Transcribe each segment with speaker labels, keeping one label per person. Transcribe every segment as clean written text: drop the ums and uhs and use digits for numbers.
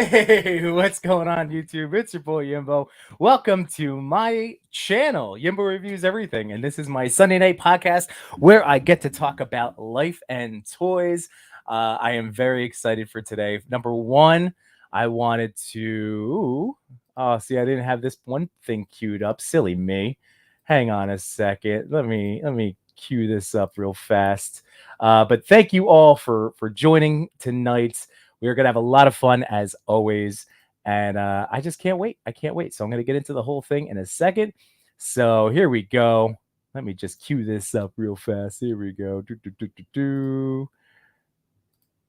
Speaker 1: Hey, what's going on, YouTube? It's your boy Yimbo. Welcome to my channel, Yimbo Reviews Everything. And this is my Sunday night podcast where I get to talk about life and toys. I am very excited for today. Number one, I wanted to. Oh, see, I didn't have this one thing queued up. Silly me. Hang on a second. Let me cue this up real fast. But thank you all for joining tonight. We're going to have a lot of fun as always. And I just can't wait. I can't wait. So I'm going to get into the whole thing in a second. So here we go. Let me just cue this up real fast. Here we go.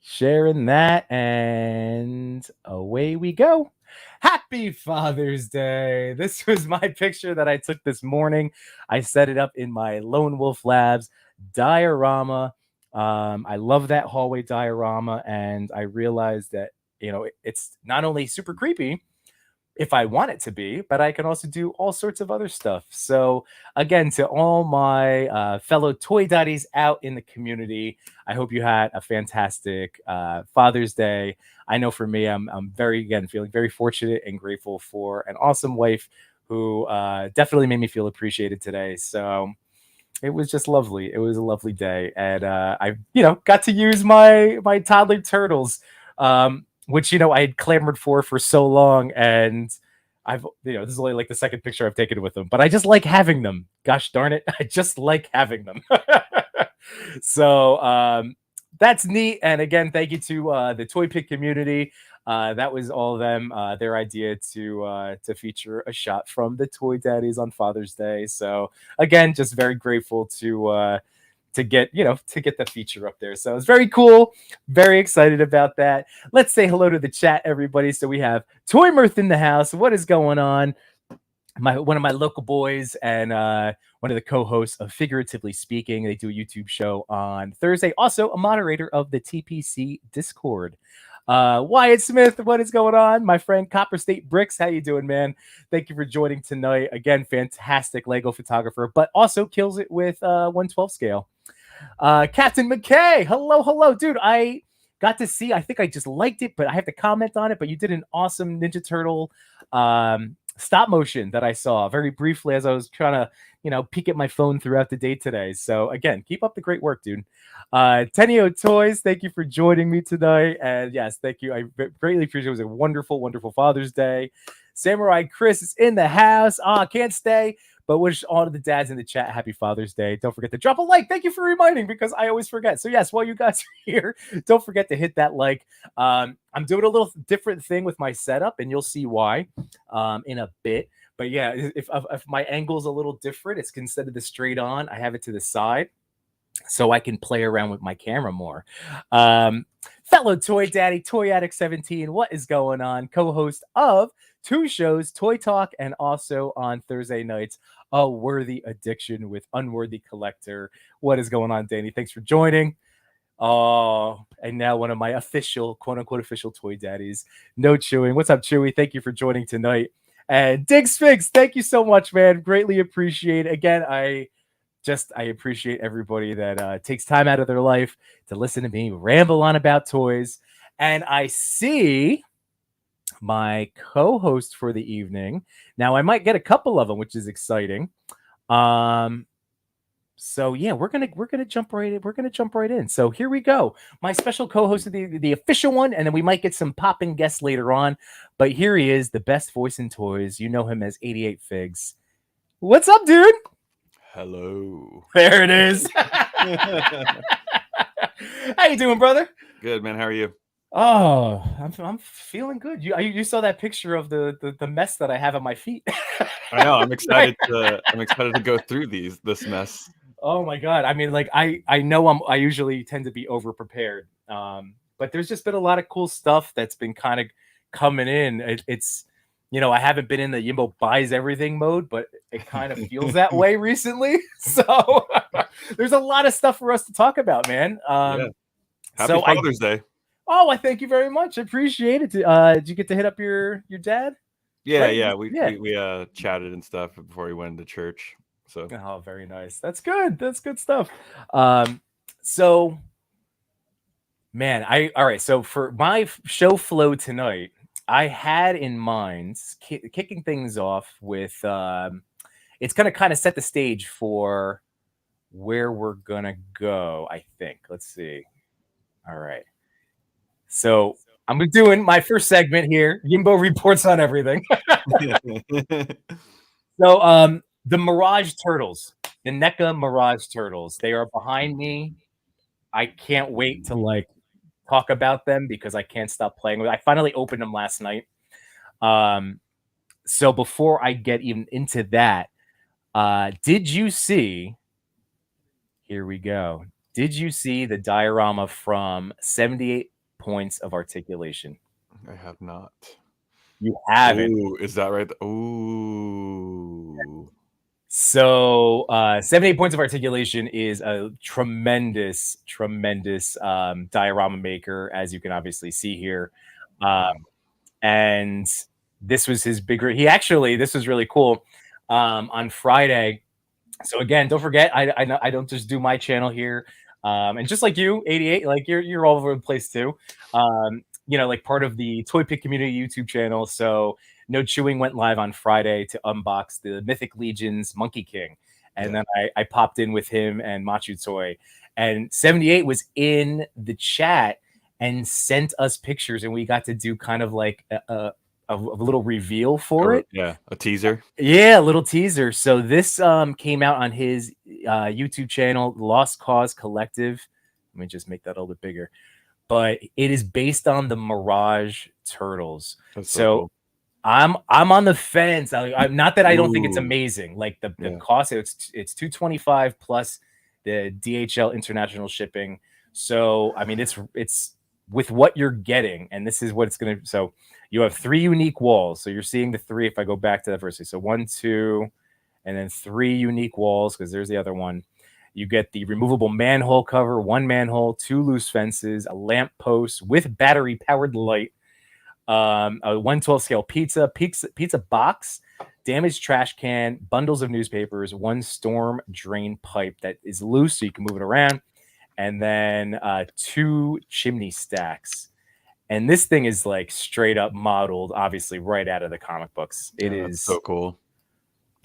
Speaker 1: Sharing that. And away we go. Happy Father's Day. This was my picture that I took this morning. I set it up in my Lone Wolf Labs diorama. I love that hallway diorama, and I realized that it's not only super creepy if I want it to be, but I can also do all sorts of other stuff. So again, to all my fellow toy daddies out in the community, I hope you had a fantastic Father's Day. I know for me, I'm feeling very fortunate and grateful for an awesome wife who definitely made me feel appreciated today. So it was just lovely. It was a lovely day, and I, got to use my toddler turtles, which I had clamored for so long, and I've, this is only like the second picture I've taken with them, but I just like having them. Gosh darn it, I just like having them. So that's neat. And again, thank you to the Toy Pick community. That was all of them, their idea to feature a shot from the Toy Daddies on Father's Day. So again, just very grateful to get the feature up there. So it's very cool, very excited about that. Let's say hello to the chat, everybody. So we have Toy Mirth in the house. What is going on? One of my local boys and one of the co-hosts of Figuratively Speaking. They do a YouTube show on Thursday. Also a moderator of the TPC Discord. Wyatt Smith, what is going on? My friend Copper State Bricks, how you doing, man? Thank you for joining tonight. Again, fantastic Lego photographer, but also kills it with 1/12 scale. Captain McKay, hello, dude. I got to see. I think I just liked it, but I have to comment on it. But you did an awesome Ninja Turtle stop motion that I saw very briefly as I was trying to, peek at my phone throughout the day today. So again, keep up the great work, dude. Tenio Toys, thank you for joining me tonight. And yes, thank you. I greatly appreciate it. It was a wonderful, wonderful Father's Day. Samurai Chris is in the house. Can't stay, but wish all of the dads in the chat happy Father's Day. Don't forget to drop a like. Thank you for reminding, because I always forget. So yes, while you guys are here, don't forget to hit that like. I'm doing a little different thing with my setup, and you'll see why in a bit. But yeah, if my angle's a little different, it's instead of the straight on, I have it to the side, so I can play around with my camera more. Fellow Toy Daddy, Toy Addict 17, what is going on? Co-host of two shows, Toy Talk, and also on Thursday nights, A Worthy Addiction with Unworthy Collector. What is going on, Danny? Thanks for joining. Oh, and now one of my official, quote-unquote official Toy Daddies, No Chewing. What's up, Chewy? Thank you for joining tonight. And Dig Sphinx, thank you so much, man. Greatly appreciate it. Again, I appreciate everybody that takes time out of their life to listen to me ramble on about toys. And I see my co-host for the evening. Now I might get a couple of them, which is exciting. So yeah, we're gonna jump right in. We're gonna jump right in. So here we go. My special co-host of the official one, and then we might get some popping guests later on. But here he is, the best voice in toys. You know him as 88 Figs. What's up, dude?
Speaker 2: Hello.
Speaker 1: There it is. How you doing, brother?
Speaker 2: Good, man. How are you?
Speaker 1: Oh, I'm feeling good. You saw that picture of the mess that I have at my feet.
Speaker 2: I know. I'm excited to go through this mess.
Speaker 1: Oh my god. I mean, like I know I usually tend to be over prepared. But there's just been a lot of cool stuff that's been kind of coming in. It's I haven't been in the Yimbo buys everything mode, but it kind of feels that way recently. So there's a lot of stuff for us to talk about, man.
Speaker 2: Yeah. Happy Father's Day.
Speaker 1: Oh, I thank you very much. I appreciate it. Did you get to hit up your dad?
Speaker 2: Yeah, right? Yeah. We chatted and stuff before he went to church. So
Speaker 1: very nice. That's good. That's good stuff. So man, all right. So for my show flow tonight, I had in mind kicking things off with it's going to kind of set the stage for where we're going to go, I think. Let's see. All right. So I'm doing my first segment here. Yimbo reports on everything. So the Mirage Turtles, the NECA Mirage Turtles, they are behind me. I can't wait to like talk about them because I can't stop playing with. I finally opened them last night. So before I get even into that, did you see? Here we go. Did you see the diorama from 78 Points of Articulation?
Speaker 2: I have not.
Speaker 1: You haven't.
Speaker 2: Ooh, is that right? Ooh.
Speaker 1: So 78 Points of Articulation is a tremendous, tremendous diorama maker, as you can obviously see here. And this was his bigger. He actually, this was really cool. On Friday. So again, don't forget, I don't just do my channel here. And just like you, 88, like you're all over the place too. Like part of the Toy Pick Community YouTube channel. So No Chewing went live on Friday to unbox the Mythic Legions Monkey King. And then I popped in with him and MatchuToy. And 78 was in the chat and sent us pictures, and we got to do kind of like a little reveal for it.
Speaker 2: Yeah, a teaser.
Speaker 1: Yeah, a little teaser. So this came out on his YouTube channel, Lost Cause Collective. Let me just make that a little bit bigger. But it is based on the Mirage Turtles.
Speaker 2: That's so cool.
Speaker 1: I'm on the fence. I'm not that I don't think it's amazing. Like the cost, it's $225 plus the DHL international shipping. So I mean, it's with what you're getting, and this is what it's gonna. So you have 3 unique walls. So you're seeing the 3. If I go back to that first, so 1, 2, and then 3 unique walls, because there's the other one. You get the removable manhole cover, 1 manhole, 2 loose fences, a lamp post with battery powered light, a 1/12 scale pizza box, damaged trash can, bundles of newspapers, 1 storm drain pipe that is loose so you can move it around, and then 2 chimney stacks. And this thing is like straight up modeled, obviously, right out of the comic books. It is
Speaker 2: so cool.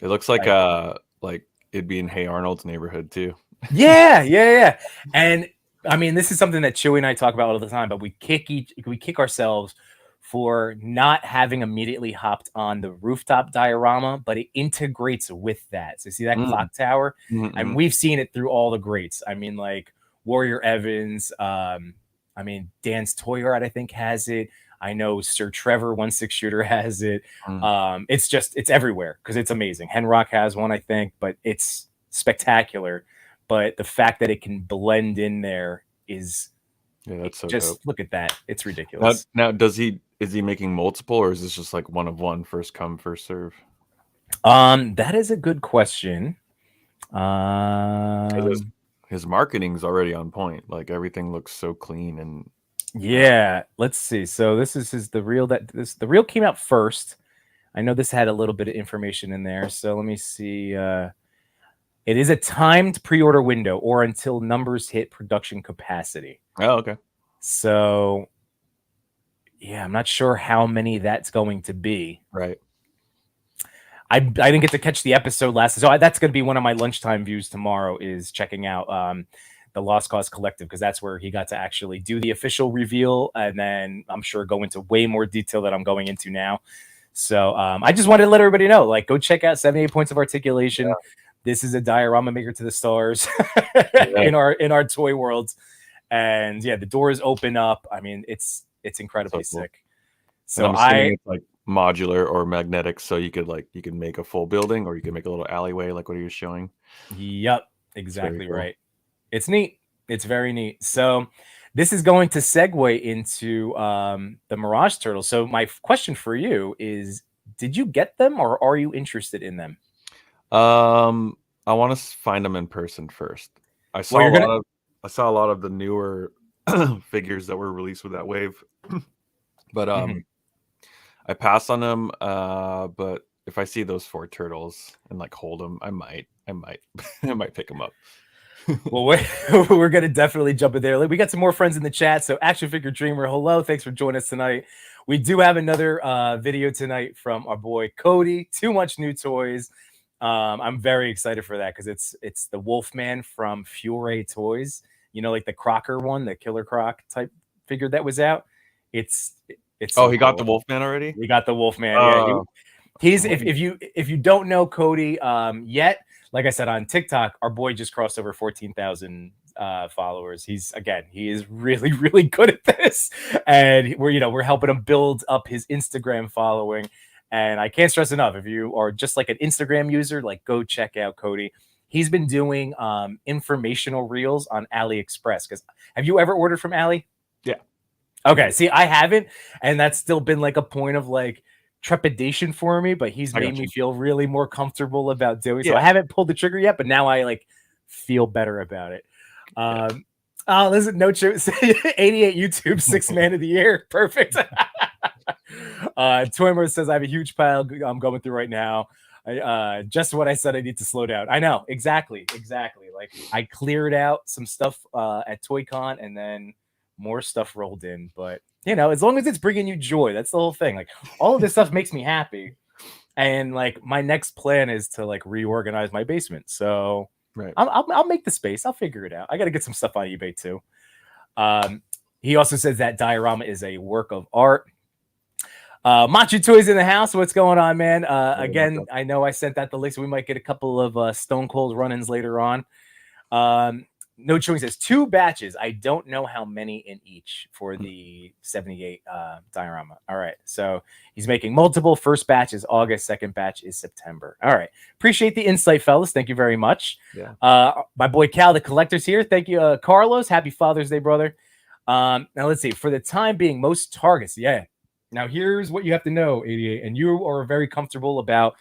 Speaker 2: It looks like it'd be in Hey Arnold's neighborhood too.
Speaker 1: Yeah. And I mean, this is something that Chewy and I talk about all the time, but we kick ourselves for not having immediately hopped on the rooftop diorama, but it integrates with that. So see that clock tower? And we've seen it through all the greats. I mean, like Warrior Evans, I mean, Dan's Toy Art, I think, has it. I know Sir Trevor 1/6 shooter has it. It's everywhere because it's amazing. Henrock has one, I think, but it's spectacular. But the fact that it can blend in there is
Speaker 2: that's so
Speaker 1: just
Speaker 2: dope.
Speaker 1: Look at that. It's ridiculous.
Speaker 2: Now is he making multiple, or is this just like one of one, first come, first serve?
Speaker 1: That is a good question.
Speaker 2: His marketing's already on point. Like everything looks so clean and
Speaker 1: yeah. Let's see. So this is the reel the reel came out first. I know this had a little bit of information in there. So let me see. It is a timed pre-order window or until numbers hit production capacity.
Speaker 2: Oh, okay.
Speaker 1: So yeah, I'm not sure how many that's going to be.
Speaker 2: Right.
Speaker 1: I didn't get to catch the episode last, so that's going to be one of my lunchtime views tomorrow, is checking out the Lost Cause Collective, because that's where he got to actually do the official reveal, and then I'm sure go into way more detail that I'm going into now. So I just wanted to let everybody know, like, go check out 78 Points of Articulation. Yeah. This is a diorama maker to the stars in our toy world, and yeah, the doors open up. I mean, it's incredibly sick. So
Speaker 2: it's like modular or magnetic, so you could make a full building, or you could make a little alleyway like what he was showing.
Speaker 1: Yep, exactly cool. Right. It's neat. It's very neat. So this is going to segue into the Mirage Turtles. So my question for you is, did you get them, or are you interested in them?
Speaker 2: I want to find them in person first. I saw a lot of the newer figures that were released with that wave, but I passed on them. But if I see those 4 turtles and like hold them, I might pick them up.
Speaker 1: Well, we're going to definitely jump in there. We got some more friends in the chat. So Action Figure Dreamer, hello. Thanks for joining us tonight. We do have another video tonight from our boy Cody. Too Much New Toys. I'm very excited for that because it's the Wolfman from Fiore Toys. You know, like the Crocker one, the Killer Croc type figure that was out. It's
Speaker 2: so he got the Wolfman already.
Speaker 1: We got the Wolfman. Yeah, he's if you don't know Cody yet, like I said on TikTok, our boy just crossed over 14,000 followers. He is really really good at this, and we're helping him build up his Instagram following. And I can't stress enough, if you are just like an Instagram user, like go check out Cody. He's been doing informational reels on AliExpress. Because have you ever ordered from Ali?
Speaker 2: Yeah.
Speaker 1: Okay. See, I haven't, and that's still been like a point of like trepidation for me. But he's made me feel really more comfortable about doing. So I haven't pulled the trigger yet, but now I like feel better about it. Oh, listen, no 88 YouTube 6th man of the year. Perfect. Toymer says I have a huge pile I'm going through right now. Just what I said, I need to slow down. I know, exactly. Like I cleared out some stuff at ToyCon, and then more stuff rolled in. But as long as it's bringing you joy, that's the whole thing. Like all of this stuff makes me happy, and like my next plan is to like reorganize my basement. So I'll make the space. I'll figure it out. I got to get some stuff on eBay too. He also says that diorama is a work of art. MatchuToy's in the house. What's going on, man? Again, I know I sent that the link, so we might get a couple of Stone Cold run-ins later on. No Chewing says 2 batches. I don't know how many in each for the 78 diorama. All right, so he's making multiple. First batch is August. Second batch is September. All right, appreciate the insight, fellas. Thank you very much. Yeah. My boy Cal, the collector's here. Thank you, Carlos. Happy Father's Day, brother. Now let's see. For the time being, most targets. Yeah. Now, here's what you have to know, 88, and you are very comfortable about,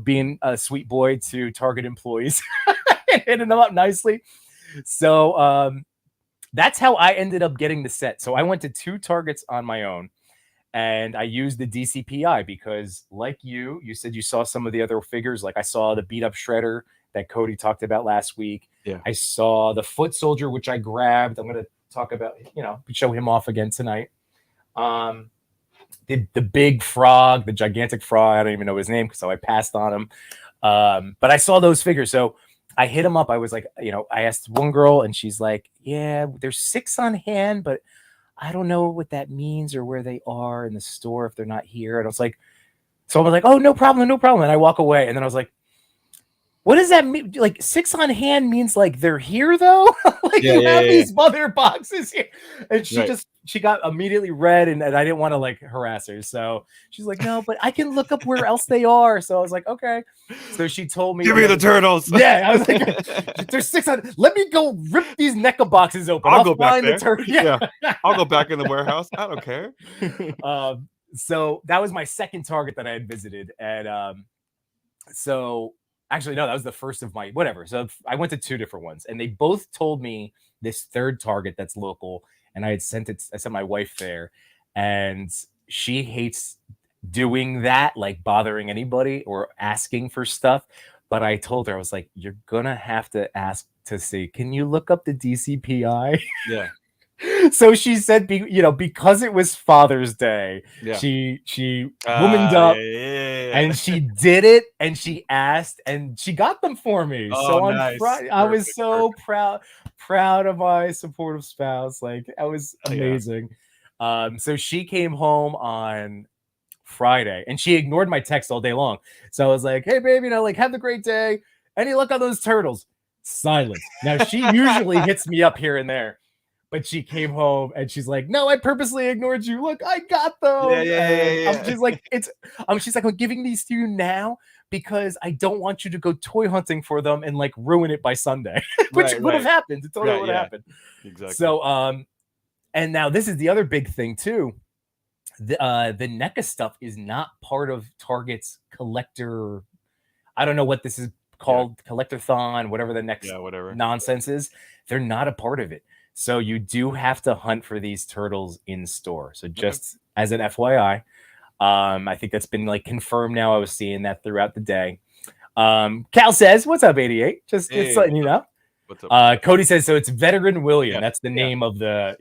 Speaker 1: being a sweet boy to Target employees and hitting them up nicely. So that's how I ended up getting the set. So I went to 2 Targets on my own, and I used the DCPI because, like you said you saw some of the other figures. Like I saw the beat up Shredder that Cody talked about last week. Yeah. I saw the Foot Soldier, which I grabbed. I'm going to talk about, show him off again tonight. The big frog, the gigantic frog, I don't even know his name, so I passed on him. But I saw those figures, so I hit him up. I was like, I asked one girl, and she's like, yeah, there's 6 on hand, but I don't know what that means or where they are in the store if they're not here. And I was like, oh, no problem. And I walk away, and then I was like, what does that mean? Like 6 on hand means like they're here though? Like these mother boxes here. And she got immediately red, and I didn't want to like harass her. So she's like, no, but I can look up where else they are. So I was like, okay. So she told me,
Speaker 2: give me the turtles.
Speaker 1: Yeah. I was like, there's 6 on. Let me go rip these NECA boxes open.
Speaker 2: I'll go back there. Yeah. I'll go back in the warehouse. I don't care.
Speaker 1: So that was my second Target that I had visited. And so actually, no, that was the first of my whatever. So I went to 2 different ones, and they both told me this third Target that's local. And I sent my wife there, and she hates doing that, like bothering anybody or asking for stuff. But I told her, I was like, you're going to have to ask to see, can you look up the DCPI?
Speaker 2: Yeah.
Speaker 1: So she said, because it was Father's Day, she womaned up and she did it, and she asked, and she got them for me. So on Friday, I was so proud of my supportive spouse. Like, that was amazing. So she came home on Friday, and she ignored my text all day long. So I was like, hey babe, have a great day. Any luck on those turtles? Silence. Now she usually hits me up here and there. But she came home and she's like, no, I purposely ignored you. Look, I got them. Yeah. She's like, I'm giving these to you now because I don't want you to go toy hunting for them and like ruin it by Sunday, which would have happened. It totally would have happened. Exactly. So, and now this is the other big thing too. The NECA stuff is not part of Target's collector. I don't know what this is called, collector-thon, whatever the next nonsense is. They're not a part of it. So you do have to hunt for these turtles in store. So just as an FYI, I think that's been like confirmed now. I was seeing that throughout the day. Cal says, what's up, 88? Just letting you know.
Speaker 2: What's up?
Speaker 1: Cody says so. It's Veteran William.
Speaker 2: Yeah,
Speaker 1: That's the name of the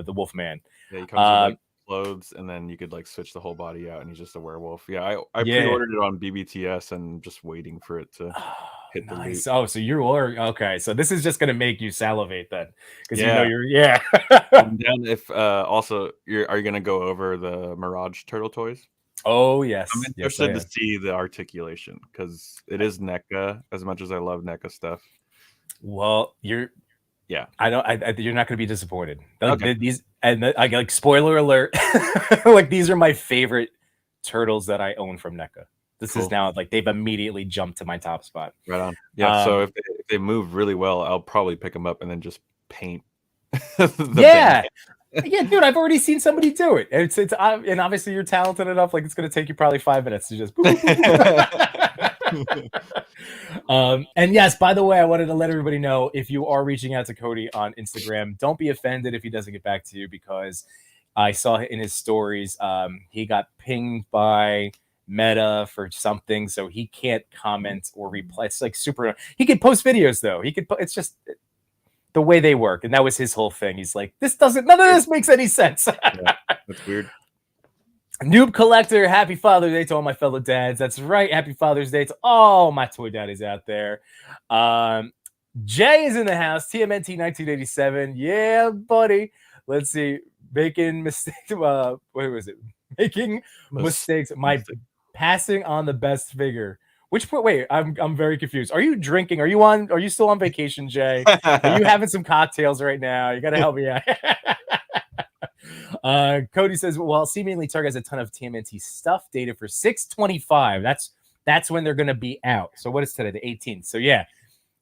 Speaker 1: Wolfman.
Speaker 2: Yeah, he comes with like clothes, and then you could like switch the whole body out, and he's just a werewolf. Yeah, I pre-ordered it on BBTS and just waiting for it to hit the loot.
Speaker 1: Oh, so you are okay. So this is just gonna make you salivate then, because you know you're
Speaker 2: And then if also are you gonna go over the Mirage turtle toys?
Speaker 1: Oh yes,
Speaker 2: I'm interested to see the articulation because it is NECA. As much as I love NECA stuff,
Speaker 1: well, you're not going to be disappointed.
Speaker 2: Okay.
Speaker 1: These and I like spoiler alert. Like these are my favorite turtles that I own from NECA. This is now like they've immediately jumped to my top spot.
Speaker 2: Right on. Yeah. So if they move really well, I'll probably pick them up and then just paint.
Speaker 1: Yeah, dude, I've already seen somebody do it. It's and obviously you're talented enough. Like it's going to take you probably 5 minutes to just. And yes, by the way, I wanted to let everybody know, if you are reaching out to Cody on Instagram, don't be offended if he doesn't get back to you, because I saw in his stories he got pinged by Meta for something, so he can't comment or reply. It's like super. He could post videos though. He could. It's just the way they work, and that was his whole thing. He's like, none of this makes any sense.
Speaker 2: Yeah, that's weird.
Speaker 1: Noob Collector, happy Father's Day to all my fellow dads. That's right, happy Father's Day to all my toy daddies out there. Jay is in the house, TMNT 1987. Yeah, buddy. Let's see, making mistakes. What was it? Making mistakes. Passing on the best figure. Which point? Wait, I'm very confused. Are you drinking? Are you still on vacation, Jay? Are you having some cocktails right now? You got to help me out. Cody says, well, seemingly Target has a ton of TMNT stuff dated for 6/25. That's when they're going to be out. So what is today? The 18th. So yeah,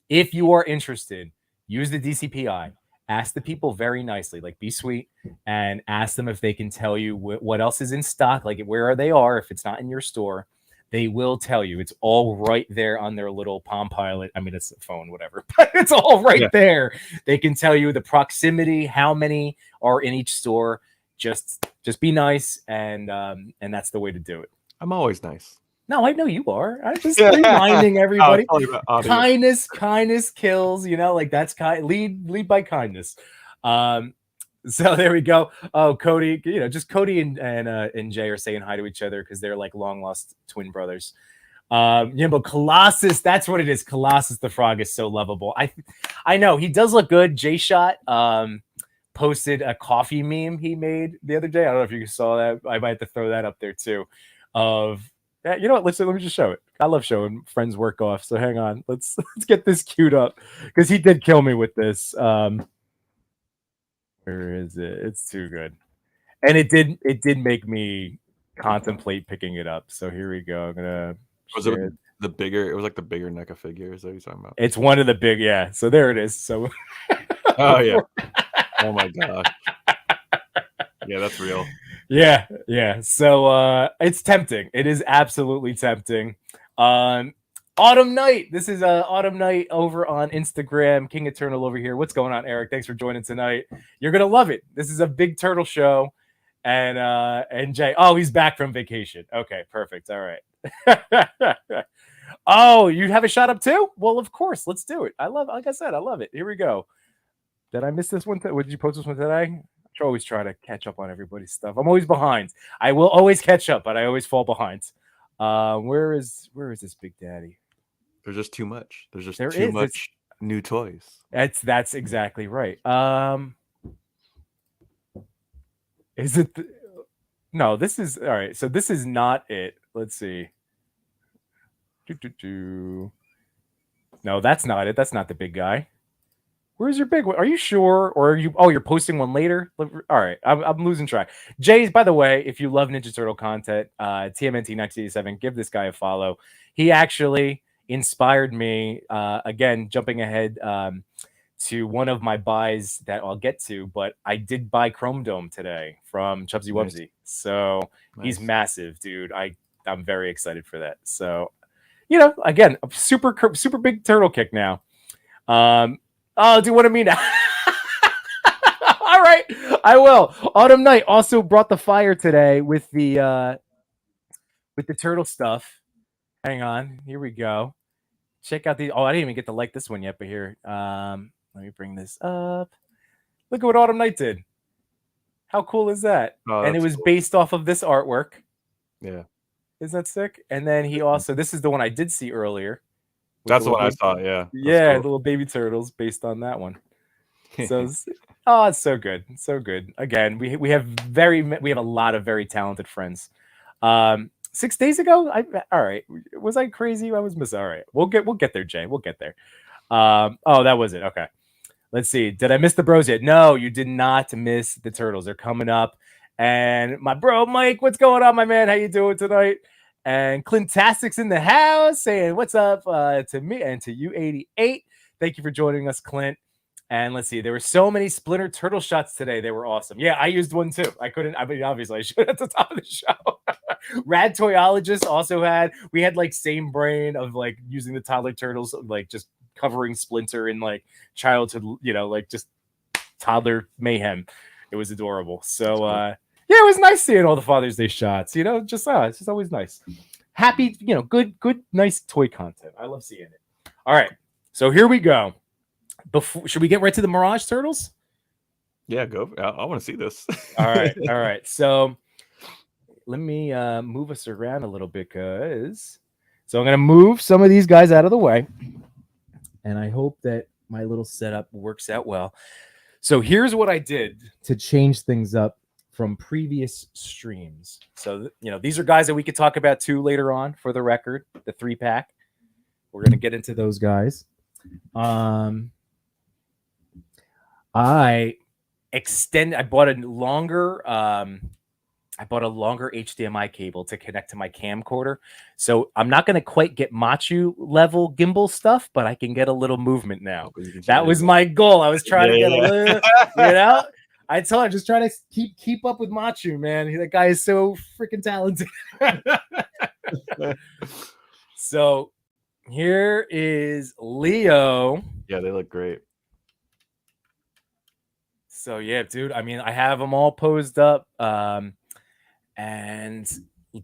Speaker 1: if you are interested, use the DCPI. Ask the people very nicely, like be sweet, and ask them if they can tell you what else is in stock, like where they are. If it's not in your store, they will tell you. It's all right there on their little Palm Pilot. I mean, it's a phone, whatever, but it's all right there. They can tell you the proximity, how many are in each store. Just be nice, and that's the way to do it.
Speaker 2: I'm always nice.
Speaker 1: No, I know you are. I'm just reminding everybody. Kindness kills. You know, like that's lead by kindness. So there we go. Oh, Cody, just Cody and Jay are saying hi to each other because they're like long lost twin brothers. Yimbo, Colossus, that's what it is. Colossus the frog is so lovable. I know he does look good. Jay Shot posted a coffee meme he made the other day. I don't know if you saw that. I might have to throw that up there too. You know what? Let me just show it. I love showing friends work off. So hang on. Let's get this queued up because he did kill me with this. Where is it? It's too good, and it did make me contemplate picking it up. So here we go. I'm gonna.
Speaker 2: Was it the bigger? It was like the bigger NECA figure. Is that what you're talking about?
Speaker 1: It's one of the big, yeah. So there it is. So.
Speaker 2: Oh yeah. Oh my god. Yeah, that's real.
Speaker 1: Yeah. So it's tempting. It is absolutely tempting. Autumn Night. This is Autumn Night over on Instagram. King Eternal over here. What's going on, Eric? Thanks for joining tonight. You're gonna love it. This is a big turtle show. And Jay. Oh, he's back from vacation. Okay, perfect. All right. Oh, you have a shot up too? Well, of course. Let's do it. Like I said, I love it. Here we go. Did I miss this one? Did you post this one today? I always try to catch up on everybody's stuff. I'm always behind. I will always catch up, but I always fall behind. Where is this Big Daddy?
Speaker 2: There's just too much. There's just too much new toys.
Speaker 1: That's exactly right. Is it? No, this is all right. So this is not it. Let's see. No, that's not it. That's not the big guy. Where's your big one? Are you sure? Or are you? Oh, you're posting one later. All right, I'm losing track. Jay's, by the way, if you love Ninja Turtle content, TMNT 1987, give this guy a follow. He actually inspired me. Again, jumping ahead to one of my buys that I'll get to, but I did buy Chrome Dome today from Chubsy Wubsy. So he's massive, dude. I'm very excited for that. So, again, a super big turtle kick now. Oh, do you want to mean that? All right, I will. Autumn Night also brought the fire today with the turtle stuff. Hang on, here we go. check out the. Oh, I didn't even get to like this one yet, but here, let me bring this up. Look at what Autumn Night did. How cool is that?
Speaker 2: Oh,
Speaker 1: And it
Speaker 2: that's
Speaker 1: was
Speaker 2: cool.
Speaker 1: based off of this artwork.
Speaker 2: Yeah.
Speaker 1: Isn't that sick? And then he also, this is the one I did see earlier.
Speaker 2: That's the one I saw. Yeah. That's
Speaker 1: Yeah,
Speaker 2: cool.
Speaker 1: the little baby turtles based on that one. So, oh, it's so good, so good. Again, we have a lot of very talented friends. 6 days ago, all right. Was I crazy? I was missing. All right, we'll get there, Jay. We'll get there. Oh, that was it. Okay. Let's see. Did I miss the bros yet? No, you did not miss the turtles. They're coming up. And my bro Mike, what's going on, my man? How you doing tonight? And Clintastic's in the house saying what's up to me and to you 88. Thank you for joining us, Clint. And let's see, there were so many Splinter Turtle shots today. They were awesome. Yeah, I used one too. I mean, obviously, I should at the top of the show. Rad Toyologist also we had like same brain of like using the toddler turtles, like just covering Splinter in like childhood, like just toddler mayhem. It was adorable. So, yeah, it was nice seeing all the Father's Day shots, it's just always nice. Happy, good, nice toy content. I love seeing it. All right. So here we go. Should we get right to the Mirage Turtles?
Speaker 2: Yeah, go. I want to see this.
Speaker 1: All right. So let me move us around a little bit, guys. So I'm going to move some of these guys out of the way. And I hope that my little setup works out well. So here's what I did to change things up from previous streams. So, these are guys that we could talk about too later on for the record, the 3-pack. We're going to get into those guys. I bought a longer HDMI cable to connect to my camcorder. So I'm not going to quite get Machu level gimbal stuff, but I can get a little movement now. That was my goal. I was trying to get a little, I told him, just trying to keep up with Machu, man. That guy is so freaking talented. So here is Leo.
Speaker 2: Yeah, they look great.
Speaker 1: So yeah, dude. I mean, I have them all posed up, and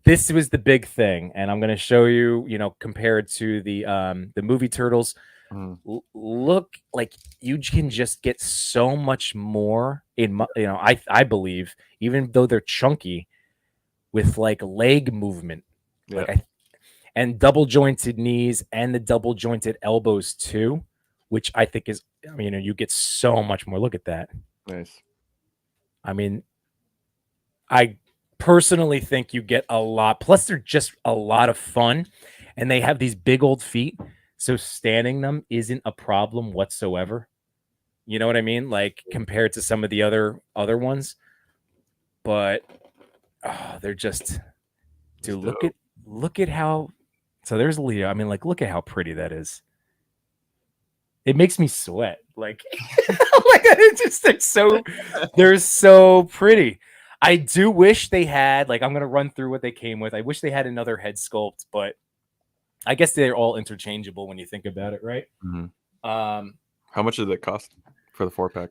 Speaker 1: this was the big thing. And I'm going to show you, compared to the movie Turtles. Look, like you can just get so much more in, I believe, even though they're chunky, with like leg movement, and double jointed knees and the double jointed elbows too, which I think is, you get so much more. Look at that.
Speaker 2: Nice.
Speaker 1: I mean, I personally think you get a lot. Plus, they're just a lot of fun, and they have these big old feet, so standing them isn't a problem whatsoever. You know what I mean? Like compared to some of the other ones, but they're just. Dude, look at how. So there's Leo. I mean, like, look at how pretty that is. It makes me sweat. Like, they're so pretty. I do wish they had, like, I'm going to run through what they came with. I wish they had another head sculpt, but I guess they're all interchangeable when you think about it, right?
Speaker 2: Mm-hmm. How much did it cost for the 4-pack?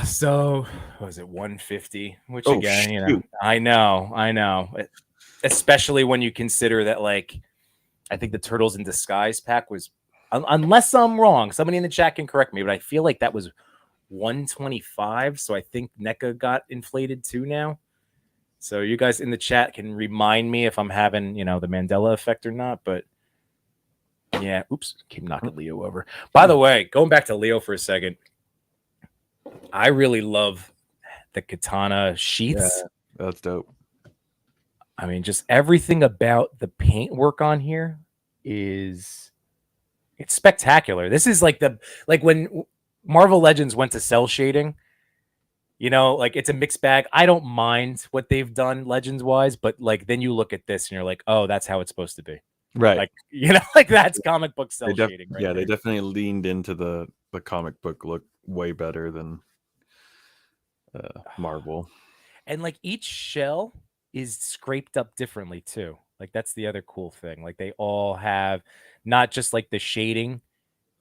Speaker 1: So what was it, $150? Which again, I know. Especially when you consider that, like, I think the Turtles in Disguise pack was, unless I'm wrong, somebody in the chat can correct me, but I feel like that was $125. So I think NECA got inflated too now. So you guys in the chat can remind me if I'm having, the Mandela effect or not. But yeah, oops, keep knocking Leo over. By the way, going back to Leo for a second, I really love the katana sheaths.
Speaker 2: Yeah, that's dope.
Speaker 1: I mean, just everything about the paint work on here it's spectacular. This is like when Marvel Legends went to cell shading, like it's a mixed bag. I don't mind what they've done Legends wise, but like then you look at this and you're like, oh, that's how it's supposed to be.
Speaker 2: Right.
Speaker 1: Like, like that's comic book cell shading. Right
Speaker 2: they definitely leaned into the comic book look way better than Marvel.
Speaker 1: And like each shell is scraped up differently too. Like that's the other cool thing. Like they all have not just like the shading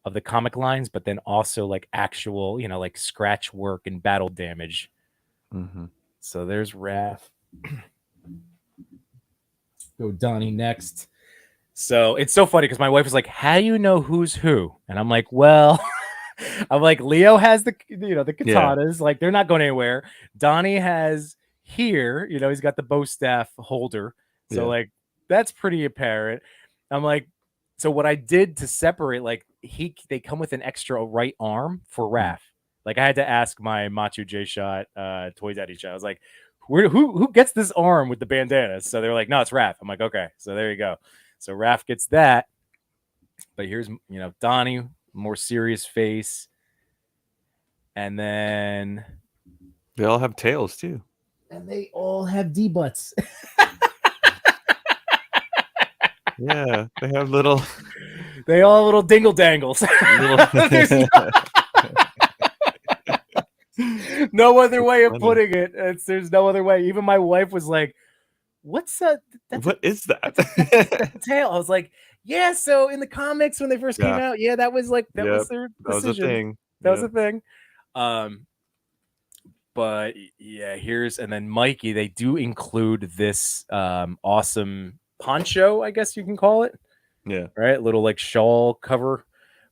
Speaker 1: of the comic lines, but then also like actual, like scratch work and battle damage.
Speaker 2: Mm-hmm.
Speaker 1: So there's Raph. Go Donnie next. So it's so funny because my wife is like, "How do you know who's who?" And I'm like, "Well, I'm like, Leo has the the
Speaker 2: Yeah.
Speaker 1: katanas, like they're not going anywhere. Donnie has here, he's got the bow staff holder, so
Speaker 2: Yeah.
Speaker 1: like that's pretty apparent. I'm like, so what I did to separate, like they come with an extra right arm for
Speaker 2: Mm.
Speaker 1: Raph. Like I had to ask my Machu J Shot, Toy Daddy Shot. I was like, who gets this arm with the bandanas? So they're like, no, it's Raph. I'm like, okay, so there you go. So Raph gets that. But here's Donnie, more serious face. And then
Speaker 2: They all have tails too.
Speaker 1: and they all have D butts.
Speaker 2: Yeah, they have little
Speaker 1: They all have little dingle dangles. There's no other way of putting it. There's no other way. Even my wife was like, "What's that?
Speaker 2: What is that?
Speaker 1: That's a tail." I was like, "Yeah." So in the comics when they first came out, that was like that was their
Speaker 2: that was a
Speaker 1: decision.
Speaker 2: thing.
Speaker 1: That was a thing. But yeah, and then Mikey, they do include this awesome poncho, I guess you can call it.
Speaker 2: Yeah.
Speaker 1: Right? Little like shawl cover.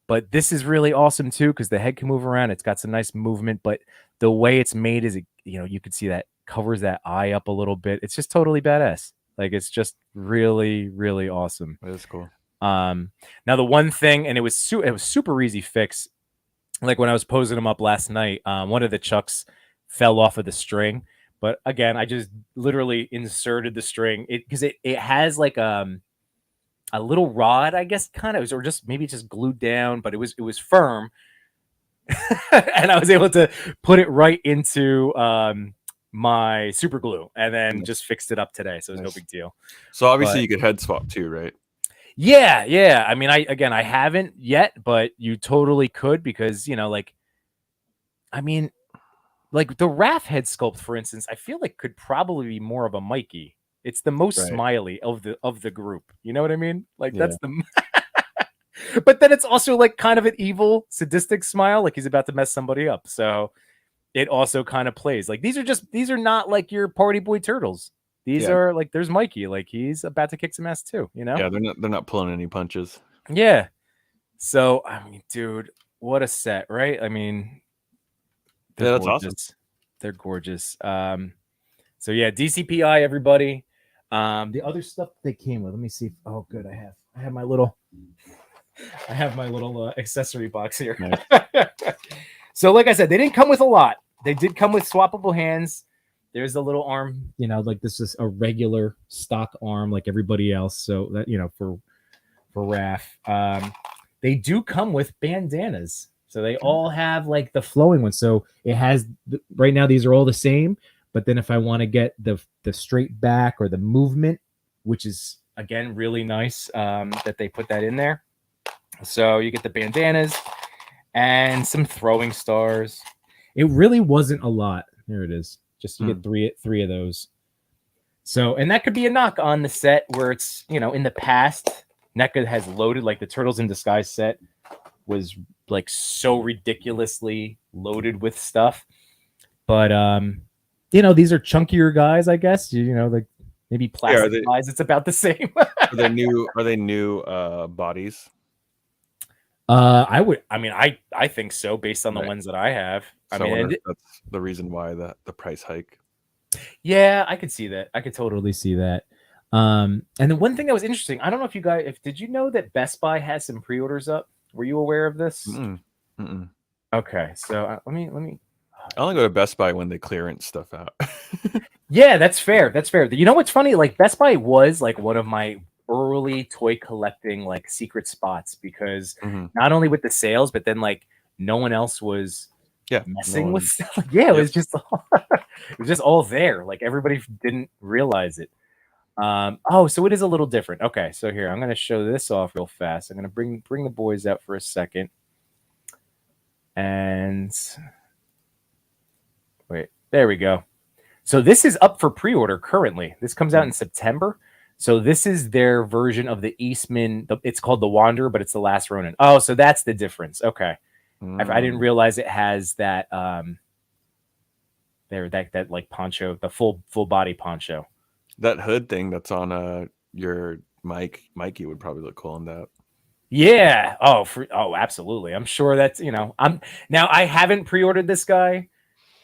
Speaker 1: But this is really awesome too, because the head can move around. It's got some nice movement, but the way it's made is, you can see that covers that eye up a little bit. It's just totally badass. Like it's just really, really awesome.
Speaker 2: That is cool.
Speaker 1: Now the one thing, and it was super easy fix. Like when I was posing them up last night, one of the chucks fell off of the string. But again, I just literally inserted the string because it has like a little rod, I guess, kind of, or just maybe just glued down, but it was firm, and I was able to put it right into my super glue, and then just fixed it up today, so it was no big deal.
Speaker 2: So obviously you could head swap too, right?
Speaker 1: Yeah. I mean, I haven't yet, but you totally could because I mean, like the Raph head sculpt, for instance, I feel like could probably be more of a Mikey. It's the most smiley of the group. You know what I mean? Like that's the. But then it's also like kind of an evil, sadistic smile, like he's about to mess somebody up. So it also kind of plays like these are not like your party boy turtles. These are like there's Mikey, like he's about to kick some ass too.
Speaker 2: Yeah, they're not pulling any punches.
Speaker 1: Yeah. So I mean, dude, what a set, right? I mean,
Speaker 2: that's awesome.
Speaker 1: They're gorgeous. So yeah, DCPI, everybody. The other stuff they came with. Let me see. Oh, good. I have my little accessory box here. Nice. So like I said, they didn't come with a lot. They did come with swappable hands. There's a little arm, like this is a regular stock arm like everybody else. So that, for Raph. They do come with bandanas. So they all have like the flowing ones. So it has right now these are all the same, but then if I want to get the straight back or the movement, which is again really nice that they put that in there. So you get the bandanas and some throwing stars. It really wasn't a lot. There it is. Just you get three of those. So, and that could be a knock on the set where it's, in the past, NECA has loaded, like the Turtles in Disguise set was like so ridiculously loaded with stuff. But, these are chunkier guys, I guess, like maybe plastic guys. It's about the same.
Speaker 2: Are they new bodies?
Speaker 1: I think so based on the ones that I have.
Speaker 2: So I wonder if that's the reason why the price hike.
Speaker 1: Yeah, I could see that. I could totally see that. And the one thing that was interesting, I don't know if you guys, did you know that Best Buy has some pre-orders up? Were you aware of this? Okay, so let me.
Speaker 2: I only go to Best Buy when they clearance stuff out.
Speaker 1: Yeah, that's fair. That's fair. You know what's funny? Like Best Buy was like one of my early toy collecting like secret spots because not only with the sales, but then like no one else was messing with stuff. Yeah, it was just all there. Like everybody didn't realize it. So it is a little different. Okay, so here I'm going to show this off real fast. I'm going to bring the boys out for a second. And wait, there we go. So this is up for pre-order currently. This comes out in September. So this is their version of the Eastman. It's called the Wanderer, but it's the Last Ronin. Oh, so that's the difference. Okay. I didn't realize it has that like poncho, the full body poncho.
Speaker 2: That hood thing that's on your Mikey would probably look cool in that.
Speaker 1: Yeah. Absolutely. I'm sure that's, I haven't pre-ordered this guy.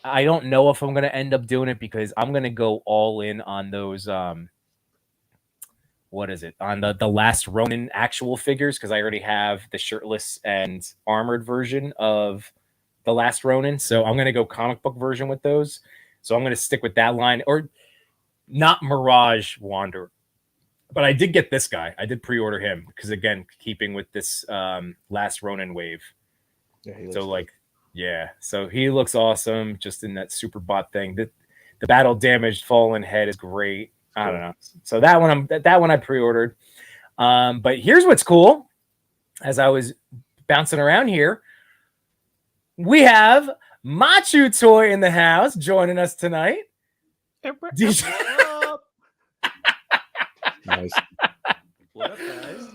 Speaker 1: I don't know if I'm going to end up doing it because I'm going to go all in on those, what is it? On the Last Ronin actual figures, because I already have the shirtless and armored version of the Last Ronin. So I'm going to go comic book version with those. So I'm going to stick with that line, or not Mirage Wanderer. But I did get this guy. I did pre-order him because, again, keeping with this Last Ronin wave.
Speaker 2: Yeah,
Speaker 1: so like, yeah, so he looks awesome just in that super bot thing. The battle damaged fallen head is great. I don't know. So that one I pre-ordered. But here's what's cool. As I was bouncing around here, we have MatchuToy in the house joining us tonight.
Speaker 2: Nice.
Speaker 3: What up, guys?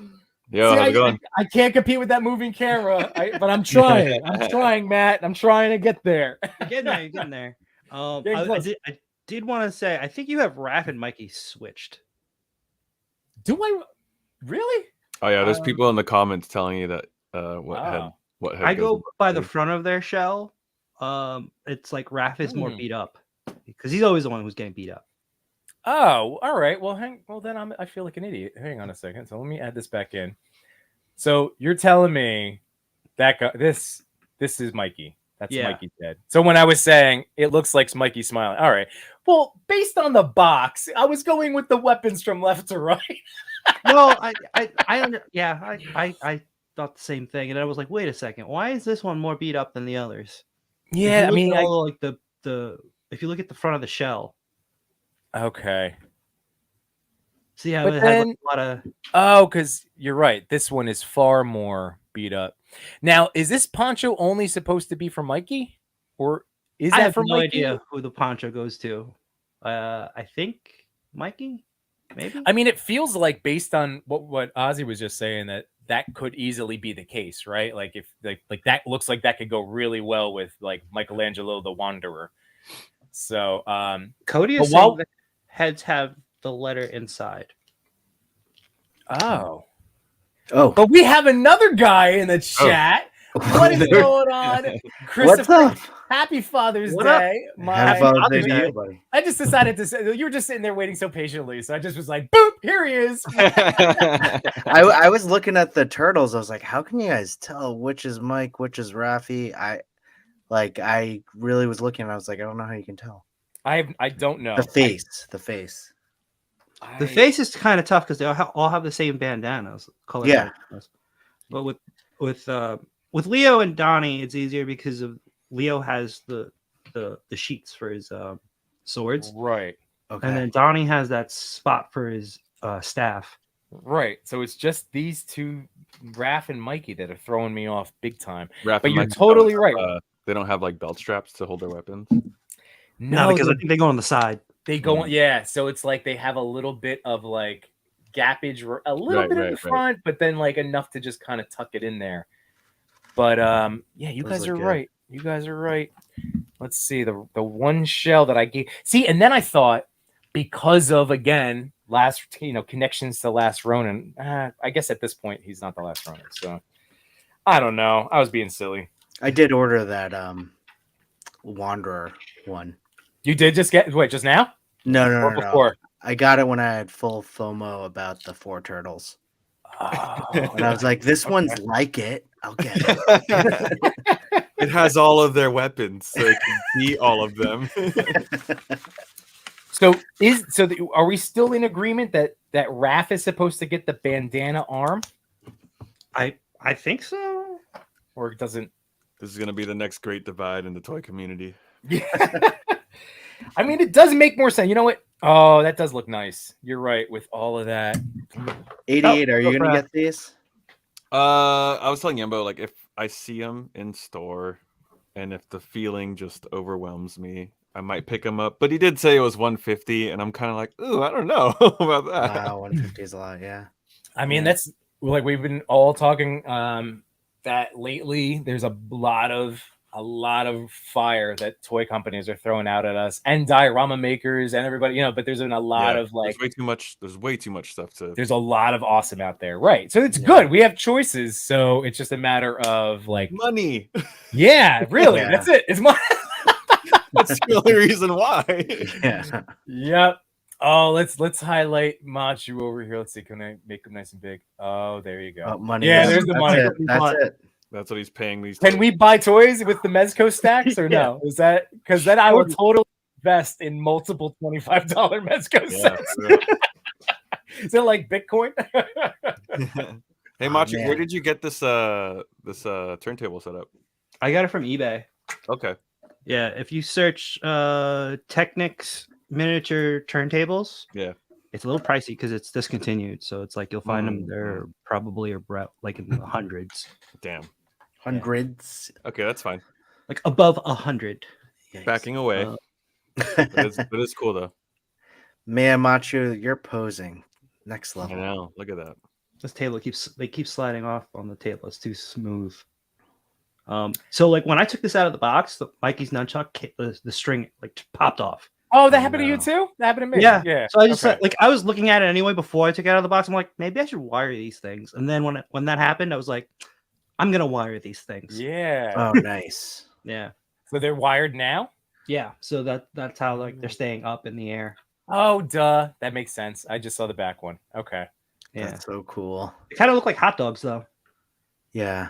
Speaker 2: Yo, how's it going?
Speaker 1: I can't compete with that moving camera, but I'm trying. I'm trying, Matt. I'm trying to get there.
Speaker 3: You're getting there. I did want to say, I think you have Raph and Mikey switched.
Speaker 1: Do I really?
Speaker 2: Oh yeah, there's people in the comments telling you that what head
Speaker 3: I go by the front of their shell. It's like Raph is more beat up because he's always the one who's getting beat up.
Speaker 1: Oh, all right. Well, then I feel like an idiot. Hang on a second. So let me add this back in. So you're telling me that guy, this is Mikey. That's Mikey's head. So when I was saying it looks like Mikey smiling, all right. Well, based on the box, I was going with the weapons from left to right.
Speaker 3: Well, I thought the same thing, and I was like, wait a second, why is this one more beat up than the others?
Speaker 1: Yeah, I mean,
Speaker 3: like the if you look at the front of the shell.
Speaker 1: Okay.
Speaker 3: See how it has like a lot of
Speaker 1: because you're right. This one is far more beat up. Now, is this poncho only supposed to be for Mikey, or is that for Mikey?
Speaker 3: I have no idea who the poncho goes to. I think Mikey, maybe.
Speaker 1: I mean, it feels like based on what Ozzy was just saying that could easily be the case, right? Like if like that looks like that could go really well with like Michelangelo the Wanderer. So
Speaker 3: Cody is saying that heads have the letter inside.
Speaker 1: Oh. But we have another guy in the chat. What is going on? Christopher, what's up? Happy Father's Day.
Speaker 4: Happy Father's Day to you, buddy.
Speaker 1: I just decided to say, you were just sitting there waiting so patiently. So I just was like, boop, here he is.
Speaker 4: I was looking at the turtles. I was like, how can you guys tell which is Mike, which is Rafi? I really was looking and I was like, I don't know how you can tell.
Speaker 1: I don't know.
Speaker 4: The face.
Speaker 3: The face is kind of tough because they all have the same bandanas.
Speaker 4: Yeah.
Speaker 3: But with Leo and Donnie, it's easier because Leo has the sheets for his swords.
Speaker 1: Right.
Speaker 4: Okay.
Speaker 3: And then Donnie has that spot for his staff.
Speaker 1: Right. So it's just these two, Raph and Mikey, that are throwing me off big time.
Speaker 2: Raph
Speaker 1: but you're totally right.
Speaker 2: They don't have like belt straps to hold their weapons.
Speaker 3: No, because I think they go on the side.
Speaker 1: They go on, yeah. So it's like they have a little bit of like gappage, a little bit in the front, but then like enough to just kind of tuck it in there. But yeah, you guys are right. You guys are right. Let's see the one shell that I gave. See, and then I thought because of again connections to Last Ronin. I guess at this point he's not the Last Ronin. So I don't know. I was being silly.
Speaker 4: I did order that Wanderer one.
Speaker 1: You did just now?
Speaker 4: No.
Speaker 1: Before?
Speaker 4: I got it when I had full FOMO about the 4 turtles. Oh. And I was like, this one's like it. I'll get it.
Speaker 2: It has all of their weapons, so it can beat all of them.
Speaker 1: Are we still in agreement that Raph is supposed to get the bandana arm?
Speaker 3: I think so.
Speaker 1: Or it doesn't.
Speaker 2: This is going to be the next great divide in the toy community.
Speaker 1: Yeah. I mean, it does make more sense. You know what? Oh, that does look nice. You're right with all of that.
Speaker 4: 88. Are you going to get these?
Speaker 2: I was telling Yimbo, like, if I see them in store and if the feeling just overwhelms me, I might pick them up. But he did say it was 150, and I'm kind of like, ooh, I don't know about that.
Speaker 4: Wow, 150 is a lot, yeah.
Speaker 1: I mean, that's like we've been all talking that lately. There's a lot of a lot of fire that toy companies are throwing out at us, and diorama makers and everybody, you know. But there's been a lot of like,
Speaker 2: there's way too much stuff to.
Speaker 1: There's a lot of awesome out there, right? So it's good. We have choices, so it's just a matter of like
Speaker 2: money.
Speaker 1: Yeah, really.
Speaker 4: Yeah.
Speaker 1: That's it. It's money.
Speaker 2: That's the only reason why.
Speaker 4: Yeah.
Speaker 1: Yep. Oh, let's highlight Machu over here. Let's see. Can I make them nice and big? Oh, there you go.
Speaker 4: Money.
Speaker 1: Yeah,
Speaker 4: is-
Speaker 1: there's the
Speaker 4: that's
Speaker 1: money.
Speaker 4: It. That's it.
Speaker 2: That's what he's paying these.
Speaker 1: Can we buy toys with the Mezco stacks or no? Is that because then I will totally invest in multiple $25 Mezco stacks? Is it like Bitcoin?
Speaker 2: Hey, Machu,
Speaker 4: man.
Speaker 2: where did you get this turntable set up?
Speaker 3: I got it from eBay.
Speaker 2: Okay.
Speaker 3: Yeah, if you search Technics miniature turntables,
Speaker 2: Yeah,
Speaker 3: it's a little pricey because it's discontinued. So it's like you'll find them they're probably about like in the hundreds.
Speaker 2: Damn.
Speaker 4: Hundreds.
Speaker 2: Okay, that's fine.
Speaker 3: Like above 100.
Speaker 4: Yikes.
Speaker 2: Backing away. It is cool though.
Speaker 4: Man, Machu, you're posing next
Speaker 2: I
Speaker 4: level.
Speaker 2: know. Look at that.
Speaker 3: This table keeps sliding off on the table. It's too smooth. So like when I took this out of the box, the Mikey's nunchuck, the string like popped off.
Speaker 1: Oh, that happened to you too? That happened to me.
Speaker 3: Yeah.
Speaker 1: Yeah.
Speaker 3: So I just
Speaker 1: okay.
Speaker 3: like I was looking at it anyway before I took it out of the box. I'm like, maybe I should wire these things. And then when that happened, I was like, I'm gonna wire these things.
Speaker 1: Yeah.
Speaker 4: Oh, nice.
Speaker 3: Yeah.
Speaker 1: So they're wired now?
Speaker 3: Yeah. So that's how like they're staying up in the air.
Speaker 1: Oh, duh. That makes sense. I just saw the back one. Okay.
Speaker 3: Yeah.
Speaker 4: That's so cool.
Speaker 3: They kind of look like hot dogs though.
Speaker 4: Yeah.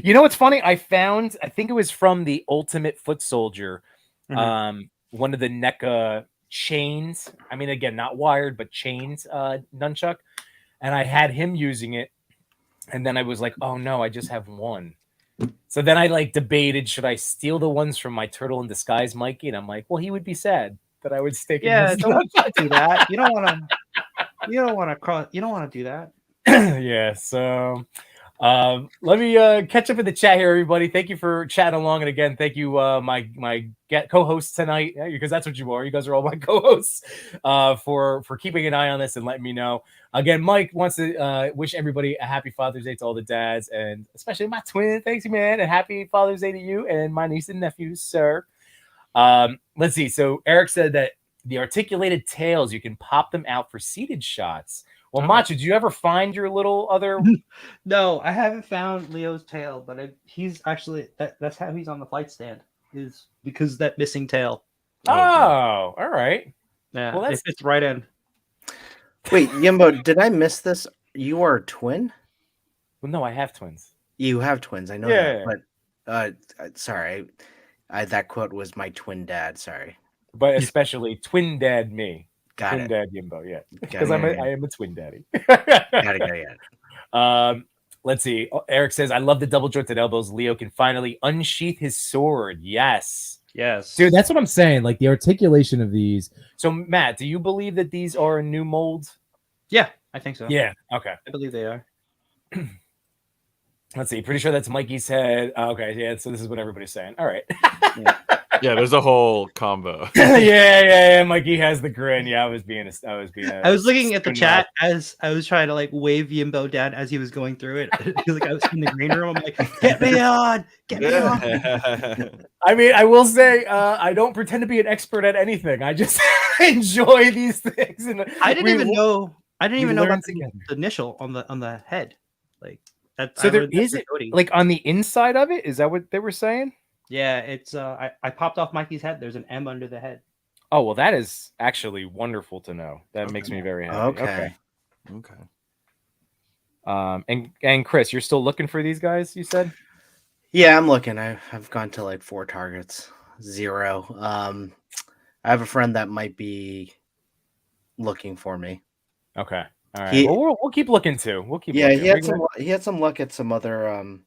Speaker 1: You know what's funny? I think it was from the Ultimate Foot Soldier, one of the NECA chains. I mean, again, not wired, but chains nunchuck. And I had him using it. And then I was like, oh no, I just have one. So then I like debated, should I steal the ones from my Turtle in Disguise Mikey? And I'm like, well, he would be sad that I would stick in
Speaker 3: Yeah,
Speaker 1: his
Speaker 3: don't do that. You don't want to do that.
Speaker 1: Yeah, so let me catch up in the chat here, everybody. Thank you for chatting along, and again, thank you, my co-hosts tonight, because that's what you are. You guys are all my co-hosts, for keeping an eye on this and letting me know. Again, Mike wants to wish everybody a happy Father's Day to all the dads, and especially my twin. Thanks, man, and happy Father's Day to you and my niece and nephews, sir. Let's see. So Eric said that the articulated tails, you can pop them out for seated shots. Well, Machu, did you ever find your little other?
Speaker 3: No, I haven't found Leo's tail, but he's actually that's how he's on the flight stand, is because of that missing tail.
Speaker 1: Oh, all right.
Speaker 3: Yeah,
Speaker 1: well,
Speaker 3: it fits right in.
Speaker 4: Wait, Yimbo, did I miss this? You are a twin?
Speaker 1: Well, no, I have twins.
Speaker 4: You have twins, I know
Speaker 1: Yeah.
Speaker 4: that. But sorry, that quote was my twin dad. Sorry.
Speaker 1: But especially twin dad me.
Speaker 4: Got
Speaker 1: twin
Speaker 4: it.
Speaker 1: dad Yimbo, yeah.
Speaker 4: Got
Speaker 1: Because
Speaker 4: it,
Speaker 1: I am a twin daddy.
Speaker 4: Got it.
Speaker 1: Let's see. Eric says, I love the double jointed elbows. Leo can finally unsheath his sword. Yes.
Speaker 3: Yes.
Speaker 1: Dude, that's what I'm saying. Like the articulation of these. So, Matt, do you believe that these are a new mold?
Speaker 3: Yeah, I think so.
Speaker 1: Yeah. Okay.
Speaker 3: I believe they are.
Speaker 1: Let's see. Pretty sure that's Mikey's head. Okay. Yeah. So this is what everybody's saying. All right.
Speaker 2: Yeah, there's a whole combo.
Speaker 1: yeah. Mikey has the grin. Yeah, I was
Speaker 3: looking at the chat as I was trying to like wave Yimbo down as he was going through it. He was like, I was in the green room. I'm like, get me on.
Speaker 1: I mean, I will say, I don't pretend to be an expert at anything. I just enjoy these things. And
Speaker 3: I didn't even know about
Speaker 1: together.
Speaker 3: the initial on the head. Like that.
Speaker 1: So there is it like on the inside of it? Is that what they were saying?
Speaker 3: Yeah, it's I popped off Mikey's head. There's an M under the head.
Speaker 1: Oh, well, that is actually wonderful to know. That makes me very happy.
Speaker 2: Okay.
Speaker 1: And Chris, you're still looking for these guys, you said?
Speaker 4: Yeah, I'm looking. I've gone to like 4 targets, 0. I have a friend that might be looking for me.
Speaker 1: Okay. All right. Well, we'll keep looking too. We'll keep looking.
Speaker 4: He had some luck at some other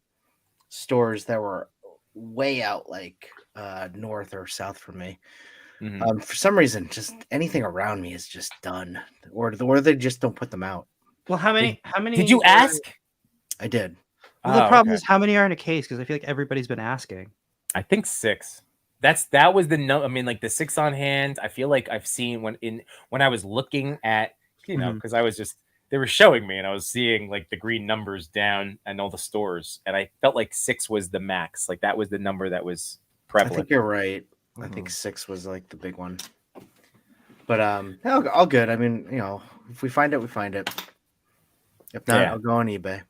Speaker 4: stores that were way out like north or south from me.
Speaker 1: Mm-hmm.
Speaker 4: For some reason, just anything around me is just done, or they just don't put them out.
Speaker 3: Well, how many
Speaker 1: did you ask?
Speaker 4: I did.
Speaker 3: Well, the problem is how many are in a case, because I feel like everybody's been asking.
Speaker 1: I think 6. That was the no. I mean, like the 6 on hand. I feel like I've seen when I was looking at, because I was just they were showing me, and I was seeing like the green numbers down and all the stores, and I felt like 6 was the max. Like that was the number that was
Speaker 4: I
Speaker 1: prevalent.
Speaker 4: think you're right. I think 6 was like the big one. But all good. I mean, you know, if we find it, we find it. If not, I'll go on eBay.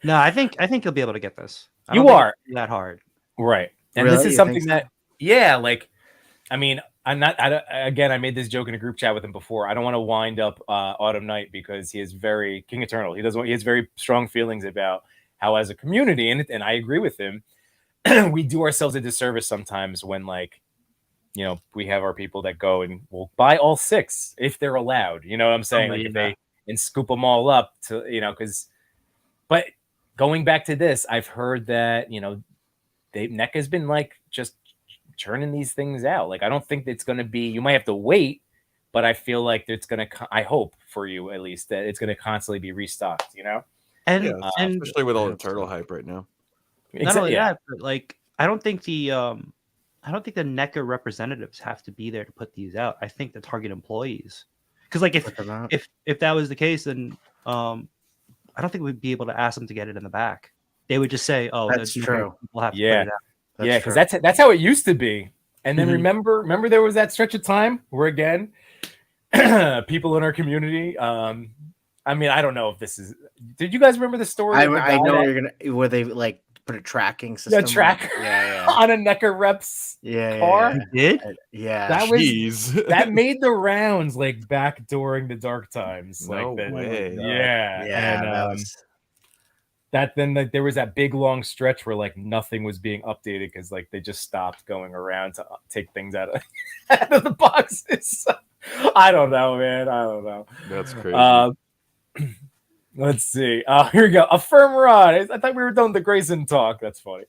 Speaker 3: No, I think you'll be able to get this. I
Speaker 1: You
Speaker 3: don't think
Speaker 1: are
Speaker 3: it's that hard,
Speaker 1: right? And
Speaker 4: Really?
Speaker 1: this is
Speaker 4: You
Speaker 1: something
Speaker 4: think so?
Speaker 1: that, yeah, like, I mean, I'm not. Again, I made this joke in a group chat with him before. I don't want to wind up Autumn Night because he is very King Eternal. He doesn't. He has very strong feelings about how, as a community, and I agree with him. We do ourselves a disservice sometimes when, like, you know, we have our people that go and will buy all 6 if they're allowed. You know what I'm saying? Like, if they and scoop them all up to, you know, because. But going back to this, I've heard that, you know, NECA has been like just churning these things out. Like, I don't think it's going to be, you might have to wait, but I feel like it's going to, I hope for you at least, that it's going to constantly be restocked, you know?
Speaker 3: and
Speaker 2: especially with all the turtle hype right now.
Speaker 3: Not only that, but like I don't think the NECA representatives have to be there to put these out. I think the Target employees, because like if that was the case, then I don't think we'd be able to ask them to get it in the back. They would just say, "Oh,
Speaker 4: that's true.
Speaker 3: We'll have to put it out."
Speaker 1: Yeah, because that's how it used to be. And then remember there was that stretch of time where, again, people in our community. I mean, I don't know if this is. Did you guys remember the story?
Speaker 4: I know you're gonna. Where they like put a tracking system.
Speaker 1: A tracker on a NECA rep's car.
Speaker 3: You did?
Speaker 1: That made the rounds like back during the dark times.
Speaker 2: No way.
Speaker 1: Yeah. And then like there was that big long stretch where like nothing was being updated because like they just stopped going around to take things out of the boxes. I don't know, man. I don't know.
Speaker 2: That's crazy.
Speaker 1: Let's see. Here we go. Affirm Rod. I thought we were done with the Grayson talk. That's funny.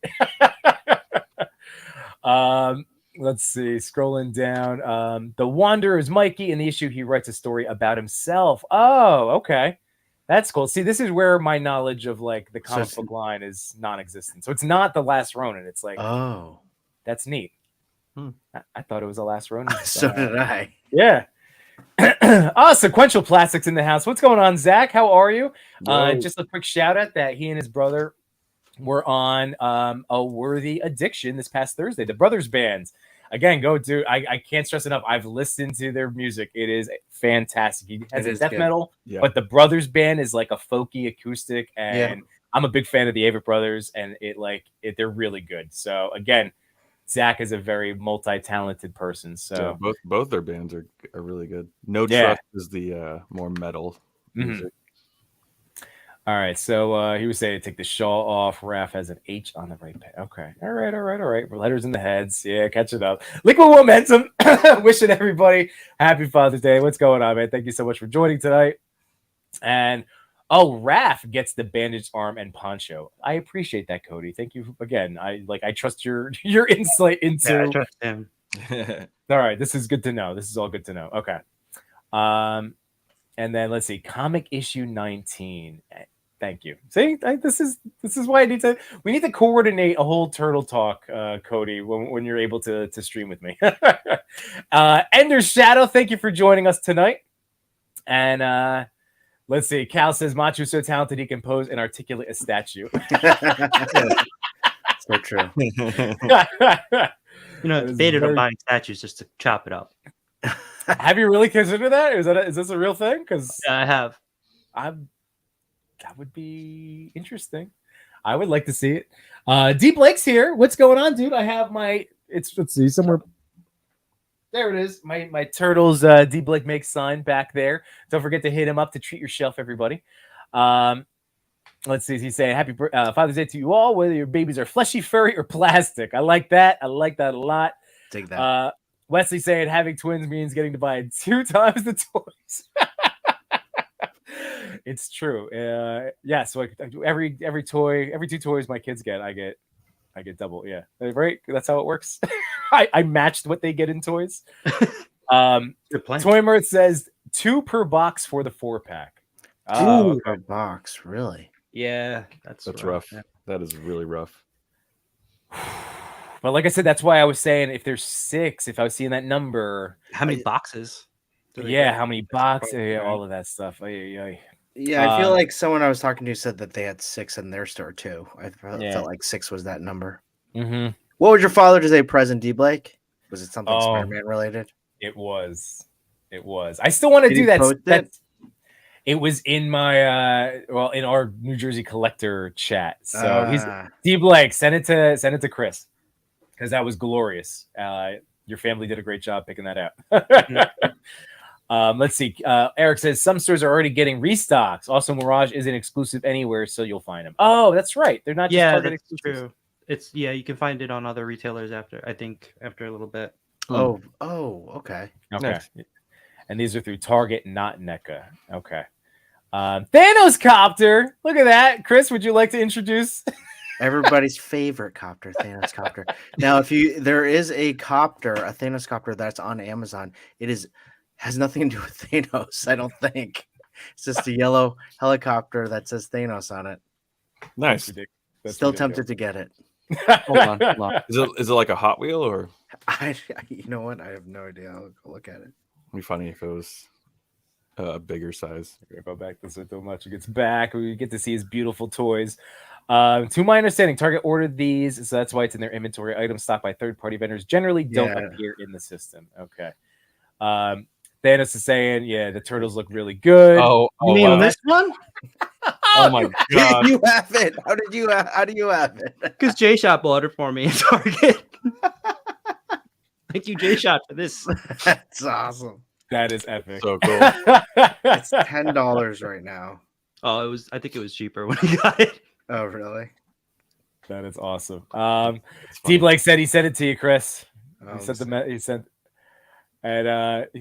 Speaker 1: Let's see. Scrolling down. The Wanderer is Mikey. In the issue, he writes a story about himself. Oh, okay. That's cool. See, this is where my knowledge of like the comic book line is non-existent. So it's not the Last Ronin. It's like, oh, that's neat. I thought it was the Last Ronin.
Speaker 4: So did I.
Speaker 1: Yeah. Sequential Plastics in the house. What's going on, Zach? How are you? Just a quick shout out that he and his brother were on a Worthy Addiction this past Thursday. The Brothers Bands. Again, go do. I can't stress enough. I've listened to their music. It is fantastic. He has a death metal, but the Brothers Band is like a folky acoustic, and I'm a big fan of the Avett Brothers, and they're really good. So again, Zach is a very multi-talented person. So
Speaker 2: both their bands are really good. No Trust is the more metal music.
Speaker 1: All right, so he was saying take the shawl off. Raph has an H on the right page. Okay, all right. Letters in the heads. Yeah, catch it up. Liquid Momentum. Wishing everybody happy Father's Day. What's going on, man? Thank you so much for joining tonight. And Raph gets the bandaged arm and poncho. I appreciate that, Cody. Thank you again. I trust your insight into.
Speaker 3: Yeah, I trust him.
Speaker 1: All right, this is good to know. This is all good to know. Okay. And then let's see, comic issue 19. Thank you. See, this is why we need to coordinate a whole turtle talk, Cody, when you're able to stream with me. Ender's Shadow, thank you for joining us tonight. And let's see, Cal says Machu's so talented he can pose and articulate a statue.
Speaker 4: So true.
Speaker 3: Debated on buying statues just to chop it up.
Speaker 1: Have you really considered that? Is this a real thing? Because
Speaker 3: I have.
Speaker 1: That would be interesting. I would like to see it. Deep Lake's here. What's going on, dude? I have let's see, somewhere. There it is. My Turtles Deep Lake makes sign back there. Don't forget to hit him up to treat your shelf, everybody. Let's see. He's saying happy Father's Day to you all, whether your babies are fleshy, furry, or plastic. I like that. I like that a lot.
Speaker 4: Take that.
Speaker 1: Wesley saying having twins means getting to buy 2 times the toys. It's true. Yeah. So every toy, every 2 toys my kids get, I get double. Yeah. Right. That's how it works. I matched what they get in toys. Toy Mirth says 2 per box for the 4-pack.
Speaker 4: 2 per box, really?
Speaker 3: Yeah,
Speaker 2: that's rough. Yeah. That is really rough.
Speaker 1: But like I said, that's why I was saying if there's 6, if I was seeing that number.
Speaker 3: How many boxes?
Speaker 1: Yeah, how many boxes, all of that stuff.
Speaker 4: Yeah, I feel like someone I was talking to said that they had 6 in their store too. I felt like 6 was that number.
Speaker 1: Mm-hmm.
Speaker 4: What was your Father's Day present, D Blake? Was it something
Speaker 1: Oh,
Speaker 4: Spider-Man related?
Speaker 1: It was. I still want to do that. It was in my in our New Jersey collector chat. So he's D Blake. Send it to Chris because that was glorious. Your family did a great job picking that out. Let's see. Eric says some stores are already getting restocks. Also, Mirage isn't exclusive anywhere, so you'll find them. Oh, that's right. They're not.
Speaker 3: Yeah,
Speaker 1: just
Speaker 3: that's
Speaker 1: exclusives.
Speaker 3: true. It's you can find it on other retailers after a little bit.
Speaker 4: Oh, okay.
Speaker 1: Nice. And these are through Target, not NECA. Okay. Thanos copter. Look at that. Chris, would you like to introduce
Speaker 4: everybody's favorite copter, Thanos copter? Now, there is a Thanos copter that's on Amazon. It has nothing to do with Thanos, I don't think. It's just a yellow helicopter that says Thanos on it.
Speaker 2: Nice.
Speaker 4: That's still tempted to get it.
Speaker 3: Hold on.
Speaker 2: Is it like a Hot Wheel or?
Speaker 4: You know what? I have no idea. I'll go look at it.
Speaker 2: It'd be funny if it was a bigger size.
Speaker 1: Go back this way so much. It gets back. We get to see his beautiful toys. To my understanding, Target ordered these, so that's why it's in their inventory. Items stocked by third-party vendors generally don't appear in the system. Okay. Thanos is saying, yeah, the turtles look really good.
Speaker 3: You mean this one?
Speaker 2: Oh my god!
Speaker 4: You have it. How do you have it?
Speaker 3: Because J Shot bought it for me at Target. Thank you, J Shot, for this.
Speaker 4: That's awesome.
Speaker 1: That is epic.
Speaker 2: So cool.
Speaker 4: It's $10 right now.
Speaker 3: Oh, I think it was cheaper when he got it.
Speaker 4: Oh, really?
Speaker 1: That is awesome. D Blake said he sent it to you, Chris. He sent. And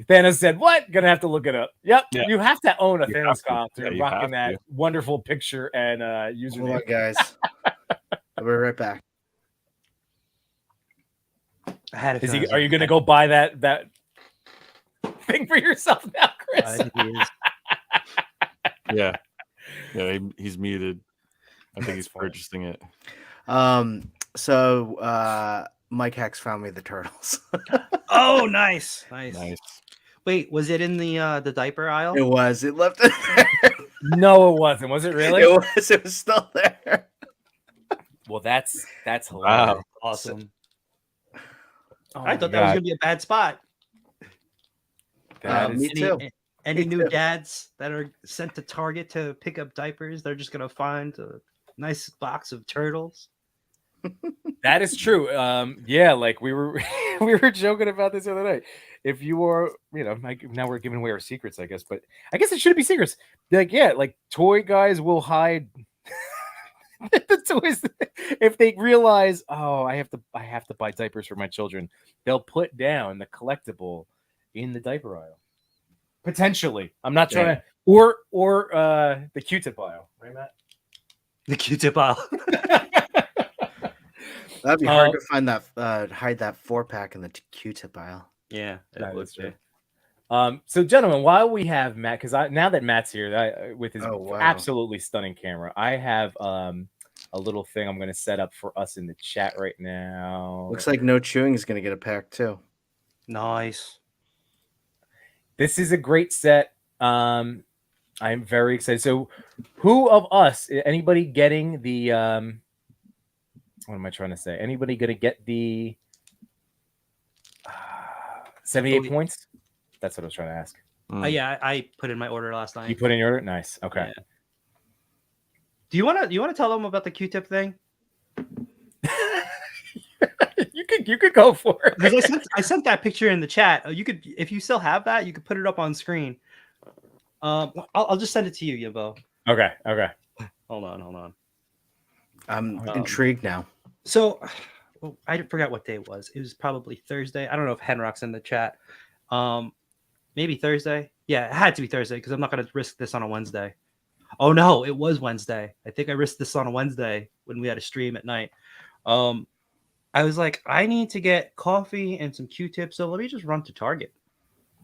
Speaker 1: Thanos said, "What? Gonna have to look it up." Yep, you have to own a Thanos copter, rocking that wonderful picture and username.
Speaker 4: Hold on, guys. I'll be right back.
Speaker 1: Are you gonna go buy that thing for yourself now, Chris?
Speaker 3: I think he is.
Speaker 2: Yeah, he's muted. I think he's purchasing it.
Speaker 4: So Mike Hex found me the turtles.
Speaker 3: Oh, nice. Wait, was it in the diaper aisle?
Speaker 4: It was. It left it there.
Speaker 1: No, it wasn't. Was it really?
Speaker 4: It was. It was still there.
Speaker 1: Well, that's hilarious.
Speaker 2: Wow.
Speaker 3: Awesome. I thought that was gonna be a bad spot.
Speaker 4: Me too.
Speaker 3: Any new dads that are sent to Target to pick up diapers, they're just gonna find a nice box of turtles.
Speaker 1: That is true. Yeah, like we were joking about this the other night. If you are, now we're giving away our secrets, I guess, but I guess it shouldn't be secrets. Like toy guys will hide the toys if they realize, I have to buy diapers for my children. They'll put down the collectible in the diaper aisle. Potentially. I'm not trying to or the Q-tip aisle, right, Matt?
Speaker 3: The Q-tip aisle.
Speaker 4: That'd be hard to find that hide that 4-pack in the Q-tip aisle.
Speaker 3: Yeah,
Speaker 1: that was true. So gentlemen, while we have Matt, because now that Matt's here with his absolutely stunning camera, I have a little thing I'm going to set up for us in the chat right now.
Speaker 4: Looks like No Chewing is going to get a pack too.
Speaker 3: Nice.
Speaker 1: This is a great set. I'm very excited. So, who of us, anybody getting the what am I trying to say? Anybody going to get the 78 points? That's what I was trying to ask.
Speaker 3: Yeah, I put in my order last night.
Speaker 1: You put in your order? Nice. Okay.
Speaker 3: Yeah. Do you want to tell them about the Q-tip thing?
Speaker 1: You could go for it.
Speaker 3: Because I sent that picture in the chat. You could, if you still have that, you could put it up on screen. I'll just send it to you, Yimbo.
Speaker 1: Okay.
Speaker 3: Hold on.
Speaker 4: I'm intrigued now.
Speaker 3: So, I forgot what day it was. It was probably Thursday. I don't know if Henrock's in the chat. Maybe Thursday. Yeah, it had to be Thursday because I'm not going to risk this on a Wednesday. Oh no, it was Wednesday. I think I risked this on a Wednesday when we had a stream at night. I was like, I need to get coffee and some Q-tips, so let me just run to Target.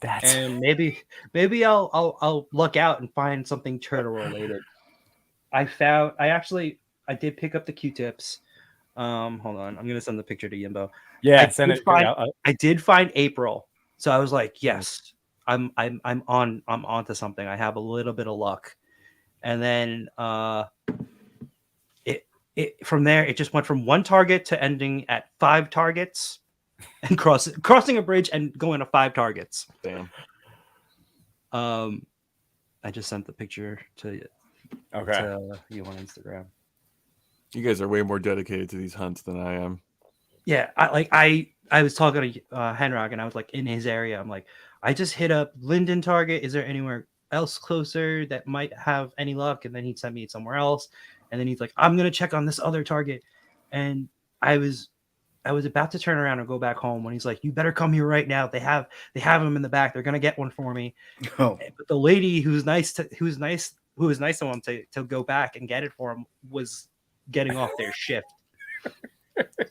Speaker 3: And maybe I'll look out and find something turtle related. I did pick up the Q-tips. Hold on, I'm gonna send the picture to Yimbo.
Speaker 1: Yeah, send it.
Speaker 3: I did find April, so I was like, yes, I'm onto something. I have a little bit of luck. And then it from there it just went from 1 target to ending at 5 targets and crossing a bridge and going to 5 targets.
Speaker 2: Damn.
Speaker 3: I just sent the picture to you on Instagram.
Speaker 2: You guys are way more dedicated to these hunts than I am.
Speaker 3: Yeah, I was talking to Henrock, and I was like in his area. I'm like, I just hit up Linden Target. Is there anywhere else closer that might have any luck? And then he'd send me somewhere else. And then he's like, I'm gonna check on this other target. And I was about to turn around and go back home when he's like, you better come here right now. They have them in the back. They're gonna get one for me.
Speaker 4: Oh.
Speaker 3: But the lady who was nice to him to go back and get it for him was getting off their shift.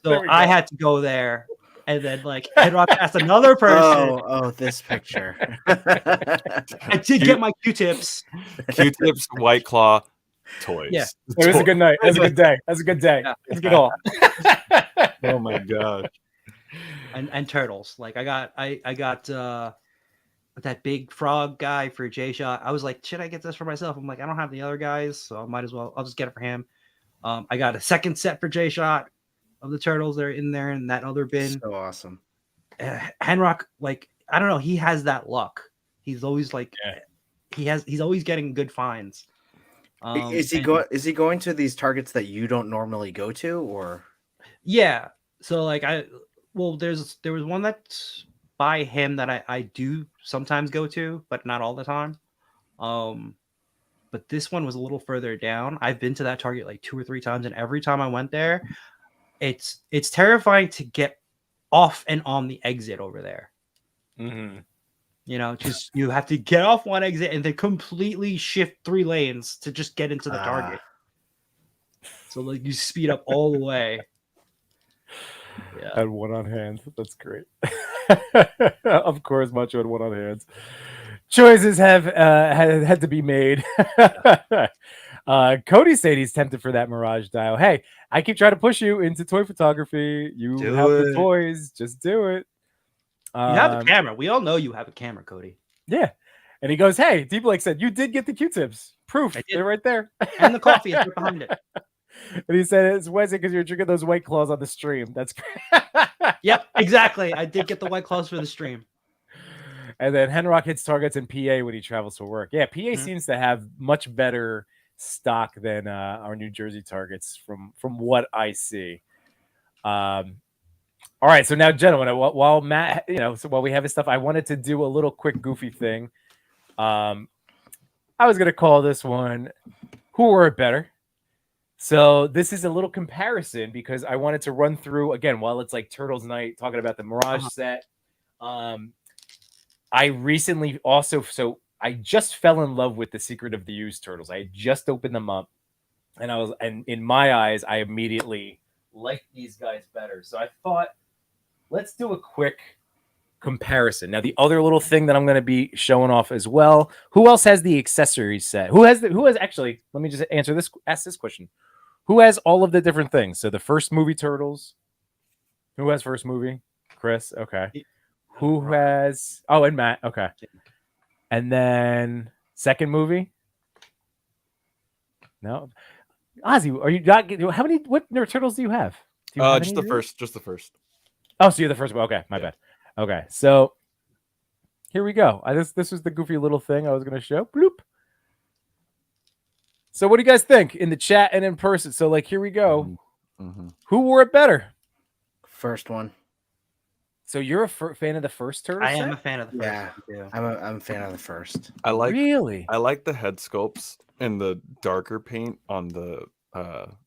Speaker 3: So I had to go there, and then like Henrock asked another person.
Speaker 4: Oh, this picture.
Speaker 3: I did get my Q-tips.
Speaker 2: Q-tips, White Claw, toys.
Speaker 3: Yeah.
Speaker 1: It was a good night. It was a good day. It was a good day.
Speaker 3: Yeah.
Speaker 1: It was a good haul.
Speaker 2: Oh my god.
Speaker 3: And turtles. Like I got that big frog guy for J-Shot. I was like, should I get this for myself? I'm like, I don't have the other guys, so I might as well. I'll just get it for him. I got a second set for J-Shot of the turtles. They're in there in that other bin.
Speaker 4: So awesome.
Speaker 3: Henrock, like, I don't know, he has that luck. He's always like, he's always getting good finds.
Speaker 4: Is he going to these targets that you don't normally go to, or?
Speaker 3: Yeah. So like there was one that's by him that I do sometimes go to, but not all the time. But this one was a little further down. I've been to that target like 2 or 3 times, and every time I went there, it's terrifying to get off and on the exit over there.
Speaker 1: Mm-hmm.
Speaker 3: You know, just you have to get off one exit and then completely shift 3 lanes to just get into the target. So like you speed up all the way. Yeah.
Speaker 1: Had one on hands. That's great. Of course, Macho had one on hands. Choices have had to be made. Cody said he's tempted for that Mirage dial. Hey, I keep trying to push you into toy photography. You have the toys. Just do it.
Speaker 3: You have a camera. We all know you have a camera, Cody.
Speaker 1: Yeah. And he goes, hey, Deep Blake said, you did get the Q-tips. Proof. They're right there.
Speaker 3: And the coffee is right behind it.
Speaker 1: And he said it's Wednesday because you're drinking those White Claws on the stream. That's great.
Speaker 3: Yep, exactly. I did get the White Claws for the stream.
Speaker 1: And then Henrock hits targets in PA when he travels for work. Yeah, PA seems to have much better stock than our New Jersey targets from what I see. All right, so now, gentlemen, while Matt, while we have his stuff, I wanted to do a little quick goofy thing. I was gonna call this one "Who Wore It Better." So this is a little comparison because I wanted to run through again while it's like Turtles Night, talking about the Mirage set. I recently also, I just fell in love with the Secret of the Used Turtles. I had just opened them up, and in my eyes, I immediately liked these guys better. So I thought, let's do a quick comparison. Now, the other little thing that I'm going to be showing off as well. Who else has the accessories set? Who has actually? Let me just ask this question. Who has all of the different things? So the first movie Turtles. Who has first movie? Chris. Okay. Who has? Oh, and Matt. Okay. And then second movie. No. Ozzy, are you not? How many? What Turtles do you have?
Speaker 2: Just the first. Just the first.
Speaker 1: Oh, so you're the first one. Okay, my bad. Okay, so here we go. This was the goofy little thing I was going to show. Bloop. So what do you guys think in the chat and in person? So like, here we go. Mm-hmm. Who wore it better?
Speaker 4: First one.
Speaker 1: So you're a fan of the first Turtle?
Speaker 3: I am a fan of the first.
Speaker 4: Yeah, I'm a fan of the first.
Speaker 2: I like the head sculpts and the darker paint on the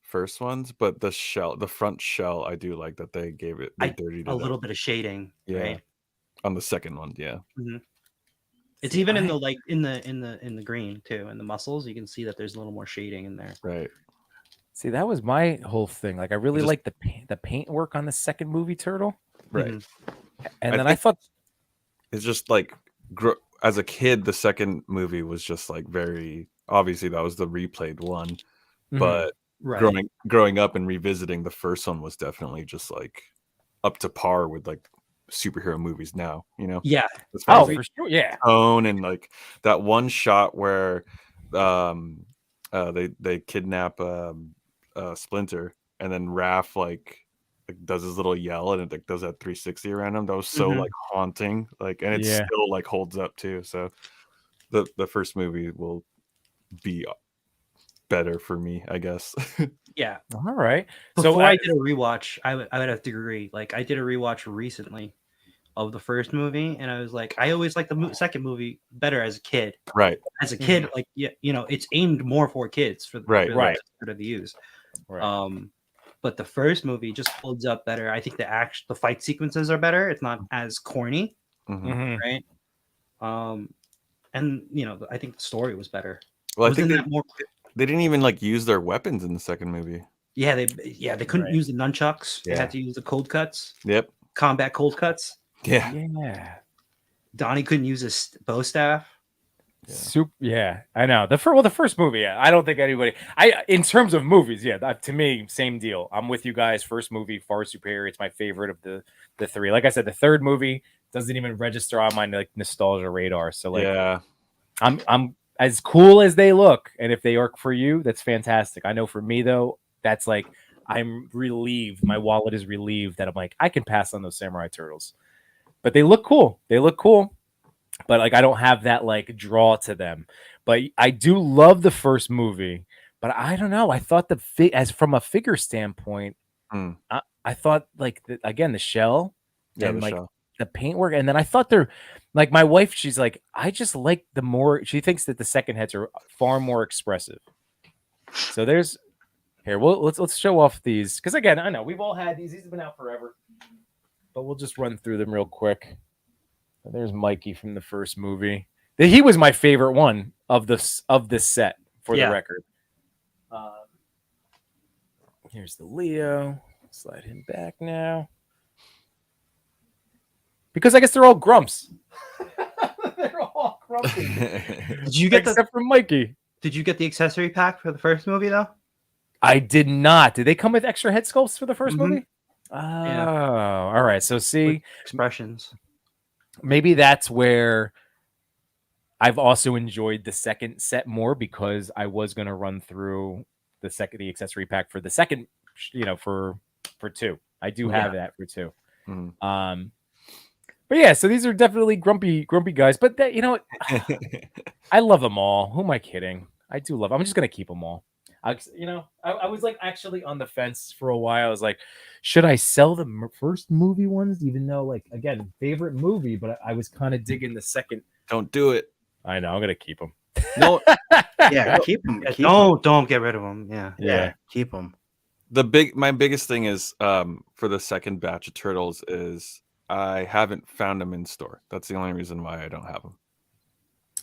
Speaker 2: first ones, but the front shell, I do like that they gave it
Speaker 3: little bit of shading.
Speaker 2: Yeah,
Speaker 3: right?
Speaker 2: On the second one, yeah.
Speaker 3: Mm-hmm. It's even in the green too, and the muscles. You can see that there's a little more shading in there.
Speaker 2: Right.
Speaker 1: See, that was my whole thing. Like, I really like the paint work on the second movie Turtle.
Speaker 2: Right.
Speaker 1: Mm-hmm. And then I thought
Speaker 2: it's just like as a kid, the second movie was just like very obviously that was the replayed one, mm-hmm. but growing up and revisiting the first one was definitely just like up to par with like superhero movies now. You know,
Speaker 3: Yeah.
Speaker 2: as far as
Speaker 1: for sure. Yeah.
Speaker 2: tone and like that one shot where they kidnap Splinter, and then Raph like does his little yell, and it like does that 360 around him. That was so like haunting, like, and it still like holds up too. So the first movie will be better for me, I guess.
Speaker 3: Yeah.
Speaker 1: All right.
Speaker 3: Before I did a rewatch, I would have to agree. Like I did a rewatch recently of the first movie, and I was like, I always liked the second movie better as a kid.
Speaker 2: Right.
Speaker 3: As a kid, like you know, it's aimed more for kids for the use.
Speaker 1: Right.
Speaker 3: But the first movie just holds up better. I think the fight sequences are better. It's not as corny, right? And you know, I think the story was better.
Speaker 2: Well, I think they didn't even like use their weapons in the second movie.
Speaker 3: Yeah, they couldn't use the nunchucks. They had to use the cold cuts.
Speaker 2: Yep.
Speaker 3: Combat cold cuts.
Speaker 2: Yeah.
Speaker 1: Yeah.
Speaker 3: Donnie couldn't use his bow staff.
Speaker 1: Yeah, I know. The first movie, yeah. I don't think anybody. In terms of movies, yeah. To me, same deal. I'm with you guys. First movie, far superior. It's my favorite of the three. Like I said, the third movie doesn't even register on my like nostalgia radar. So like,
Speaker 2: yeah,
Speaker 1: I'm as cool as they look, and if they work for you, that's fantastic. I know for me though, that's like I'm relieved. My wallet is relieved that I'm like I can pass on those Samurai Turtles, but they look cool. They look cool. But like I don't have that like draw to them. But I do love the first movie. But I don't know. I thought as from a figure standpoint, I thought like again the shell and like the paintwork, and then I thought they're like my wife. She's like, I just like the more. She thinks that the second heads are far more expressive. So there's here. Well, let's show off these because again, I know we've all had these. These have been out forever, but we'll just run through them real quick. There's Mikey from the first movie. He was my favorite one of this set for the record. Here's the Leo. Slide him back now. Because I guess they're all grumps. They're all grumpy.
Speaker 3: Did you get
Speaker 1: except for Mikey?
Speaker 3: Did you get the accessory pack for the first movie though?
Speaker 1: I did not. Did they come with extra head sculpts for the 1st movie? Oh, all right. So see
Speaker 3: with expressions.
Speaker 1: Maybe that's where I've also enjoyed the second set more because I was going to run through the accessory pack for the second, for 2. I do have that for 2. But yeah, so these are definitely grumpy guys. But that, I love them all. Who am I kidding? I do love them. I'm just going to keep them all. I was like actually on the fence for a while. I was like, should I sell the first movie ones? Even though, like, again, favorite movie, but I was kind of digging the second.
Speaker 2: Don't do it.
Speaker 1: I know. I'm gonna keep them.
Speaker 2: No.
Speaker 4: Yeah, keep them.
Speaker 3: Don't get rid of them.
Speaker 4: Yeah, keep them.
Speaker 2: My biggest thing is for the second batch of turtles is I haven't found them in store. That's the only reason why I don't have them.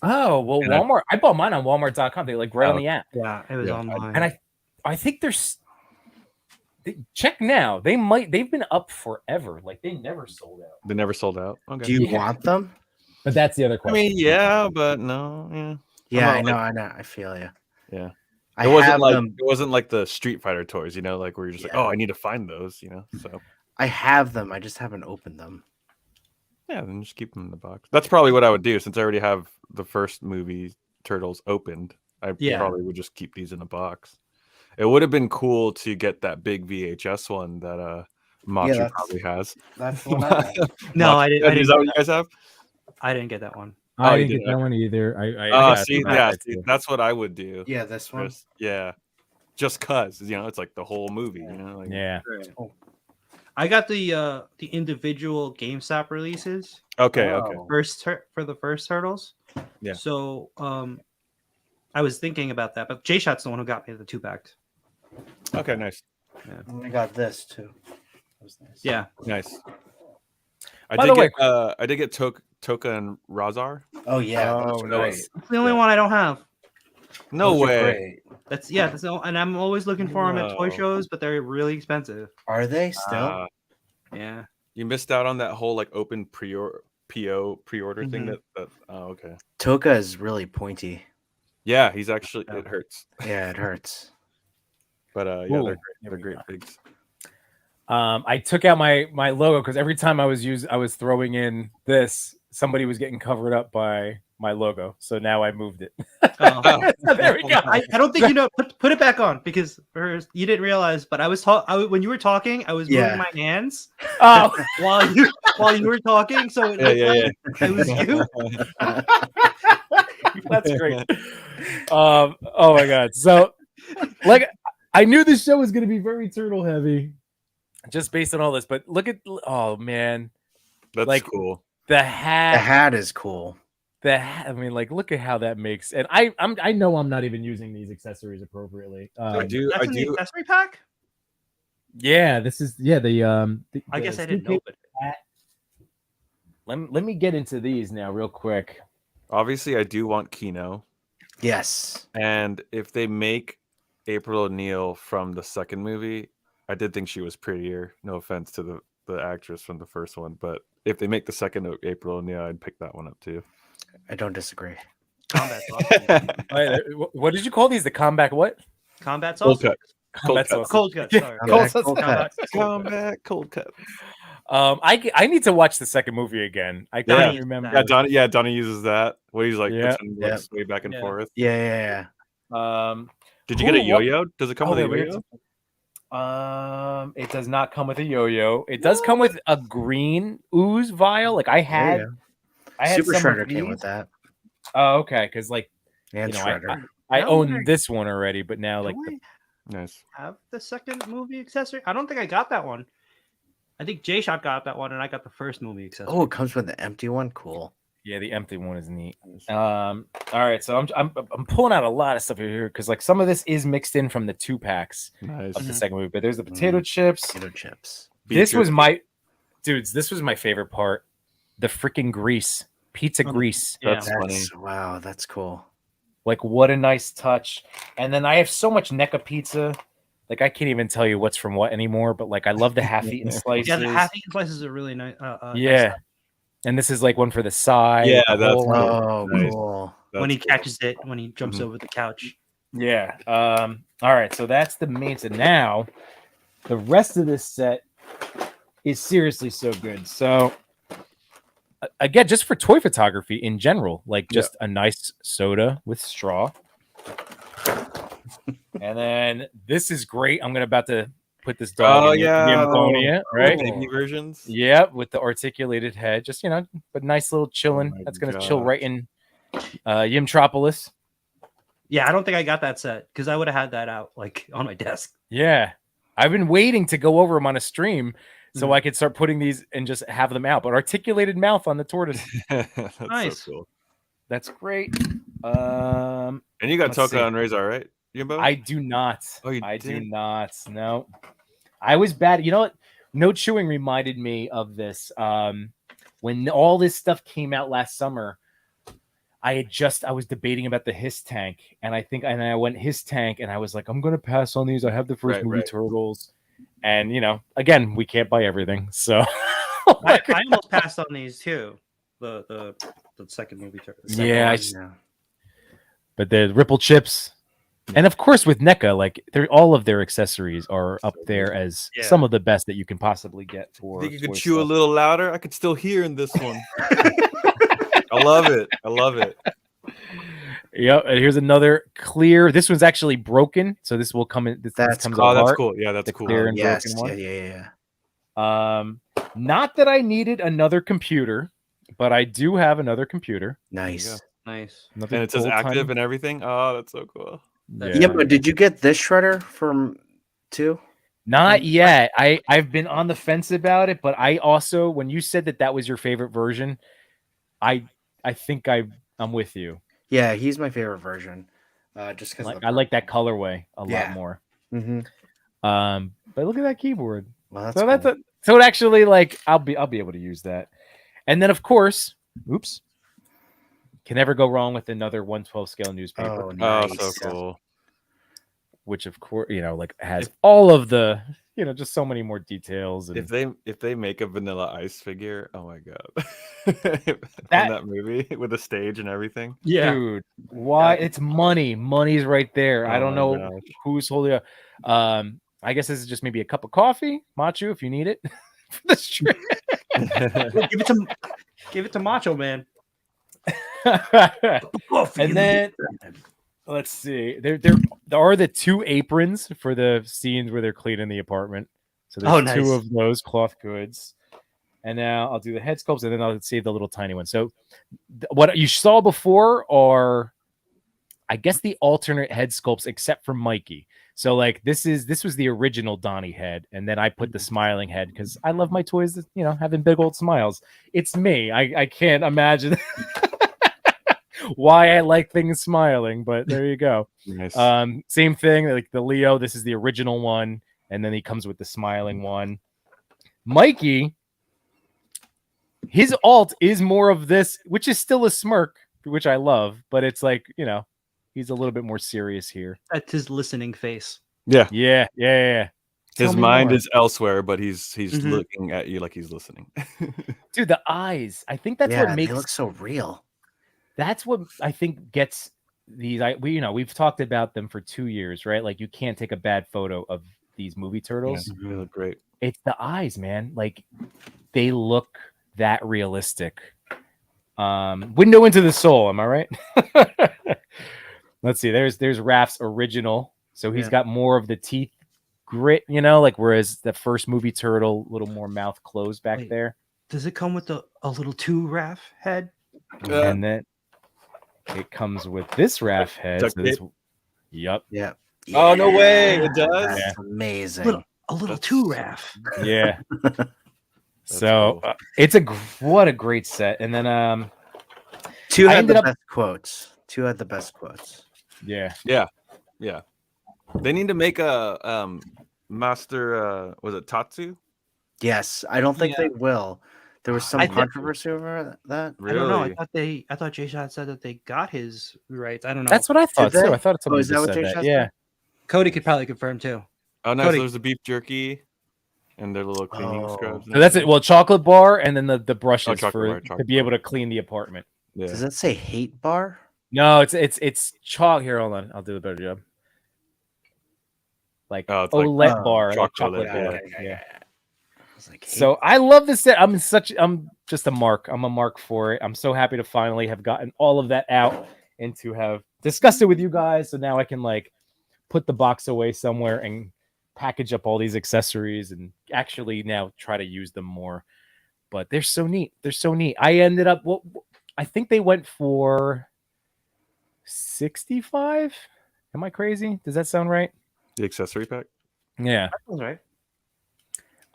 Speaker 1: Oh, well, and Walmart. I bought mine on Walmart.com. They like right on the app.
Speaker 3: Yeah, it was online.
Speaker 1: And I think check now. They've been up forever. Like they never sold out.
Speaker 2: They never sold out. Okay.
Speaker 4: Do you want them?
Speaker 1: But that's the other question.
Speaker 2: I mean, yeah, but no. Yeah.
Speaker 4: Yeah, I know. I feel you.
Speaker 2: Yeah.
Speaker 4: It
Speaker 2: wasn't like the Street Fighter toys, like where you're just like, oh, I need to find those, So
Speaker 4: I have them. I just haven't opened them.
Speaker 2: Yeah, then just keep them in the box. That's probably what I would do since I already have the first movie Turtles opened. I probably would just keep these in a box. It would have been cool to get that big VHS one that Machu probably has.
Speaker 4: That's what I have.
Speaker 3: No, I didn't.
Speaker 2: Is that what you guys have?
Speaker 3: I didn't get that one.
Speaker 1: I didn't get that one either.
Speaker 2: See, that's what I would do.
Speaker 4: Yeah, this one.
Speaker 2: Just cause it's like the whole movie.
Speaker 1: Yeah.
Speaker 3: Oh. I got the individual GameStop releases.
Speaker 2: Okay.
Speaker 3: For the first Turtles.
Speaker 2: Yeah.
Speaker 3: So I was thinking about that, but J-Shot's the one who got me the 2-packs.
Speaker 2: Okay, nice.
Speaker 4: Yeah. I got this too. That was nice.
Speaker 3: Yeah.
Speaker 2: Nice. I did get Toka and Razar.
Speaker 4: Oh yeah.
Speaker 3: Nice. That's the only one I don't have.
Speaker 2: No way.
Speaker 3: That's and I'm always looking for them at toy shows, but they're really expensive.
Speaker 4: Are they still?
Speaker 3: Yeah.
Speaker 2: You missed out on that whole like open pre-order thing. That okay.
Speaker 4: Toka is really pointy.
Speaker 2: Yeah, he's actually it hurts.
Speaker 4: Yeah, it hurts.
Speaker 2: But they're great figs.
Speaker 1: I took out my logo because every time I was throwing in this, somebody was getting covered up by my logo. So now I moved it.
Speaker 3: Oh.
Speaker 1: So there we go.
Speaker 3: I don't think you know. Put it back on because you didn't realize. But I was when you were talking, I was moving my hands
Speaker 1: Oh,
Speaker 3: while you were talking, so it looked like it was you.
Speaker 1: that's great. Oh my god. So, like, I knew this show was going to be very turtle heavy, just based on all this. But look at, oh man,
Speaker 2: That's
Speaker 1: like,
Speaker 2: cool.
Speaker 1: the hat.
Speaker 4: The hat is cool.
Speaker 1: I mean, like, look at how that makes. And I know I'm not even using these accessories appropriately.
Speaker 2: I do.
Speaker 3: That's in the accessory pack.
Speaker 1: Yeah, this is the
Speaker 3: I guess I didn't know it.
Speaker 1: Let me get into these now real quick.
Speaker 2: Obviously, I do want Kino.
Speaker 4: Yes.
Speaker 2: And if they make April O'Neil from the second movie, I did think she was prettier. No offense to the actress from the first one, but if they make the second April O'Neil, I'd pick that one up too.
Speaker 4: I don't disagree.
Speaker 3: Combat sausage.
Speaker 1: What did you call these? The combat what?
Speaker 3: Combat
Speaker 2: Cold
Speaker 3: sausage.
Speaker 2: cut.
Speaker 1: Combat
Speaker 2: Cold cut.
Speaker 1: sausage.
Speaker 3: Cold cut. Sorry.
Speaker 4: Cold cut.
Speaker 2: Combat cold cut.
Speaker 1: I need to watch the second movie again. I can't remember.
Speaker 2: Yeah, Donnie uses that. Where he's like puts him sway back and forth.
Speaker 4: Yeah.
Speaker 2: Did you get a yo-yo? Does it come with a yo-yo?
Speaker 1: It does not come with a yo-yo. It does come with a green ooze vial. Like I had
Speaker 4: Super
Speaker 1: some
Speaker 4: Shredder came with that.
Speaker 1: Oh, okay. Because like
Speaker 4: And Shredder.
Speaker 1: I own this one already, but now like
Speaker 2: nice.
Speaker 3: Have the second movie accessory? I don't think I got that one. I think J-Shot got that one, and I got the first movie accessory.
Speaker 4: Oh, it comes with the empty one. Cool.
Speaker 1: Yeah, the empty one is neat. All right, so I'm pulling out a lot of stuff here because like some of this is mixed in from the 2-packs of the second movie. But there's the potato chips.
Speaker 4: Potato chips.
Speaker 1: This was my favorite part. The freaking grease, pizza grease.
Speaker 2: That's funny.
Speaker 4: Wow, that's cool.
Speaker 1: Like what a nice touch. And then I have so much NECA pizza. Like I can't even tell you what's from what anymore. But like I love the half-eaten slices.
Speaker 3: Yeah, the half-eaten slices are really nice.
Speaker 1: Yeah.
Speaker 3: Nice.
Speaker 1: And this is like one for the side.
Speaker 2: Yeah, that's
Speaker 4: cool.
Speaker 2: Cool.
Speaker 3: When he catches it, when he jumps over the couch.
Speaker 1: Yeah. All right. So that's the main. So now the rest of this set is seriously so good. So again, just for toy photography in general, like just a nice soda with straw. And then this is great. I'm about to put this dog in the Yimbo, right?
Speaker 2: Baby versions.
Speaker 1: Yeah, with the articulated head. Just, but nice little chilling. That's going to chill right in Yimtropolis.
Speaker 3: Yeah, I don't think I got that set because I would have had that out like on my desk.
Speaker 1: Yeah. I've been waiting to go over them on a stream so I could start putting these and just have them out. But articulated mouth on the tortoise.
Speaker 2: That's
Speaker 3: nice.
Speaker 2: So cool.
Speaker 1: That's great.
Speaker 2: And you got Toka and Razor, right? Yimbo?
Speaker 1: I do not.
Speaker 2: Oh,
Speaker 1: I do not. No. I was bad. You know what? No Chewing reminded me of this. When all this stuff came out last summer, I was debating about the Hiss tank, and I went Hiss tank, and I was like, I'm gonna pass on these. I have the first movie Turtles, and again, we can't buy everything, so
Speaker 3: I almost passed on these too. The second movie Turtles.
Speaker 1: But the Ripple chips. And of course, with NECA, like all of their accessories are up there as some of the best that you can possibly get for.
Speaker 2: Think you could chew a little louder? I could still hear in this one. I love it.
Speaker 1: Yeah, and here's another clear. This one's actually broken, so this will come in. This comes
Speaker 2: cool.
Speaker 1: apart.
Speaker 2: That's cool. Yeah, that's cool.
Speaker 1: Clear and broken one.
Speaker 4: Yeah.
Speaker 1: Not that I needed another computer, but I do have another computer.
Speaker 4: Nice.
Speaker 2: And it says active and everything. Oh, that's so cool.
Speaker 4: Yeah, but did you get this shredder from too?
Speaker 1: Not yet. I've been on the fence about it, but I also, when you said that was your favorite version, I think I'm with you.
Speaker 4: Yeah, he's my favorite version. Just because
Speaker 1: I like that colorway a lot more.
Speaker 4: Mm-hmm.
Speaker 1: But look at that keyboard.
Speaker 4: Well,
Speaker 1: so it actually like I'll be able to use that. And then of course, can never go wrong with another 1/12 scale newspaper.
Speaker 4: Oh, nice.
Speaker 2: Oh, so cool.
Speaker 1: Which of course, like has all of the, just so many more details. And
Speaker 2: if they make a Vanilla Ice figure, oh my god, that movie with the stage and everything.
Speaker 1: Yeah, dude, why? It's money. Money's right there. I don't know who's holding up. I guess this is just maybe a cup of coffee, Machu, if you need it for the stream.
Speaker 3: Give it to Macho Man.
Speaker 1: And then let's see. There are the 2 aprons for the scenes where they're cleaning the apartment. So there's
Speaker 3: nice.
Speaker 1: 2 of those cloth goods. And now I'll do the head sculpts, and then I'll save the little tiny one. So what you saw before are, I guess, the alternate head sculpts, except for Mikey. So like this was the original Donnie head, and then I put the smiling head because I love my toys, having big old smiles. It's me. I can't imagine why I like things smiling, but there you go.
Speaker 2: Nice.
Speaker 1: Same thing, like the Leo. This is the original one, and then he comes with the smiling one. Mikey, his alt is more of this, which is still a smirk, which I love, but it's like, he's a little bit more serious here.
Speaker 3: That's his listening face.
Speaker 2: Yeah.
Speaker 1: His
Speaker 2: mind
Speaker 1: more.
Speaker 2: is elsewhere, but he's
Speaker 3: Mhm.
Speaker 2: looking at you like he's listening.
Speaker 1: Dude, the eyes. I think that's what makes
Speaker 4: they look so real.
Speaker 1: That's what I think gets these. We've talked about them for 2 years, right? Like you can't take a bad photo of these movie turtles.
Speaker 2: Yeah, they look great.
Speaker 1: It's the eyes, man. Like they look that realistic. Window into the soul, am I right? Let's see. There's Raph's original. So he's got more of the teeth grit, whereas the first movie turtle, a little more mouth closed back there.
Speaker 3: Does it come with a little 2 Raph head?
Speaker 1: And then it comes with this Raph head. So this, yep.
Speaker 4: Yeah.
Speaker 2: Oh, no way. It does?
Speaker 4: That's
Speaker 1: Yeah.
Speaker 4: amazing.
Speaker 3: A little 2 Raph.
Speaker 1: Yeah. So
Speaker 2: cool.
Speaker 1: it's what a great set. And then
Speaker 4: 2
Speaker 1: I
Speaker 4: had
Speaker 1: ended
Speaker 4: the
Speaker 1: up-
Speaker 4: best quotes. 2 had the best quotes.
Speaker 1: yeah.
Speaker 2: They need to make a master. Was it Tatsu?
Speaker 4: Yes, I don't think they will. There was some
Speaker 3: I think-
Speaker 4: controversy over that.
Speaker 2: Really?
Speaker 3: I don't know. I thought Jay Shot said that they got his rights. I don't know.
Speaker 1: That's what I thought
Speaker 4: Did they?
Speaker 1: too. I thought somebody
Speaker 4: is that
Speaker 1: just
Speaker 4: what
Speaker 1: said
Speaker 4: Jay
Speaker 1: that.
Speaker 4: Shot
Speaker 1: Yeah.
Speaker 4: said?
Speaker 3: Cody could probably confirm too.
Speaker 2: Oh, no.
Speaker 3: Cody.
Speaker 2: So there's the beef jerky and their little cleaning scrubs.
Speaker 1: So that's it. Well, chocolate bar and then the brushes
Speaker 2: chocolate bar,
Speaker 1: to be able to clean the apartment.
Speaker 2: Yeah.
Speaker 4: Does that say hate bar?
Speaker 1: No, it's chalk. Here, hold on. I'll do a better job. Like
Speaker 2: Oh, it's like,
Speaker 1: Olette bar, like
Speaker 2: chocolate,
Speaker 1: chocolate bar.
Speaker 2: yeah.
Speaker 1: Yeah.
Speaker 4: I was like,
Speaker 1: So I love this set. I'm just a mark. I'm a mark for it. I'm so happy to finally have gotten all of that out and to have discussed it with you guys. So now I can put the box away somewhere and package up all these accessories and actually now try to use them more. But they're so neat. I ended up, I think they went for 65. Am I crazy? Does that sound right?
Speaker 2: The accessory pack.
Speaker 1: Yeah.
Speaker 3: That's right.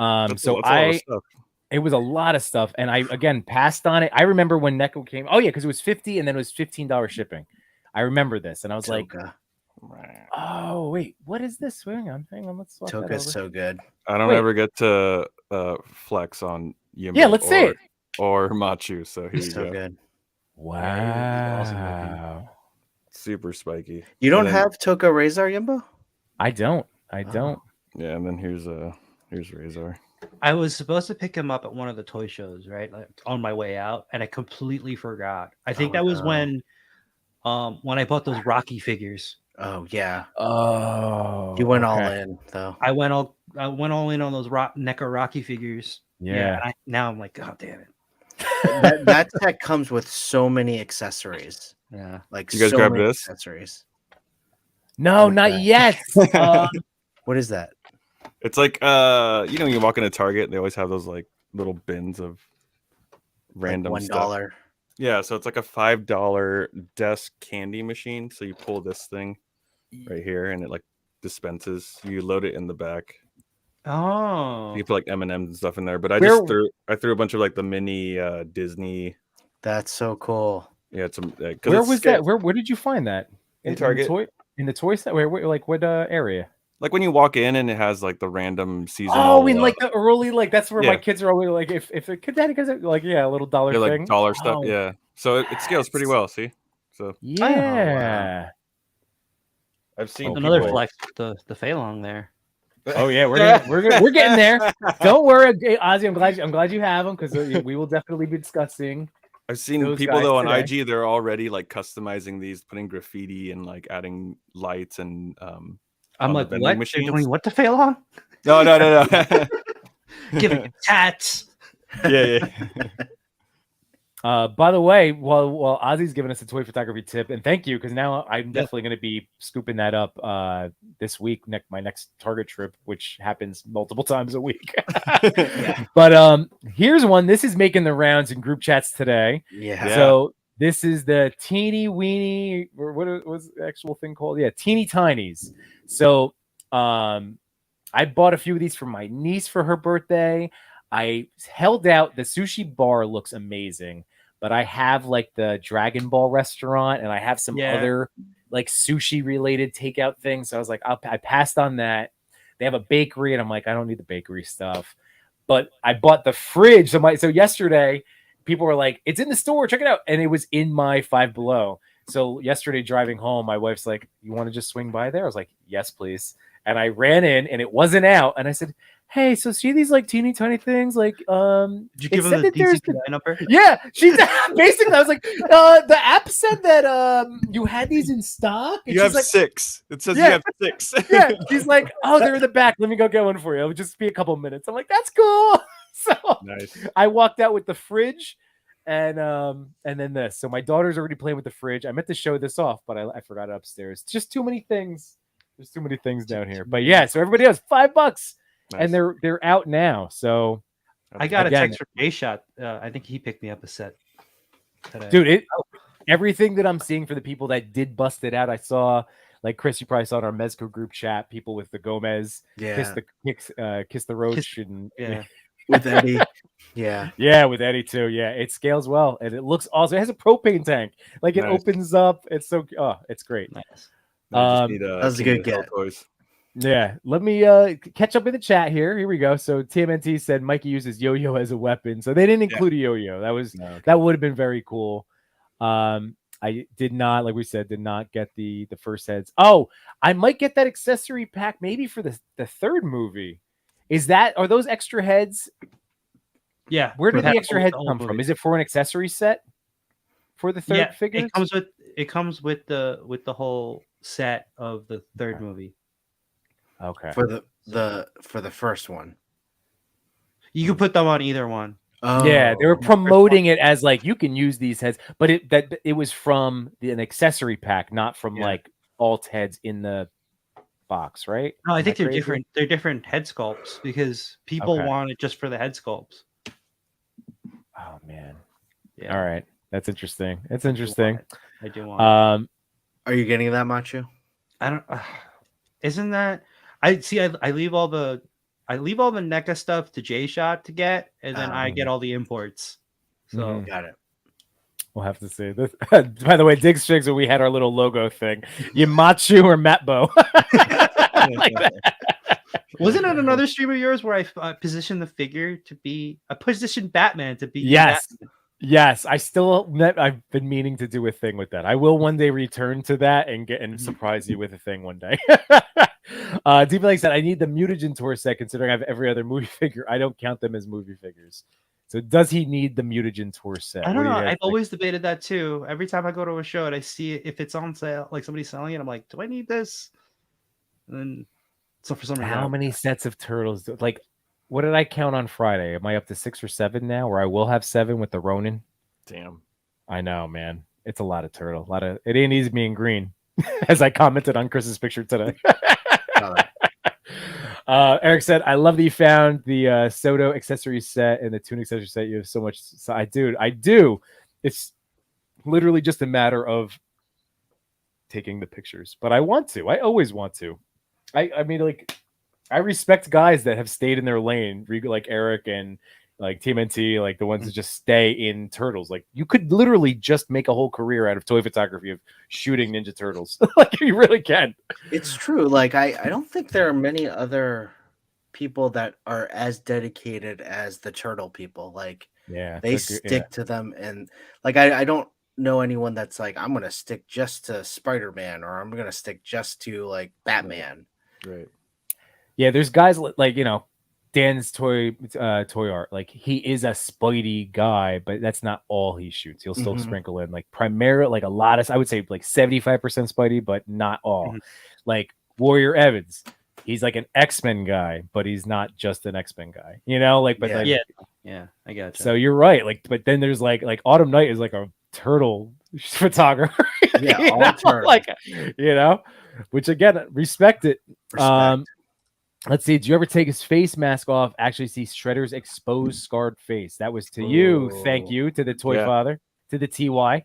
Speaker 2: That's
Speaker 1: So
Speaker 2: a lot of stuff.
Speaker 1: it was a lot of stuff, and I again passed on it. I remember when NECA came. Oh yeah, because it was $50 and then it was $15 shipping. I remember this, and I was like,
Speaker 4: Toka.
Speaker 1: "Oh wait, what is this? Hang on, let's swap that
Speaker 4: Toka's
Speaker 1: over.
Speaker 4: so good.
Speaker 2: I don't
Speaker 1: Wait.
Speaker 2: ever get to flex on Yimbo.
Speaker 1: Yeah, let's see it.
Speaker 2: Or Machu. So here
Speaker 4: He's
Speaker 2: you
Speaker 4: so
Speaker 2: go.
Speaker 4: good.
Speaker 1: Wow,
Speaker 2: Super spiky.
Speaker 4: You don't
Speaker 2: And then-
Speaker 4: have Toka Razor, Yimbo?
Speaker 1: I don't.
Speaker 4: Oh.
Speaker 2: Yeah, and then here's Razor.
Speaker 3: I was supposed to pick him up at one of the toy shows, right? Like on my way out, and I completely forgot. I think that was
Speaker 4: no.
Speaker 3: when I bought those Rocky figures.
Speaker 4: Oh yeah.
Speaker 1: Oh,
Speaker 4: You went all
Speaker 1: okay.
Speaker 4: in though.
Speaker 3: I went all in on those NECA Rocky figures.
Speaker 1: Yeah.
Speaker 3: and now I'm like, God damn it.
Speaker 4: that set comes with so many accessories.
Speaker 3: Yeah.
Speaker 4: Like
Speaker 2: You guys
Speaker 4: so
Speaker 2: grab
Speaker 4: many
Speaker 2: this?
Speaker 4: accessories.
Speaker 1: No, not
Speaker 4: Okay.
Speaker 1: yet.
Speaker 4: What is that?
Speaker 2: It's like when you walk into Target, they always have those like little bins of random
Speaker 4: Like
Speaker 2: stuff.
Speaker 4: $1.
Speaker 2: Yeah, so it's like a $5 desk candy machine. So you pull this thing right here, and it like dispenses. You load it in the back.
Speaker 3: Oh.
Speaker 2: You put like M&Ms and stuff in there. But I
Speaker 1: Where-
Speaker 2: threw a bunch of like the mini Disney.
Speaker 4: That's so cool.
Speaker 2: Yeah, it's
Speaker 1: Where was that? Where did you find that?
Speaker 2: In Target.
Speaker 1: In the toy set? Where like what area?
Speaker 2: Like when you walk in and it has like the random seasonal.
Speaker 1: Oh, in like the early, like that's where my
Speaker 2: Yeah.
Speaker 1: kids are always like, if it could that because like a little dollar
Speaker 2: they're
Speaker 1: thing.
Speaker 2: like dollar stuff.
Speaker 1: Oh,
Speaker 2: Yeah, so it scales pretty well. See, so
Speaker 1: Yeah.
Speaker 2: I've seen
Speaker 3: Another
Speaker 2: people-
Speaker 3: flex, the Feilong there.
Speaker 1: Oh yeah, we're getting there. Don't worry, Ozzy. I'm glad you have them because we will definitely be discussing.
Speaker 2: I've seen
Speaker 1: those
Speaker 2: people
Speaker 1: guys
Speaker 2: though on
Speaker 1: today.
Speaker 2: IG. They're already like customizing these, putting graffiti and like adding lights and
Speaker 3: I'm
Speaker 2: on the
Speaker 3: like,
Speaker 2: vending
Speaker 3: what? They're
Speaker 2: machines.
Speaker 3: doing what to Fei Long?
Speaker 2: No.
Speaker 3: Giving it tats.
Speaker 2: Yeah.
Speaker 1: By the way, while Ozzy's giving us a toy photography tip, and thank you, because now I'm definitely going to be scooping that up this week, my next Target trip, which happens multiple times a week. But here's one. This is making the rounds in group chats today.
Speaker 4: Yeah.
Speaker 1: So this is the teeny weeny, or what was the actual thing called? Yeah, teeny tinies. So I bought a few of these for my niece for her birthday. I held out. The sushi bar looks amazing, but I have like the Dragon Ball restaurant, and I have some other like sushi related takeout things. So I was like, I passed on that. They have a bakery, and I'm like, I don't need the bakery stuff. But I bought the fridge. So yesterday, people were like, it's in the store, check it out. And it was in my Five Below. So yesterday driving home, my wife's like, you want to just swing by there? I was like, yes, please. And I ran in and it wasn't out. And I said, hey, so see these like teeny tiny things? Like,
Speaker 3: did you give them the DCPI number?
Speaker 1: Yeah, she basically. I was like, the app said that you had these in stock. And
Speaker 2: you have
Speaker 1: like,
Speaker 2: 6. It says you have 6.
Speaker 1: Yeah, she's like, oh, they're in the back. Let me go get one for you. It'll just be a couple minutes. I'm like, that's cool. So
Speaker 2: nice.
Speaker 1: I walked out with the fridge, and then this. So my daughter's already playing with the fridge. I meant to show this off, but I forgot it upstairs. Just too many things. There's too many things down here. But yeah, so everybody has $5, nice. And they're out now. So
Speaker 3: I got a text from J-Shot. I think he picked me up a set today.
Speaker 1: Dude, everything that I'm seeing for the people that did bust it out, I saw, like Chris, you probably saw in our Mezco group chat, people with the Gomez, kiss the roach, and
Speaker 4: with Eddie.
Speaker 1: Yeah, with Eddie too. Yeah, it scales well and it looks awesome. It has a propane tank. Like it opens up. It's so it's great.
Speaker 3: Nice.
Speaker 4: That was a good get.
Speaker 2: Toys.
Speaker 1: Yeah, let me catch up in the chat here. Here we go. So TMNT said Mikey uses yo-yo as a weapon. So they didn't include a yo-yo. That would have been very cool. I did not, like we said, did not get the first heads. Oh, I might get that accessory pack maybe for the third movie. Are those extra heads?
Speaker 3: Yeah.
Speaker 1: Where do the extra heads come from? Is it for an accessory set for the third figure?
Speaker 3: It comes with the whole set of the third movie.
Speaker 1: Okay.
Speaker 4: For the first one.
Speaker 3: You can put them on either one.
Speaker 1: Oh, yeah, they were promoting it as like you can use these heads, but it was from an accessory pack, not from like alt heads in the box, right?
Speaker 3: No, I think they're different. They're different head sculpts because people want it just for the head sculpts.
Speaker 1: Oh man. Yeah. All right. That's interesting. It's interesting.
Speaker 3: I do want it.
Speaker 4: Are you getting that, Machu?
Speaker 3: I don't isn't that I leave all the NECA stuff to J-Shot to get, and then I get all the imports. So
Speaker 4: got it.
Speaker 1: We'll have to see this. By the way, Diggs Jigs, when we had our little logo thing, Yamachu or Matbo. Like
Speaker 3: wasn't it another stream of yours where I positioned the figure to be positioned Batman to be
Speaker 1: Batman? Yes, I've been meaning to do a thing with that. I will one day return to that and surprise you with a thing one day. Deep Lake said, I need the Mutagen tour set considering I have every other movie figure. I don't count them as movie figures. So does he need the Mutagen tour set?
Speaker 3: I don't know. I've always debated that too. Every time I go to a show and I see it, if it's on sale, like somebody's selling it, I'm like, do I need this? And then so for some reason,
Speaker 1: how many sets of turtles? Like, what did I count on Friday? Am I up to 6 or 7 now? Where I will have 7 with the Ronin?
Speaker 2: Damn.
Speaker 1: I know, man. It's a lot of turtle. It ain't easy being green, as I commented on Chris's picture today. Eric said, I love that you found the Soto accessory set and the tunic accessory set. You have so much. So I do. It's literally just a matter of taking the pictures. But I want to. I always want to. I mean, like, I respect guys that have stayed in their lane, like Eric and like Tmnt, like the ones that just stay in turtles. Like you could literally just make a whole career out of toy photography of shooting Ninja Turtles. Like you really can.
Speaker 4: It's true. Like I don't think there are many other people that are as dedicated as the turtle people. Like they stick to them, and like I don't know anyone that's like I'm gonna stick just to Spider-Man or I'm gonna stick just to like Batman.
Speaker 2: Right.
Speaker 1: Yeah, there's guys like, Dan's toy art. Like he is a Spidey guy, but that's not all he shoots. He'll still sprinkle in like primarily like a lot of, I would say like 75% Spidey, but not all. Like Warrior Evans. He's like an X-Men guy, but he's not just an X-Men guy. You know, like but
Speaker 4: Yeah.
Speaker 3: Yeah, I got you.
Speaker 1: So you're right. Like, but then there's like Autumn Night is like a turtle photographer.
Speaker 4: Yeah,
Speaker 1: you
Speaker 4: all
Speaker 1: know?
Speaker 4: turtles.
Speaker 1: Like, you know, which again, respect it.
Speaker 4: Respect.
Speaker 1: Let's see. Did you ever take his face mask off? Actually, see Shredder's exposed, scarred face. That was to you. Thank you to the toy father, to the TY.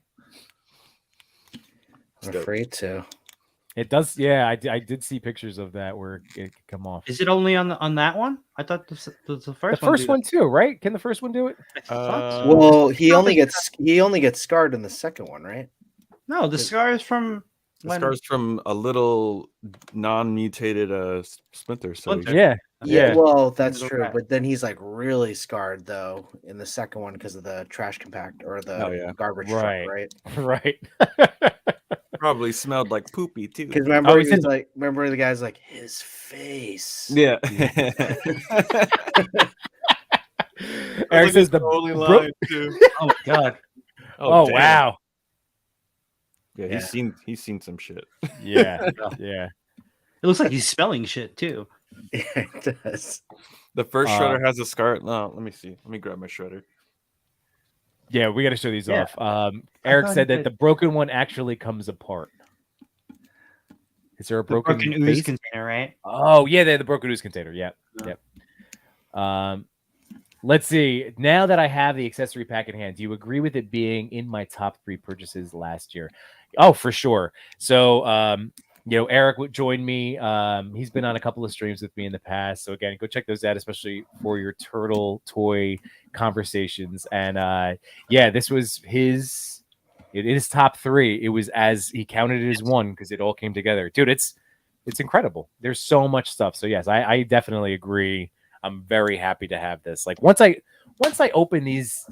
Speaker 4: I'm afraid to.
Speaker 1: It does. Yeah, I did see pictures of that where it could come off.
Speaker 3: Is it only on that one? I thought the first
Speaker 1: The
Speaker 3: one.
Speaker 1: first one too, right? Can the first one do it?
Speaker 3: I thought so.
Speaker 4: Well, he only gets scarred in the second one, right?
Speaker 3: No, the scar is from
Speaker 2: The scars from a little non-mutated splinter. So
Speaker 1: Yeah.
Speaker 4: Well, that's true. But then he's like really scarred though in the second one because of the trash compact or the garbage truck, right?
Speaker 1: Right.
Speaker 2: probably smelled like poopy too.
Speaker 4: Because remember, he was like, remember the guy's like his face.
Speaker 2: Yeah.
Speaker 1: Eric says the
Speaker 2: only line too.
Speaker 3: Oh God.
Speaker 1: Oh
Speaker 2: damn.
Speaker 1: wow.
Speaker 2: Yeah, he's seen some shit.
Speaker 1: Yeah. Yeah.
Speaker 3: It looks like he's spelling shit too.
Speaker 4: Yeah, it does.
Speaker 2: The first shredder has a scar. No, let me see. Let me grab my shredder.
Speaker 1: Yeah, we got to show these off. Eric said that the broken one actually comes apart. Is there a broken
Speaker 3: ooze container, right?
Speaker 1: Oh, yeah, they're the broken ooze container. Yep. Let's see. Now that I have the accessory pack in hand, do you agree with it being in my top 3 purchases last year? Oh, for sure. So, Eric would join me. He's been on a couple of streams with me in the past. So again, go check those out, especially for your turtle toy conversations. And this was his top 3. It was as he counted it as one because it all came together. Dude, it's incredible. There's so much stuff. So yes, I definitely agree. I'm very happy to have this. Like once I open these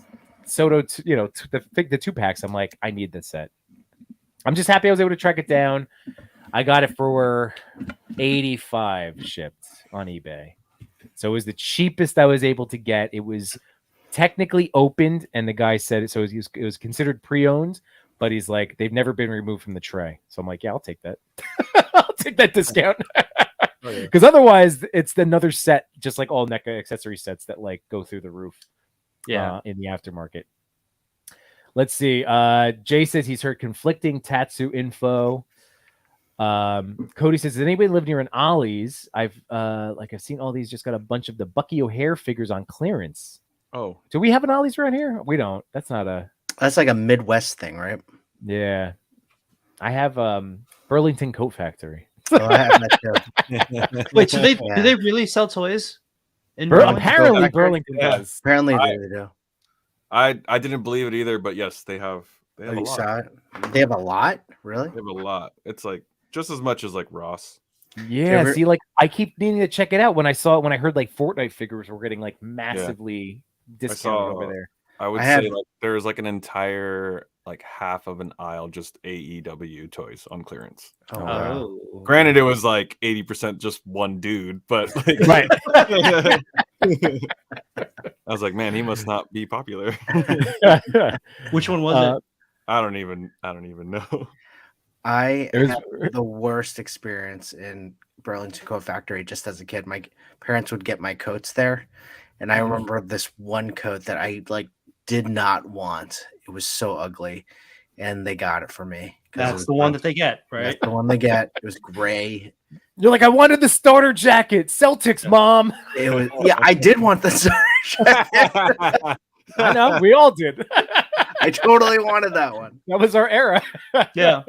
Speaker 1: Soto, the 2-packs, I'm like, I need this set. I'm just happy I was able to track it down. I got it for $85 shipped on eBay. So it was the cheapest I was able to get. It was technically opened, and the guy said it. So it was considered pre-owned, but he's like, they've never been removed from the tray. So I'm like, yeah, I'll take that. I'll take that discount. Because otherwise, it's another set, just like all NECA accessory sets that like go through the roof. In the aftermarket. Let's see. Jay says he's heard conflicting Tatsu info. Cody says, "Does anybody live near an Ollie's? I've seen all these. Just got a bunch of the Bucky O'Hare figures on clearance.
Speaker 2: Oh,
Speaker 1: do we have an Ollie's around here? We don't. That's
Speaker 4: like a Midwest thing, right?
Speaker 1: Yeah, I have Burlington Coat Factory.
Speaker 4: Oh, I have that too.
Speaker 3: Wait, so do they really sell toys?
Speaker 1: Apparently, Burlington does.
Speaker 4: Apparently, they do.
Speaker 2: I didn't believe it either, but yes, they have. They have a lot.
Speaker 4: Saw it? They have a lot, really.
Speaker 2: They have a lot. It's like just as much as like Ross.
Speaker 1: Yeah, see, like I keep needing to check it out. When I heard like Fortnite figures were getting like massively discounted over there.
Speaker 2: I would say like there's like an entire like half of an aisle just AEW toys on clearance.
Speaker 4: Oh, wow.
Speaker 2: Granted, it was like 80% just one dude, but like,
Speaker 1: right.
Speaker 2: I was like, man, he must not be popular.
Speaker 3: Which one was it?
Speaker 2: I don't even know.
Speaker 4: I had the worst experience in Burlington Coat Factory just as a kid. My parents would get my coats there, and I remember this one coat that I like did not want. It was so ugly, and they got it for me.
Speaker 3: That's the one that they get, right?
Speaker 4: That's the one they get. It was gray.
Speaker 1: You're like, I wanted the starter jacket, Celtics, Mom.
Speaker 4: It was I did want the starter jacket.
Speaker 1: I know, we all did.
Speaker 4: I totally wanted that one.
Speaker 1: That was our era.
Speaker 3: Yeah.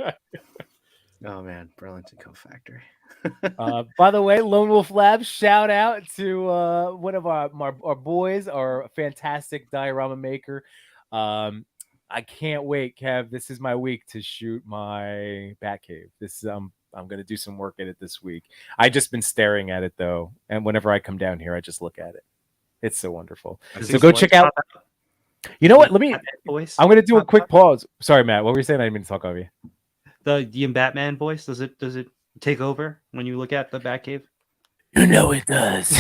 Speaker 4: Oh man, Burlington Coat Factory.
Speaker 1: By the way, Lone Wolf Labs, shout out to one of our boys, our fantastic diorama maker. I can't wait, Kev. This is my week to shoot my Batcave. This I'm going to do some work at it this week. I just been staring at it though, and whenever I come down here, I just look at it. It's so wonderful. So go check out. You know what? I'm going to do a quick pause. Sorry, Matt. What were you saying? I didn't mean to talk over you.
Speaker 3: The Batman voice, does it take over when you look at the Batcave?
Speaker 1: You know it does.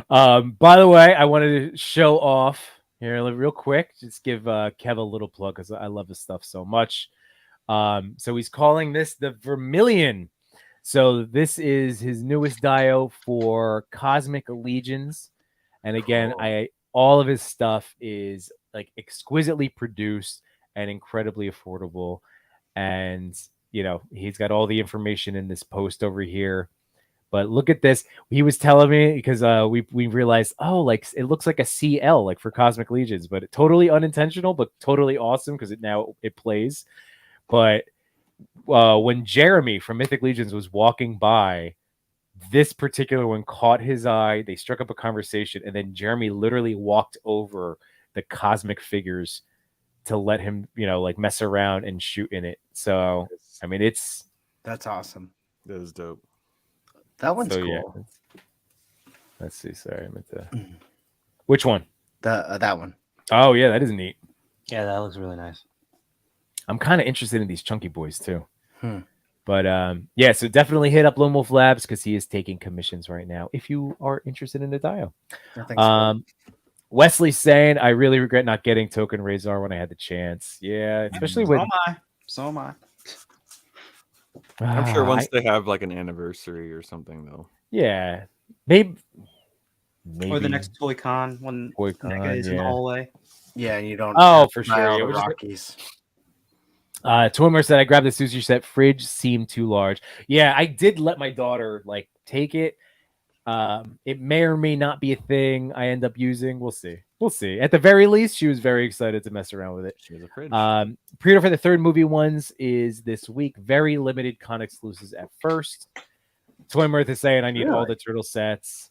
Speaker 1: By the way, I wanted to show off here real quick. Just give Kev a little plug because I love his stuff so much. So he's calling this the Vermilion. So this is his newest dio for Cosmic Legions. And again,
Speaker 2: Cool.
Speaker 1: all of his stuff is like exquisitely produced and incredibly affordable. And he's got all the information in this post over here. But look at this. He was telling me because we realized, like it looks like a CL like for Cosmic Legions, but totally unintentional, but totally awesome because it plays. But when Jeremy from Mythic Legions was walking by, this particular one caught his eye. They struck up a conversation, and then Jeremy literally walked over the cosmic figures to let him, like mess around and shoot in it. So, I mean,
Speaker 4: that's awesome.
Speaker 2: That is dope.
Speaker 4: That one's
Speaker 1: so,
Speaker 4: cool.
Speaker 1: Yeah. Let's see. Sorry, I meant to. Which one?
Speaker 4: That one.
Speaker 1: Oh yeah, that is neat.
Speaker 3: Yeah, that looks really nice.
Speaker 1: I'm kind of interested in these chunky boys too. But yeah, so definitely hit up Lone Wolf Labs because he is taking commissions right now. If you are interested in the dio, Wesley's saying, "I really regret not getting Token Razor when I had the chance." Yeah, especially when.
Speaker 3: So am I.
Speaker 2: I'm sure once they have like an anniversary or something, though.
Speaker 1: Yeah, maybe.
Speaker 3: Or the next Toy Con when NECA is in the hallway.
Speaker 4: Yeah, and you don't.
Speaker 1: For sure.
Speaker 4: The Rockies.
Speaker 1: Twimmer said, "I grabbed the sushi set. Fridge seemed too large." Yeah, I did let my daughter take it. It may or may not be a thing I end up using. We'll see. At the very least, she was very excited to mess around with it.
Speaker 2: She has a fridge.
Speaker 1: Pre-order for the third movie ones is this week. Very limited con exclusives at first. Twimmer is saying, "I need all the turtle sets."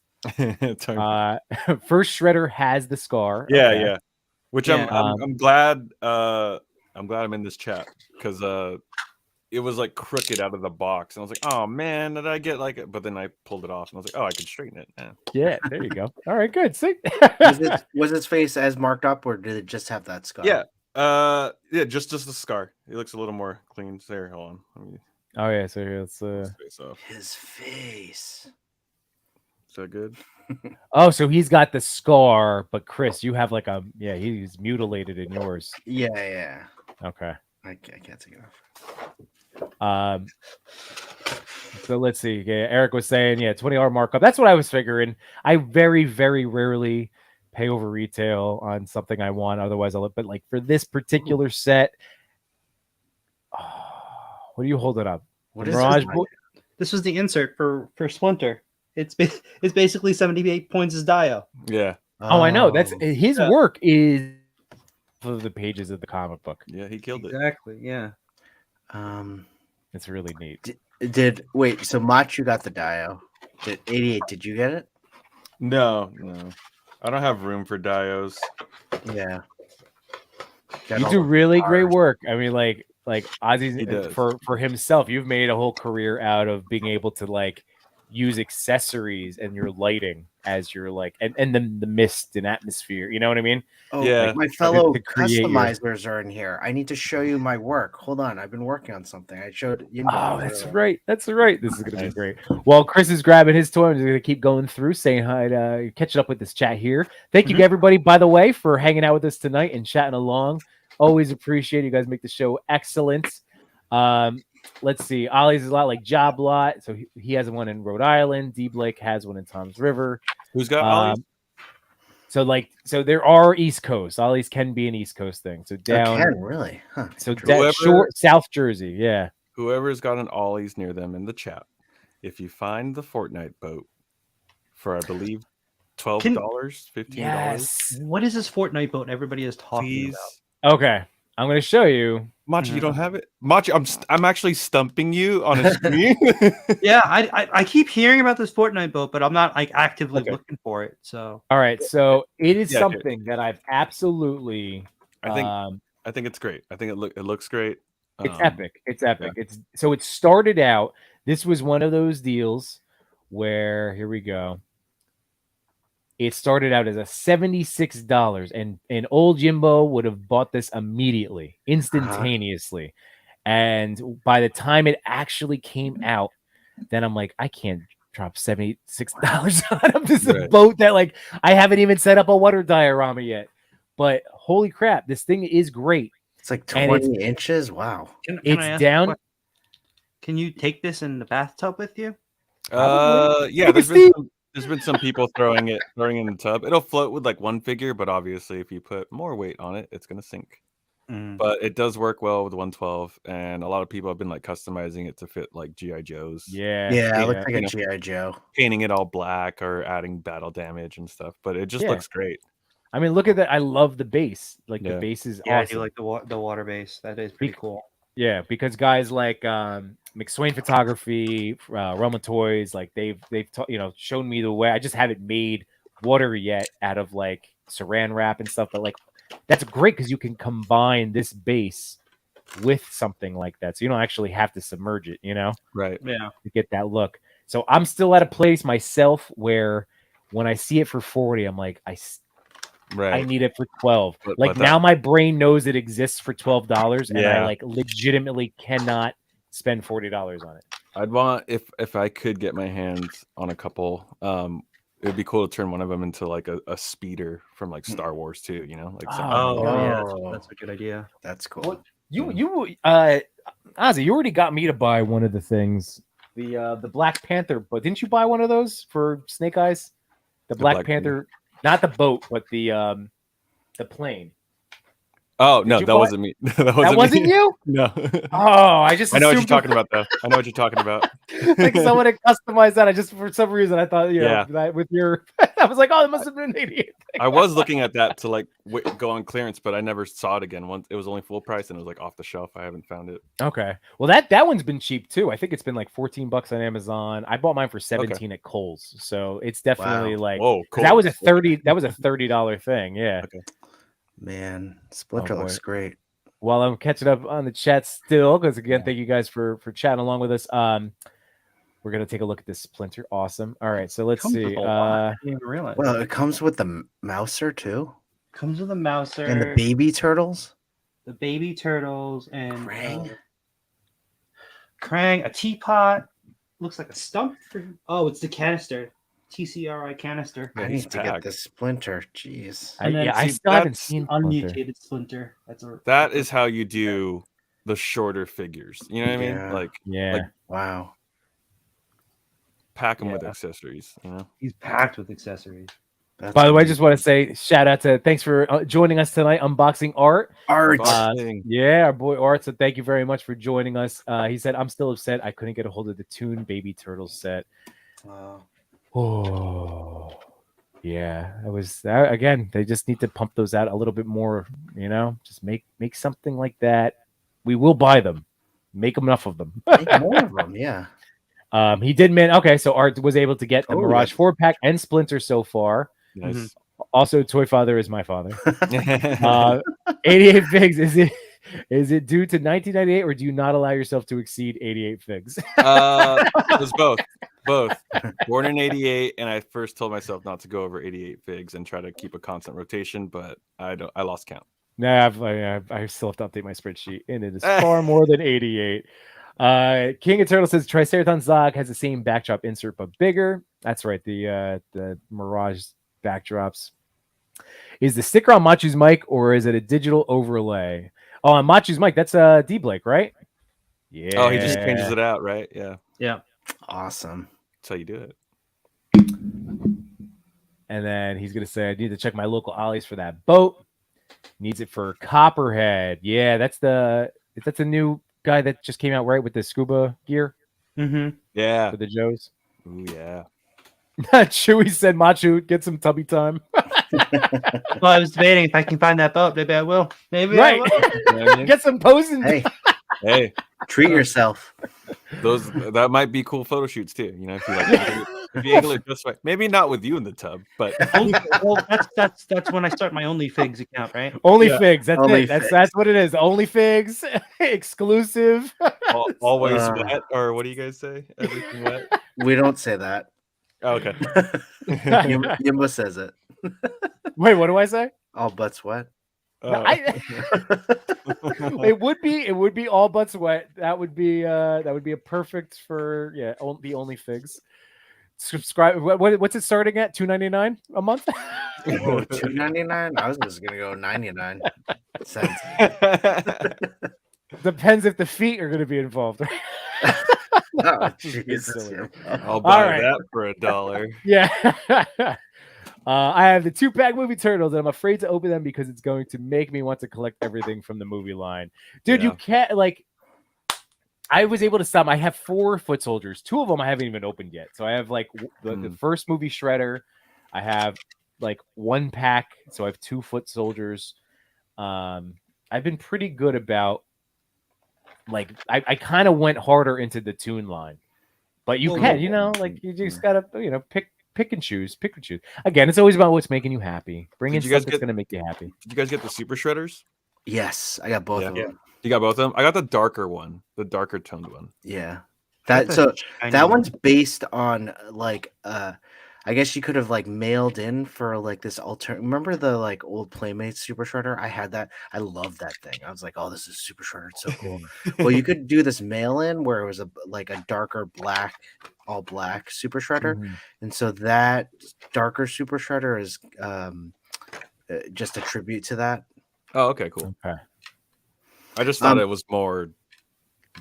Speaker 1: First Shredder has the scar.
Speaker 2: Yeah,
Speaker 1: okay.
Speaker 2: yeah. Which I'm glad. I'm glad I'm in this chat because it was like crooked out of the box, and I was like, "Oh man, did I get like it?" But then I pulled it off, and I was like, "Oh, I can straighten it."
Speaker 1: Yeah, there you go. All right, good. See,
Speaker 4: was its face as marked up, or did it just have that scar?
Speaker 2: Yeah, just the scar. It looks a little more clean. There, hold on.
Speaker 1: Oh yeah, so here, let's
Speaker 2: face off.
Speaker 4: His face.
Speaker 2: Is that good?
Speaker 1: Oh, so he's got the scar, but Chris, you have like he's mutilated in yours.
Speaker 4: Yeah.
Speaker 1: Okay.
Speaker 4: I can't take it off.
Speaker 1: So let's see. Yeah, Eric was saying, $20 markup. That's what I was figuring. I very, very rarely pay over retail on something I want. Otherwise, but like for this particular set, what do you hold it up?
Speaker 3: What is Mirage? This was the insert for Splinter. It's basically 78 points as dio.
Speaker 2: Yeah.
Speaker 1: Oh, I know. That's his work is of the pages of the comic book.
Speaker 2: Yeah, he killed it.
Speaker 3: Exactly. Yeah.
Speaker 1: It's really neat.
Speaker 4: Wait? So Machu got the dio. 88. Did you get it?
Speaker 2: No. I don't have room for dios.
Speaker 4: Yeah.
Speaker 1: You do really great work. I mean, like Ozzy for himself. You've made a whole career out of being able to use accessories and your lighting as your and then the mist and atmosphere. You know what I mean?
Speaker 4: Oh yeah. My fellow customizers are in here. I need to show you my work. Hold on, I've been working on something. I showed Yimbo.
Speaker 1: Oh, that's right. That's right. This is gonna be great. While Chris is grabbing his toy, I'm just gonna keep going through, saying hi to catching up with this chat here. Thank you everybody, by the way, for hanging out with us tonight and chatting along. Always appreciate you guys. Make the show excellent. Let's see. Ollie's is a lot like Job Lot, so he has one in Rhode Island. D Blake has one in Tom's River.
Speaker 2: Who's got Ollie's?
Speaker 1: So there are East Coast. Ollie's can be an East Coast thing. So down,
Speaker 4: really? Huh.
Speaker 1: So South Jersey, yeah.
Speaker 2: Whoever's got an Ollie's near them in the chat, if you find the Fortnite boat for I believe $12, $15.
Speaker 1: Yes.
Speaker 3: What is this Fortnite boat everybody is talking about?
Speaker 1: Okay. I'm going to show you.
Speaker 2: Machi, you don't have it? Machi, I'm actually stumping you on a screen.
Speaker 3: Yeah, I keep hearing about this Fortnite boat, but I'm not actively looking for it. So
Speaker 1: all right, so it is something that I've absolutely.
Speaker 2: I think it's great. I think it looks great.
Speaker 1: It's epic. It's epic. Yeah. It started out. This was one of those deals where here we go. It started out as a $76, and old Yimbo would have bought this immediately, instantaneously. And by the time it actually came out, then I'm like, I can't drop $76 on this is a boat that I haven't even set up a water diorama yet. But holy crap, this thing is great.
Speaker 4: It's like
Speaker 1: And
Speaker 4: 20 inches. Wow.
Speaker 3: Can I
Speaker 1: It's
Speaker 3: ask
Speaker 1: down.
Speaker 3: Can you take this in the bathtub with you?
Speaker 2: Yeah. There's been some people throwing it in the tub. It'll float with like one figure, but obviously if you put more weight on it, it's gonna sink. But it does work well with 112, and a lot of people have been like customizing it to fit like GI Joes.
Speaker 1: Yeah,
Speaker 4: Yeah, it looks like a GI Joe.
Speaker 2: Painting it all black or adding battle damage and stuff, but it just looks great.
Speaker 1: I mean, look at that. I love the base. Like the
Speaker 2: Yeah.
Speaker 1: base is
Speaker 3: Yeah,
Speaker 1: awesome.
Speaker 3: I do like the water base. That is pretty cool.
Speaker 1: Yeah, because guys like McSwain Photography, Roma Toys, like they've shown me the way. I just haven't made water yet out of like saran wrap and stuff, but like that's great because you can combine this base with something like that, so you don't actually have to submerge it.
Speaker 2: Right?
Speaker 3: Yeah,
Speaker 1: to get that look. So I'm still at a place myself where when I see it for 40, I'm like, I need it for 12. But now my brain knows it exists for $12, and I like legitimately cannot spend $40 on it.
Speaker 2: I'd want if I could get my hands on a couple. It'd be cool to turn one of them into like a speeder from like Star Wars too. Like
Speaker 3: that's a good idea.
Speaker 4: That's cool.
Speaker 1: Well, you Ozzy, you already got me to buy one of the things, the Black Panther. But didn't you buy one of those for Snake Eyes? The Black Panther. Not the boat, but the plane.
Speaker 2: Oh no, that wasn't me. That
Speaker 1: wasn't you?
Speaker 2: No.
Speaker 1: Oh, I know
Speaker 2: what you're talking about though. I know what you're talking about.
Speaker 1: Like someone had customized that. I just for some reason I thought that with your. I was like, oh, it must have been an idiot.
Speaker 2: I was looking at that to like go on clearance, but I never saw it again. Once it was only full price and it was like off the shelf. I haven't found it.
Speaker 1: Okay, well that one's been cheap too. I think it's been like $14 on Amazon. I bought mine for $17 at Kohl's, so it's definitely like that was a $30 thing. Yeah.
Speaker 2: Okay.
Speaker 4: Man, Splinter looks great.
Speaker 1: While I'm catching up on the chat still, because again, thank you guys for chatting along with us. We're gonna take a look at this Splinter. Awesome. All right, so let's see.
Speaker 3: I didn't even realize.
Speaker 4: Well, it comes with the mouser too.
Speaker 3: Comes with a mouser
Speaker 4: and the baby turtles.
Speaker 3: The baby turtles and
Speaker 4: Krang,
Speaker 3: a teapot. Looks like a stump. Oh, it's the canister. TCRI canister.
Speaker 4: I need to get this Splinter. Jeez.
Speaker 1: I still haven't seen
Speaker 3: unmutated Splinter.
Speaker 2: That is how you do the shorter figures. You know what I mean? Like
Speaker 4: wow.
Speaker 2: Pack them with accessories.
Speaker 3: He's packed with accessories.
Speaker 1: By the way, I just want to say shout out to thanks for joining us tonight, unboxing Art.
Speaker 4: Our
Speaker 1: boy Art. So thank you very much for joining us. He said, "I'm still upset I couldn't get a hold of the Toon Baby Turtles set." Oh, yeah. It was again. They just need to pump those out a little bit more. Just make something like that. We will buy them. Make enough of them.
Speaker 4: Make more of them. Yeah.
Speaker 1: He did okay. So Art was able to get the Mirage 4-pack and Splinter so far.
Speaker 2: Nice.
Speaker 1: Mm-hmm. Also, Toy Father is my father. 88 figs. Is it due to 1998, or do you not allow yourself to exceed 88 figs?
Speaker 2: It was both. Born in 88, and I first told myself not to go over 88 figs and try to keep a constant rotation, but I lost count.
Speaker 1: No, I still have to update my spreadsheet, and it is far more than 88. King of Turtle says Triceratops Zog has the same backdrop insert but bigger. That's right. The Mirage backdrops. Is the sticker on Machu's mic, or is it a digital overlay? Oh, on Machu's mic, that's D Blake, right? Yeah.
Speaker 2: Oh, he just changes it out, right? Yeah.
Speaker 3: Yeah.
Speaker 4: Awesome.
Speaker 2: That's how you do it.
Speaker 1: And then he's gonna say, I need to check my local ollies for that boat. Needs it for Copperhead. Yeah, that's a new guy that just came out, right, with the scuba gear.
Speaker 3: Mm-hmm.
Speaker 2: Yeah.
Speaker 1: For the Joes.
Speaker 2: Ooh, yeah.
Speaker 1: Chewy said, Machu, get some tubby time.
Speaker 3: Well, I was debating if I can find that boat. Maybe I will. Maybe
Speaker 1: right.
Speaker 3: I will.
Speaker 1: Get some posing.
Speaker 4: Hey, treat yourself.
Speaker 2: That might be cool photo shoots too. If you like, if you angle it just right. Maybe not with you in the tub, but
Speaker 3: well, that's when I start my OnlyFigs account, right?
Speaker 1: OnlyFigs. That's it. That's what it is. OnlyFigs, exclusive.
Speaker 2: Always wet, or what do you guys say? Everything wet.
Speaker 4: We don't say that.
Speaker 2: Oh, okay.
Speaker 4: Yimbo says it.
Speaker 1: Wait, what do I say?
Speaker 4: All butts wet.
Speaker 1: It would be all butts wet. That would be a perfect for the OnlyFigs. subscribe. What's it starting at? $2.99 a month.
Speaker 4: Oh, $2.99. I was just gonna go 99 cents.
Speaker 1: Depends if the feet are going to be involved.
Speaker 4: Oh,
Speaker 1: Just being
Speaker 4: Jesus.
Speaker 1: silly.
Speaker 2: I'll buy
Speaker 1: right.
Speaker 2: that for $1.
Speaker 1: Yeah. I have the 2-pack movie turtles, and I'm afraid to open them because it's going to make me want to collect everything from the movie line. Dude,
Speaker 2: Yeah.
Speaker 1: you can't like. I was able to stop. I have 4 foot soldiers. 2 of them I haven't even opened yet. So I have like the first movie Shredder. I have like 1 pack. So I have 2 foot soldiers. I've been pretty good about like I kind of went harder into the Toon line, but you can, like you just gotta pick and choose. Again, it's always about what's making you happy. Bring in stuff that's gonna make you happy.
Speaker 2: Did you guys get the Super Shredders?
Speaker 4: Yes, I got both of them.
Speaker 2: You got both of them? I got the darker one, the darker toned one.
Speaker 4: Yeah. That one's based on like I guess you could have like mailed in for like this remember the like old Playmates Super Shredder? I had that. I love that thing. I was like, oh, this is Super Shredder. It's so cool. Well, you could do this mail in where it was a darker black, all black Super Shredder. And so that darker Super Shredder is just a tribute to that.
Speaker 2: Oh, okay, cool.
Speaker 1: Okay.
Speaker 2: I just thought it was more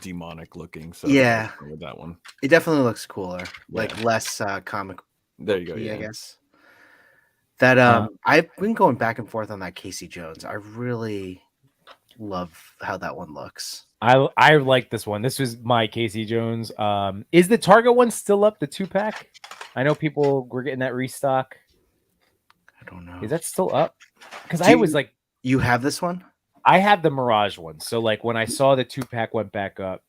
Speaker 2: demonic looking. So
Speaker 4: yeah,
Speaker 2: with that one,
Speaker 4: it definitely looks cooler, like less comic.
Speaker 2: There you go.
Speaker 4: I guess that I've been going back and forth on that Casey Jones. I really love how that one looks.
Speaker 1: I like this one. This was my Casey Jones. Is the Target one still up? The 2-pack? I know people were getting that restock.
Speaker 4: I don't know.
Speaker 1: Is that still up? Because I was like,
Speaker 4: you have this one?
Speaker 1: I have the Mirage one. So like when I saw the 2-pack went back up,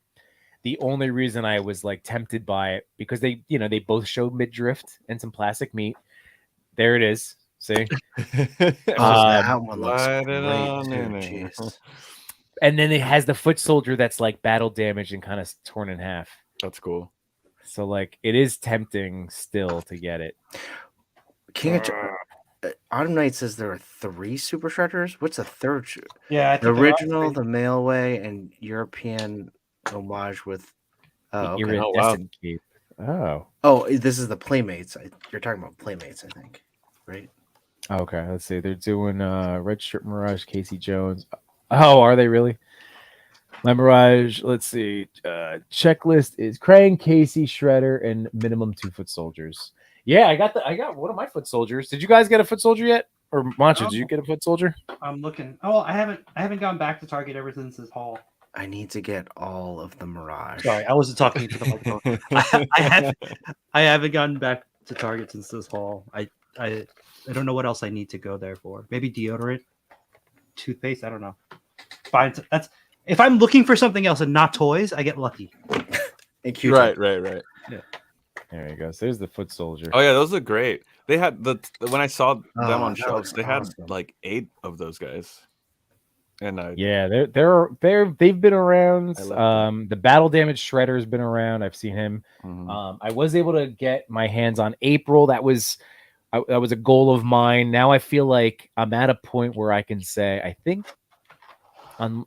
Speaker 1: the only reason I was like tempted by it because they both showed mid-drift and some plastic meat. There it is. See?
Speaker 4: That one looks great too.
Speaker 1: And then it has the foot soldier that's like battle damaged and kind of torn in half.
Speaker 2: That's cool.
Speaker 1: So like it is tempting still to get it.
Speaker 4: Autumn Knight says there are 3 Super Shredders. What's the third?
Speaker 3: Yeah,
Speaker 4: the original, the Mailway, and European homage with
Speaker 1: iridescent cape.
Speaker 4: Oh, this is the Playmates. You're talking about Playmates, I think, right?
Speaker 1: Okay, let's see. They're doing Red Strip Mirage, Casey Jones. Oh, are they really? My Mirage. Let's see. Checklist is Krang, Casey, Shredder, and minimum 2 foot soldiers. Yeah, I got one of my foot soldiers. Did you guys get a foot soldier yet? Or Macho, did you get a foot soldier?
Speaker 3: I'm looking. Oh, I haven't gone back to Target ever since this haul.
Speaker 4: I need to get all of the Mirage.
Speaker 3: Sorry, I wasn't talking to the microphone. I haven't gotten back to Target since this haul. I don't know what else I need to go there for. Maybe deodorant, toothpaste. I don't know. Fine. That's if I'm looking for something else and not toys, I get lucky.
Speaker 2: Right.
Speaker 1: Yeah. There you go. So there's the foot soldier.
Speaker 2: Oh yeah, those look great. They had when I saw them on shelves, they
Speaker 4: awesome.
Speaker 2: had like 8 of those guys. And
Speaker 1: they've been around. The battle damage Shredder's been around. I've seen him. I was able to get my hands on April. That was a goal of mine. Now I feel like I'm at a point where I can say I think I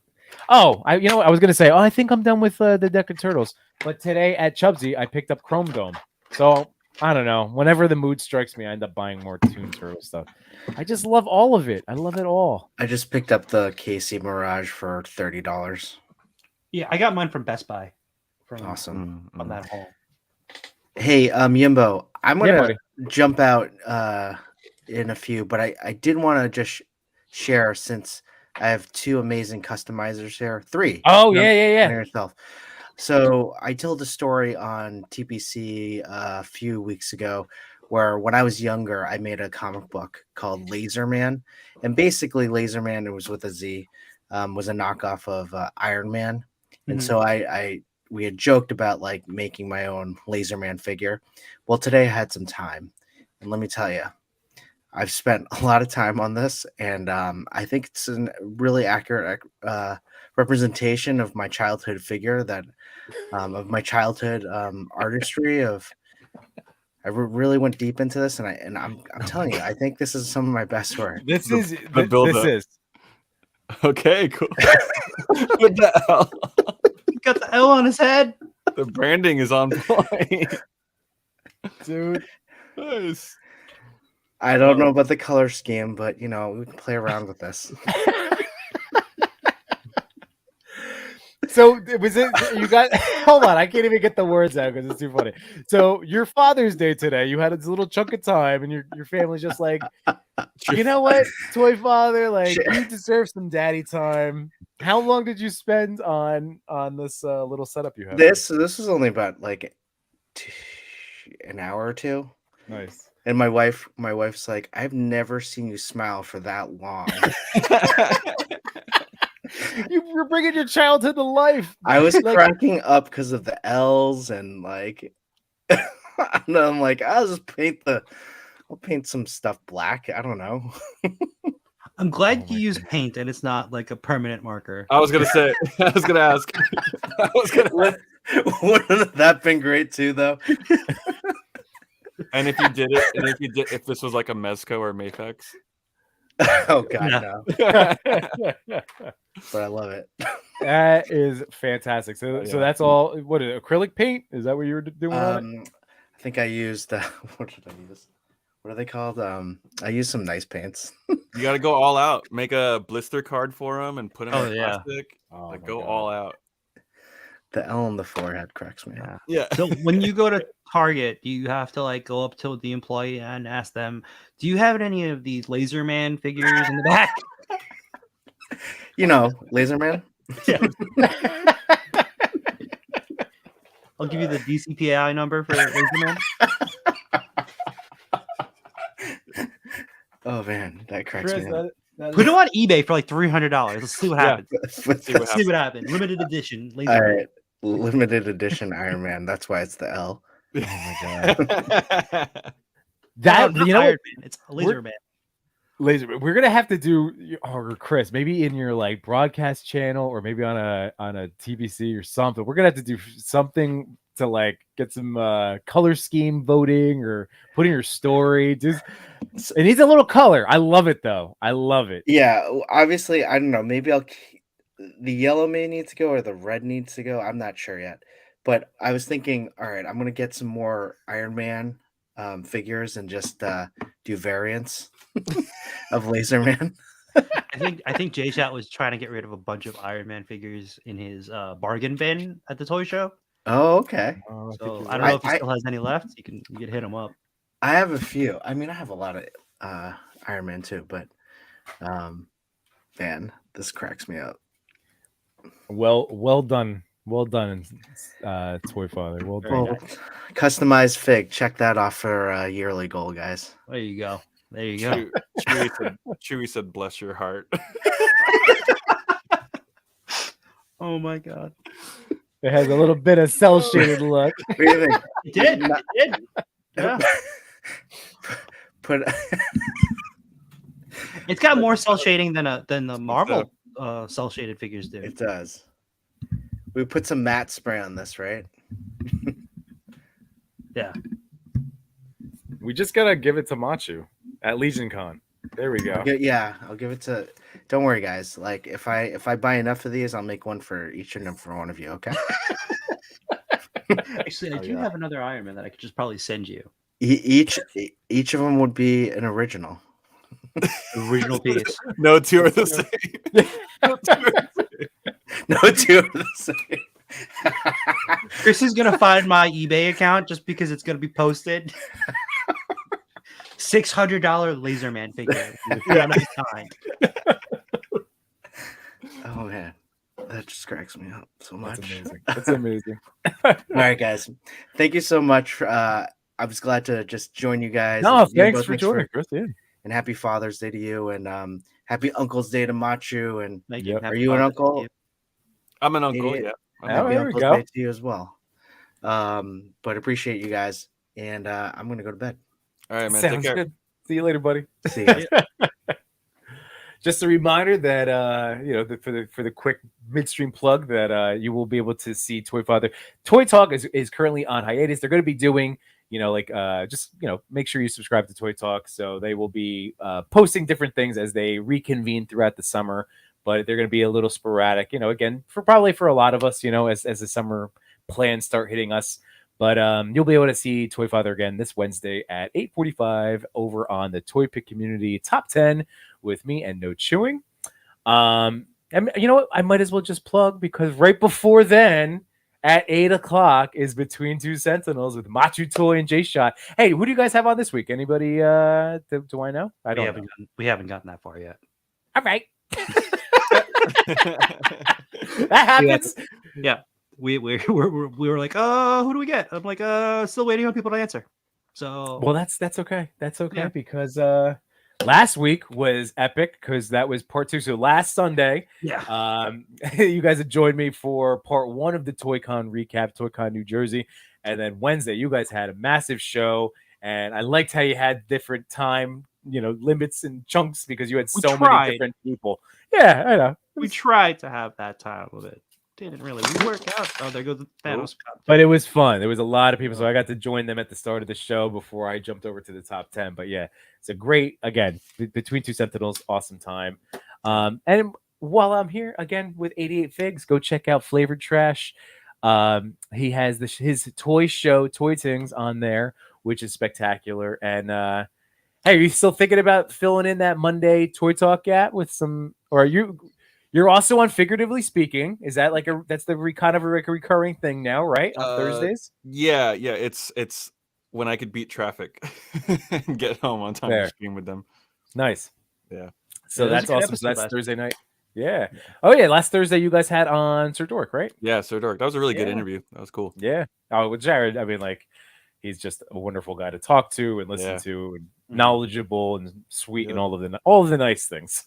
Speaker 1: was gonna say I think I'm done with the deck of turtles. But today at Chubsy I picked up Chrome Dome. So I don't know. Whenever the mood strikes me, I end up buying more Toon Turtle stuff. I just love all of it. I love it all.
Speaker 4: I just picked up the Casey Mirage for $30.
Speaker 3: Yeah, I got mine from Best Buy.
Speaker 4: Awesome.
Speaker 3: On that haul.
Speaker 4: Hey, Yimbo, I'm gonna jump out in a few, but I did want to just share since I have 2 amazing customizers here. 3.
Speaker 1: Oh yeah.
Speaker 4: Yourself. So I told a story on TPC a few weeks ago where when I was younger, I made a comic book called Laser Man. And basically Laser Man, it was with a Z, was a knockoff of Iron Man. And so we had joked about like making my own Laser Man figure. Well, today I had some time. And let me tell you, I've spent a lot of time on this. And I think it's a really accurate representation of my childhood figure of my childhood artistry of I really went deep into this and I'm telling you I think this is some of my best work.
Speaker 1: This
Speaker 2: is okay, cool. What the hell?
Speaker 3: He got the L on his head.
Speaker 2: The branding is on point.
Speaker 1: Dude.
Speaker 2: Nice.
Speaker 4: I don't know about the color scheme, but you know, we can play around with this.
Speaker 1: So was it you got hold on, I can't even get the words out because it's too funny. So your Father's Day today, you had a little chunk of time and your family's just like, you know what, Toy Father, like you deserve some daddy time. How long did you spend on this little setup you have?
Speaker 4: This was only about like an hour or two.
Speaker 1: Nice.
Speaker 4: And my wife's like, I've never seen you smile for that long.
Speaker 1: You're bringing your childhood to life.
Speaker 4: I was cracking up because of the L's and like, and I'm like, I'll paint some stuff black. I don't know.
Speaker 3: I'm glad you use paint and it's not like a permanent marker.
Speaker 2: I was gonna say. I was gonna ask.
Speaker 4: Wouldn't that been great too, though?
Speaker 2: And if you did it, if this was like a Mezco or Mafex.
Speaker 4: Oh God, no. But I love it.
Speaker 1: That is fantastic. So that's all. What is it, acrylic paint? Is that what you were doing?
Speaker 4: I think I used what did I use? What are they called? I used some nice paints.
Speaker 2: You got to go all out. Make a blister card for them and put them in plastic.
Speaker 1: Oh,
Speaker 2: like go all out.
Speaker 4: The L on the forehead cracks me up.
Speaker 2: Yeah.
Speaker 3: So when you go to Target, do you have to like go up to the employee and ask them, do you have any of these Laser Man figures in the back?
Speaker 4: You know, Laser Man.
Speaker 3: Yeah. I'll give you the DCPI number for Laser Man.
Speaker 4: Oh man, that cracks me up.
Speaker 3: Put them on eBay for like $300. Let's see what happens.
Speaker 4: Let's
Speaker 3: see what happens. Limited edition. Laser
Speaker 4: All
Speaker 3: Man.
Speaker 4: right, limited edition Iron Man. That's why it's the L.
Speaker 1: Oh my god.
Speaker 3: Iron Man. It's Laser Man.
Speaker 1: Laser Man. We're gonna have to do, or Chris, maybe in your like broadcast channel, or maybe on a TBC or something. We're gonna have to do something to like get some color scheme voting or put in your story. Just it needs a little color. I love it though. I love it.
Speaker 4: Yeah, obviously, I don't know. Maybe the yellow may need to go or the red needs to go. I'm not sure yet. But I was thinking, all right, I'm gonna get some more Iron Man figures and just do variants of Laser Man.
Speaker 3: I think Jay Chat was trying to get rid of a bunch of Iron Man figures in his bargain bin at the toy show.
Speaker 4: Oh, okay.
Speaker 3: So I don't know if he still has any left. You can hit him up.
Speaker 4: I have a few. I mean, I have a lot of Iron Man too, but man, this cracks me up.
Speaker 1: Well done. Well done, Toy Father. Well done.
Speaker 4: Well, customized fig. Check that off for a yearly goal, guys.
Speaker 3: There you go. There you go.
Speaker 2: Chewie said, "Bless your heart."
Speaker 3: Oh my god.
Speaker 1: It has a little bit of cell shaded look.
Speaker 4: What do you think?
Speaker 3: It did. It did. Yeah. It's got more cell shading than the Marvel cell shaded figures do.
Speaker 4: It does. We put some matte spray on this, right?
Speaker 3: Yeah.
Speaker 1: We just gotta give it to Machu at Legion Con. There we go.
Speaker 4: Yeah, I'll give it to. Don't worry, guys. Like if I buy enough of these, I'll make one for each and for one of you. Okay.
Speaker 3: Actually, I do have another Iron Man that I could just probably send you.
Speaker 4: Each of them would be an original.
Speaker 3: Original piece.
Speaker 2: No two are the same.
Speaker 4: No two are the same.
Speaker 3: Chris is gonna find my eBay account just because it's gonna be posted. $600 Laser Man figure. Time.
Speaker 4: Oh man, that just cracks me up so much.
Speaker 1: That's amazing. That's amazing.
Speaker 4: All right, guys. Thank you so much. I was glad to just join you guys.
Speaker 1: No, thanks for joining, Chris. Yeah.
Speaker 4: And happy Father's Day to you, and happy Uncle's Day to Machu. And
Speaker 3: Thank you.
Speaker 4: are you an uncle?
Speaker 2: I'm an uncle. Yeah.
Speaker 4: Happy
Speaker 1: there we
Speaker 4: Uncle's
Speaker 1: go.
Speaker 4: Day to you as well. But appreciate you guys, and I'm gonna go to bed.
Speaker 2: All right, man.
Speaker 1: Sounds
Speaker 2: Take care.
Speaker 1: good. See you later, buddy.
Speaker 4: See you guys.
Speaker 1: Just a reminder that for the quick midstream plug that you will be able to see Toy Father. Toy Talk is currently on hiatus. They're going to be doing make sure you subscribe to Toy Talk, so they will be posting different things as they reconvene throughout the summer. But they're going to be a little sporadic, again for a lot of us, as the summer plans start hitting us. But you'll be able to see Toy Father again this Wednesday at 8:45 over on the Toy Pick Community Top 10 with me and No Chewing. And you know what? I might as well just plug, because right before then, at 8 o'clock, is Between Two Sentinels with MatchuToy and J-Shot. Hey, who do you guys have on this week? Anybody? Do I know? I don't know.
Speaker 3: We haven't gotten that far yet.
Speaker 1: All right. That happens.
Speaker 3: Yeah. We were like, oh, who do we get? I'm like, still waiting on people to answer. So
Speaker 1: well, that's okay. That's okay, because last week was epic, because that was part 2. So last Sunday, you guys had joined me for part 1 of the ToyCon recap, ToyCon New Jersey, and then Wednesday you guys had a massive show, and I liked how you had different time, limits and chunks, because you had so many different people. Yeah, I know.
Speaker 3: We tried to have that time with it. Didn't really work out. Oh, there goes the Thanos.
Speaker 1: But it was fun. There was a lot of people, so I got to join them at the start of the show before I jumped over to the top 10. But yeah, it's a great, again, Between Two Sentinels, awesome time. And while I'm here again with 88 Figs, go check out Flavored Trash. He has his toy show, Toy Things, on there, which is spectacular. And hey, are you still thinking about filling in that Monday Toy Talk gap with some, or are you? You're also on Figuratively Speaking. Is that that's the kind of a recurring thing now, right? On Thursdays?
Speaker 2: Yeah. It's when I could beat traffic and get home on time to stream with them.
Speaker 1: Nice.
Speaker 2: Yeah.
Speaker 1: So that's awesome. So that's Thursday night. Yeah. Oh yeah. Last Thursday you guys had on Sir Dork, right?
Speaker 2: Yeah, Sir Dork. That was a really good interview. That was cool.
Speaker 1: Yeah. Oh, with Jared, I mean, he's just a wonderful guy to talk to and listen to, and knowledgeable and sweet and all of the nice things.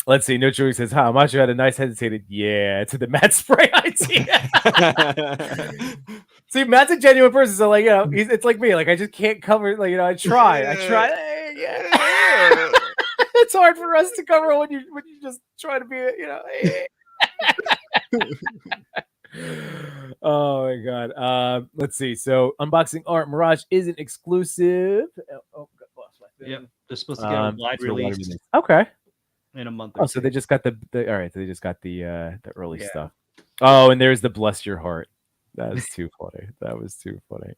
Speaker 1: Let's see. No Joey says, "Huh, Macho had a nice hesitated to the Matt spray idea." See, Matt's a genuine person, so it's like me. I just can't cover. I try. It's hard for us to cover when you just try to be, Oh my god. Let's see. So, unboxing art Mirage isn't exclusive. Oh, got lost my thing.
Speaker 3: Yep, they're supposed to get a wide release.
Speaker 1: Okay.
Speaker 3: In a month.
Speaker 1: So they just got the all right. So they just got the early stuff. Oh, and there's the Bless Your Heart. That was too funny. That was too funny.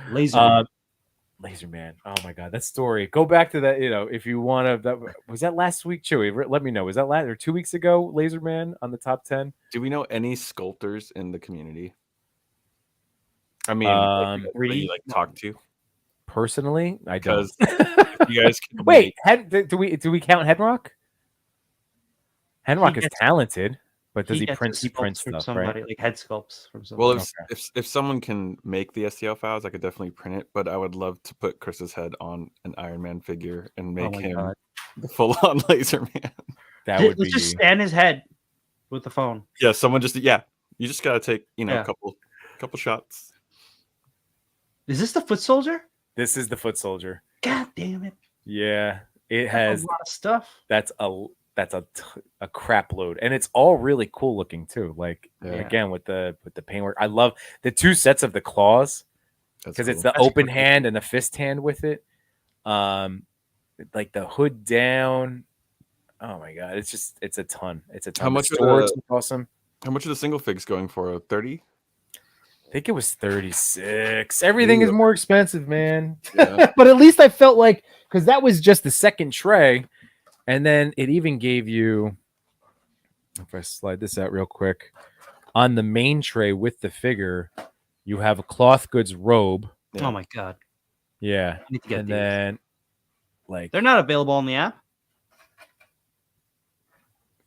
Speaker 1: Laser Man. Oh my god, that story. Go back to that. If you want to. Was that last week, Chewy? Let me know. Was that last or 2 weeks ago? Laser Man on the top 10.
Speaker 2: Do we know any sculptors in the community? I mean, you talk to?
Speaker 1: Personally, I don't.
Speaker 2: You guys can
Speaker 1: wait. Do we count Headrock? Headrock is talented, but does he print stuff,
Speaker 3: somebody,
Speaker 1: right?
Speaker 3: Like head sculpts from somebody.
Speaker 2: Well, if someone can make the STL files, I could definitely print it. But I would love to put Chris's head on an Iron Man figure and make him the full-on Laser Man.
Speaker 1: That would
Speaker 3: just stand his head with the phone.
Speaker 2: Yeah, someone just you just gotta take a couple shots.
Speaker 3: Is this the Foot Soldier?
Speaker 1: This is the Foot Soldier.
Speaker 3: God damn it!
Speaker 1: Yeah, it has
Speaker 3: a lot of stuff.
Speaker 1: That's a crap load, and it's all really cool looking too. Again with the paintwork, I love the 2 sets of the claws because it's the open hand and the fist hand with it. Like the hood down. Oh my god, it's a ton. It's a ton.
Speaker 2: How much
Speaker 1: awesome.
Speaker 2: How much are the single figs going for? 30?
Speaker 1: I think it was 36. Everything is more expensive, man.
Speaker 2: Yeah.
Speaker 1: But at least I felt like, because that was just the second tray, and then it even gave you, if I slide this out real quick, on the main tray with the figure, you have a cloth goods robe.
Speaker 3: Yeah. Oh my god.
Speaker 1: Yeah.
Speaker 3: I need to get
Speaker 1: and
Speaker 3: these.
Speaker 1: Then
Speaker 3: they're not available on the app.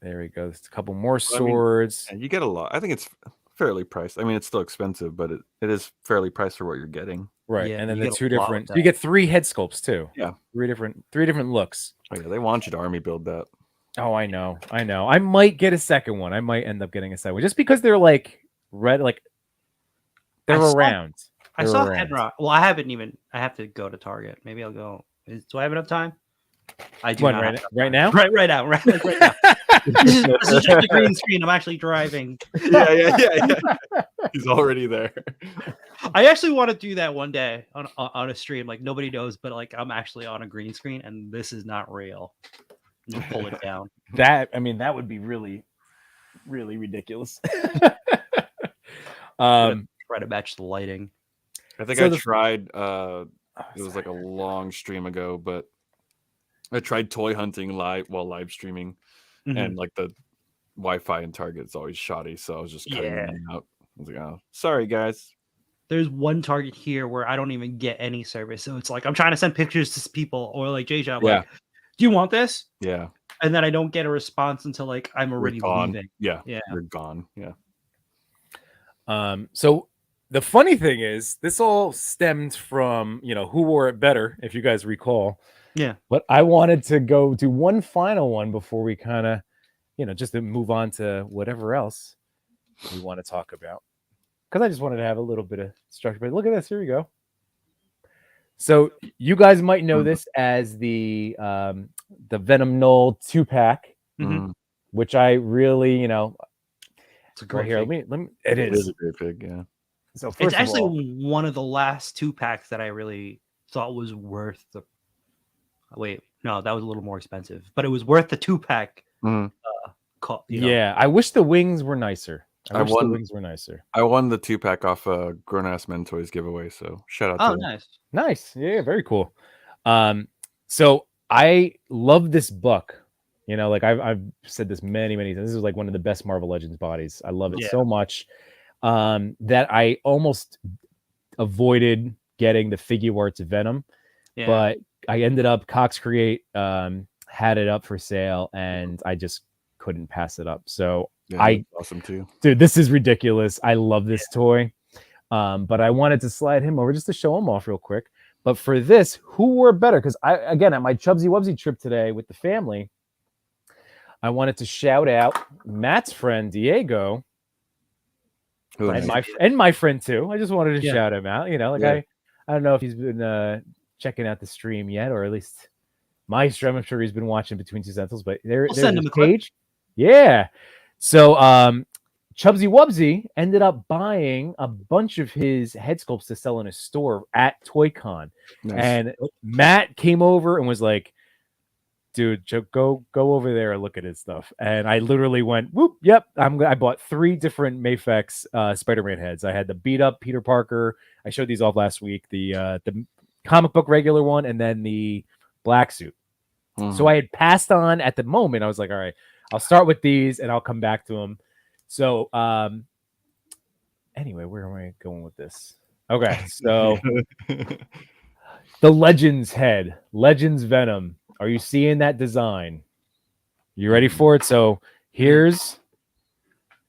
Speaker 1: There we go. There's a couple more swords.
Speaker 2: You get a lot. I think it's fairly priced. I mean, it's still expensive, but it is fairly priced for what you're getting.
Speaker 1: Right. Yeah, and then the 2 different. You get 3 head sculpts too.
Speaker 2: Yeah.
Speaker 1: 3 different looks.
Speaker 2: Oh, yeah, they want you to army build that.
Speaker 1: Oh, I know. I might get a second one. I might end up getting a second one just because they're red, they're around.
Speaker 3: I saw Headrock. Well, I haven't even. I have to go to Target. Maybe I'll go. Do I have enough time? I do.
Speaker 1: Right now.
Speaker 3: Right now. This is just the green screen. I'm actually driving.
Speaker 2: Yeah. He's already there.
Speaker 3: I actually want to do that one day on a stream. Nobody knows, but I'm actually on a green screen, and this is not real. You pull it down.
Speaker 1: That would be really, really ridiculous.
Speaker 3: Try to match the lighting.
Speaker 2: I think
Speaker 1: So
Speaker 2: I
Speaker 1: the-
Speaker 2: tried.
Speaker 1: Oh,
Speaker 2: It was
Speaker 1: sorry.
Speaker 2: like a long stream ago, but I tried toy hunting live while live streaming, and like the Wi-Fi in Target is always shoddy, so I was just cutting in and out. I was like, oh, sorry guys.
Speaker 3: There's one Target here where I don't even get any service, so it's like I'm trying to send pictures to people, or like Jay, I'm like, "Do you want this?"
Speaker 2: Yeah.
Speaker 3: And then I don't get a response until like I'm
Speaker 2: You're
Speaker 3: already
Speaker 2: gone.
Speaker 3: leaving.
Speaker 2: Yeah.
Speaker 3: Yeah.
Speaker 2: You're gone. Yeah.
Speaker 1: So the funny thing is, this all stemmed from, who wore it better, if you guys recall.
Speaker 3: Yeah.
Speaker 1: But I wanted to go to one final one before we kind of, just to move on to whatever else we want to talk about. Because I just wanted to have a little bit of structure. But look at this. Here we go. So you guys might know this as the Venom Knoll 2-pack, which I really,
Speaker 3: It's a great
Speaker 1: here.
Speaker 3: fig.
Speaker 1: Let me. It is
Speaker 2: a great fig. Yeah.
Speaker 1: So first
Speaker 3: It's
Speaker 1: of
Speaker 3: actually
Speaker 1: all,
Speaker 3: one of the last 2-packs that I really thought was worth the. Wait, no, that was a little more expensive, but it was worth the 2-pack.
Speaker 1: Yeah, I wish the wings were nicer. I wish the wings were nicer.
Speaker 2: I won the 2-pack off a Grown Ass Men Toys giveaway, so shout out to them.
Speaker 1: Nice. Yeah, very cool. So I love this book. Like I've said this many times. This is like one of the best Marvel Legends bodies. I love it so much that I almost avoided getting the figure arts Venom, but I ended up Cox Create had it up for sale, and I just couldn't pass it up. So
Speaker 2: awesome too,
Speaker 1: dude. This is ridiculous. I love this toy, but I wanted to slide him over just to show him off real quick. But for this, who wore better? Because again, at my Chubsy Wubsy trip today with the family, I wanted to shout out Matt's friend Diego, and my friend too. I just wanted to shout him out. I don't know if he's been checking out the stream yet, or at least my stream. I'm sure he's been watching Between Two Sentinels, but there's his page. Yeah. So Chubsy Wubsy ended up buying a bunch of his head sculpts to sell in a store at ToyCon. Nice. And Matt came over and was like, dude, go over there and look at his stuff. And I literally went, whoop, yep. I bought 3 different Mafex Spider-Man heads. I had the beat up Peter Parker. I showed these off last week. The comic book regular one, and then the black suit. So I had passed on at the moment. I was like, all right, I'll start with these and I'll come back to them. So anyway, where am I going with this? Okay, so the Legends head, Legends Venom. Are you seeing that design? You ready for it? So there's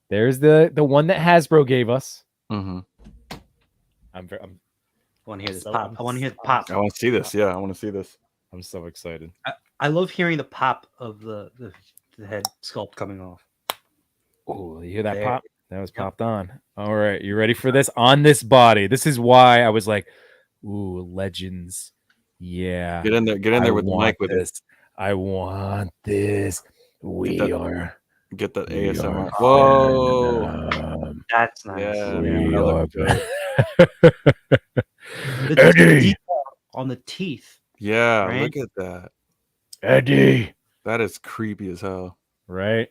Speaker 1: the one that Hasbro gave us.
Speaker 3: I want to hear this pop. I want to hear the pop.
Speaker 2: I want to see this. Yeah, I want to see this.
Speaker 1: I'm so excited.
Speaker 3: I love hearing the pop of the head sculpt coming off.
Speaker 1: Oh, you hear that pop? That was popped on. All right, you ready for this? On this body. This is why I was like, ooh, Legends. Yeah.
Speaker 2: Get in there with the mic with
Speaker 1: this. I want this.
Speaker 2: Get that ASMR. Whoa.
Speaker 3: That's nice.
Speaker 1: Yeah. Eddie.
Speaker 3: On the teeth.
Speaker 2: Yeah, right? Look at that.
Speaker 1: Eddie.
Speaker 2: That is creepy as hell.
Speaker 1: Right?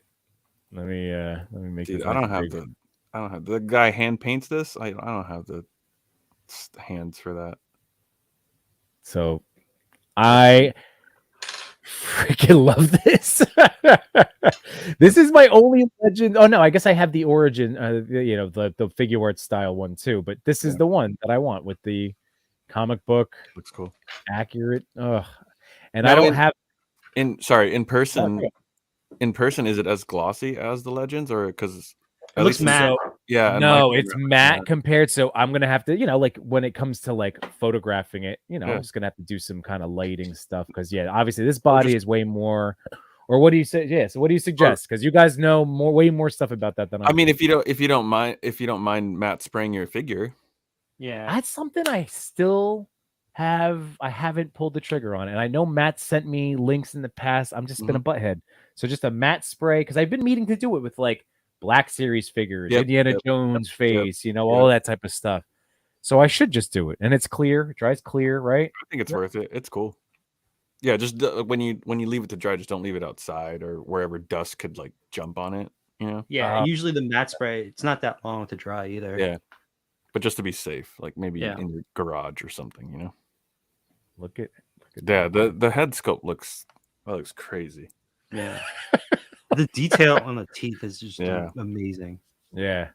Speaker 1: Let me make
Speaker 2: Dude,
Speaker 1: this.
Speaker 2: I don't have the guy hand paints this. I don't have the hands for that.
Speaker 1: So I freaking love this. This is my only Legend. Oh no, I guess I have the origin, the figure art style one too. But this is the one that I want with the comic book.
Speaker 2: Looks cool,
Speaker 1: accurate. Ugh. And
Speaker 2: now
Speaker 1: I don't have
Speaker 2: in person. In person, is it as glossy as the Legends, or because
Speaker 3: it looks matte?
Speaker 2: Yeah,
Speaker 1: no, it's matte compared. So I'm gonna have to, like when it comes to like photographing it, I'm just gonna have to do some kind of lighting stuff because obviously this body is way more. Or what do you say? Yeah. So what do you suggest? Because you guys know way more stuff about that than I.
Speaker 2: I mean, if you don't mind Matt spraying your figure,
Speaker 1: that's something I still have. I haven't pulled the trigger on, and I know Matt sent me links in the past. I'm just been a butthead. So just a matte spray, because I've been meaning to do it with like Black Series figures, Indiana Jones face, all that type of stuff. So I should just do it, and it's clear, it dries clear, right?
Speaker 2: I think it's worth it. It's cool. Yeah, just when you leave it to dry, just don't leave it outside or wherever dust could like jump on it. You know?
Speaker 3: Yeah, usually the matte spray, it's not that long to dry either.
Speaker 2: Yeah. But just to be safe, like maybe
Speaker 3: Yeah.
Speaker 2: in your garage or something, you know?
Speaker 1: Look at
Speaker 2: Yeah, the head sculpt looks crazy.
Speaker 3: Yeah. The detail on the teeth is just
Speaker 2: Yeah.
Speaker 3: amazing.
Speaker 1: Yeah.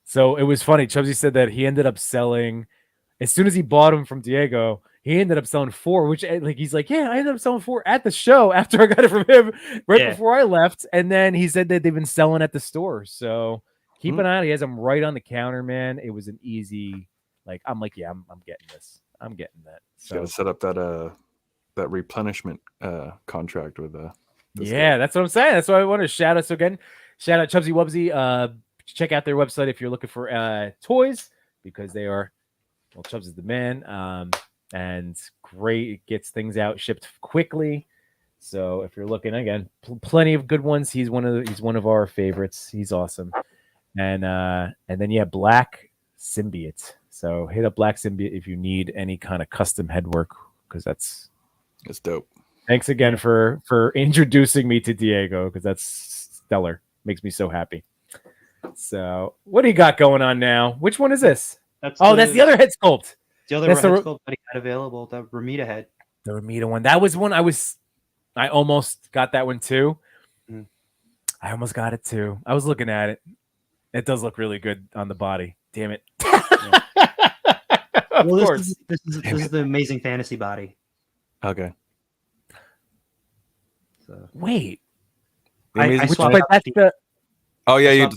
Speaker 1: So it was funny. Chubsy said that he ended up selling, as soon as he bought them from Diego, he ended up selling 4, which like he's like, yeah, I ended up selling 4 at the show after I got it from him right before I left. And then he said that they've been selling at the store. So keep an eye on it. He has them right on the counter, man. It was an easy, like, I'm like, yeah, I'm getting this. I'm getting that. So
Speaker 2: gotta set up that replenishment contract with
Speaker 1: yeah, that's what I'm saying. That's why I want to shout out. So again, shout out Chubsy Wubsy. Check out their website if you're looking for toys, because they are, well, Chubbs is the man. And great, it gets things out shipped quickly. So if you're looking, again, plenty of good ones. He's one of our favorites. He's awesome. And then yeah, Black Symbiote. So hit up Black Symbiote if you need any kind of custom head work, because that's
Speaker 2: dope.
Speaker 1: Thanks again for introducing me to Diego, because that's stellar. Makes me so happy. So what do you got going on now? Which one is this? That's the other head sculpt.
Speaker 3: The other head sculpt that he had available, the Ramita head.
Speaker 1: The Ramita one. That was one I almost got that one too. I almost got it too. I was looking at it. It does look really good on the body. Damn it. Of course.
Speaker 3: This is the Amazing Fantasy body.
Speaker 2: Okay.
Speaker 3: So
Speaker 1: wait.
Speaker 3: I swapped out
Speaker 1: that's the.
Speaker 2: Oh yeah,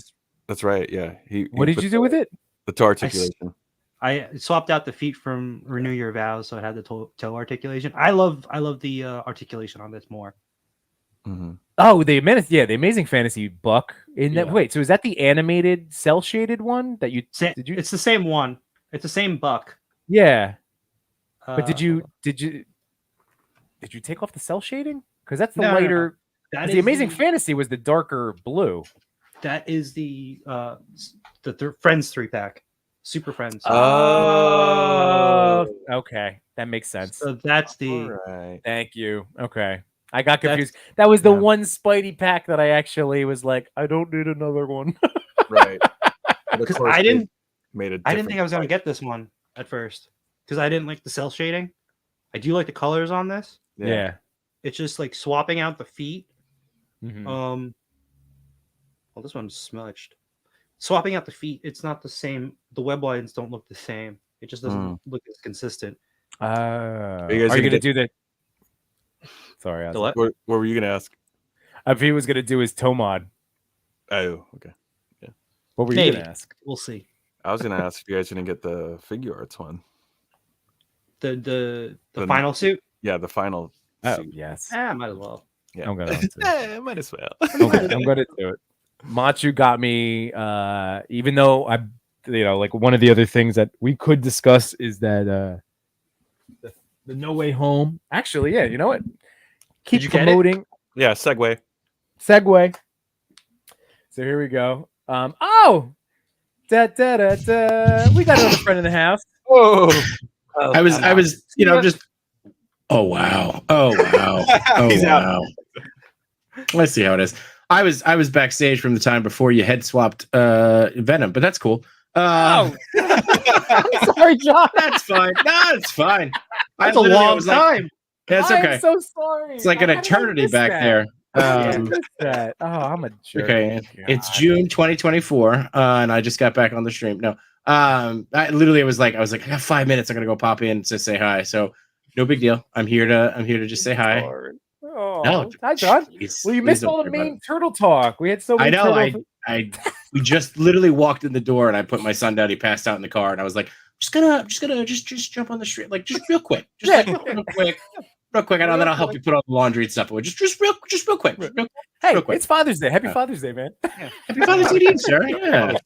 Speaker 2: that's right. Yeah.
Speaker 1: What did you do with it?
Speaker 2: The toe articulation.
Speaker 3: I swapped out the feet from Renew Your Vows, so it had the toe articulation. I love the articulation on this more.
Speaker 2: Mm-hmm.
Speaker 1: Oh, the Amazing Fantasy buck in that. Wait, so is that the animated cell shaded one that you did?
Speaker 3: It's the same one. It's the same buck.
Speaker 1: Yeah. But did you take off the cell shading? Because that's the lighter. No. The Amazing Fantasy was the darker blue.
Speaker 3: That is the Friends 3-pack, Super Friends.
Speaker 1: Oh, okay, that makes sense.
Speaker 3: So that's the.
Speaker 2: All right.
Speaker 1: Thank you. Okay, I got confused. That was the one Spidey pack that I actually was like, I don't need another one.
Speaker 2: Right.
Speaker 3: Because I didn't think I was
Speaker 2: going
Speaker 3: to get this one at first, because I didn't like the cell shading. I do like the colors on this.
Speaker 1: Yeah.
Speaker 3: It's just like swapping out the feet.
Speaker 1: Mm-hmm.
Speaker 3: Well, this one's smudged. Swapping out the feet, it's not the same. The web lines don't look the same. It just doesn't look as consistent.
Speaker 1: Are you going to do the? Sorry,
Speaker 2: what were you going to ask?
Speaker 1: If he was going to do his toe mod.
Speaker 2: Oh, okay. Yeah.
Speaker 1: What were you going to ask?
Speaker 3: We'll see.
Speaker 2: I was going to ask if you guys didn't get the figure arts one.
Speaker 3: The final suit.
Speaker 2: Yeah, the final.
Speaker 1: Oh yes.
Speaker 3: Might as well.
Speaker 2: Yeah,
Speaker 1: I'm gonna.
Speaker 2: Might as well.
Speaker 1: I'm gonna do it. Machu got me. Even though I, like one of the other things that we could discuss is that the No Way Home. Actually, yeah. You know what? Keep promoting.
Speaker 2: Yeah, segue.
Speaker 1: So here we go. We got another friend in the house.
Speaker 2: Whoa.
Speaker 5: I was, just. Oh wow! Oh wow! Oh
Speaker 2: He's
Speaker 5: wow! Let's see how it is. I was backstage from the time before you head swapped Venom, but that's cool.
Speaker 1: I'm sorry, John.
Speaker 5: That's fine. No, it's fine.
Speaker 3: That's a long time.
Speaker 5: That's okay.
Speaker 1: I'm so sorry.
Speaker 5: It's like an eternity back there.
Speaker 1: I'm a jerk.
Speaker 5: Okay, it's June 2024, and I just got back on the stream. No, I was like, I got 5 minutes. I'm gonna go pop in to say hi. So. No big deal. I'm here to just say hi.
Speaker 1: Oh,
Speaker 5: no,
Speaker 1: hi, John. Well, you missed all the main turtle talk. We had so many.
Speaker 5: I know. We just literally walked in the door, and I put my son down. He passed out in the car, and I was like, just gonna jump on the street, like just real quick, real quick. And then I'll help you put on the laundry and stuff. Just real quick.
Speaker 1: Hey, real quick. It's Father's Day. Happy Father's Day, man.
Speaker 5: Happy Father's Day to you, sir. Yeah.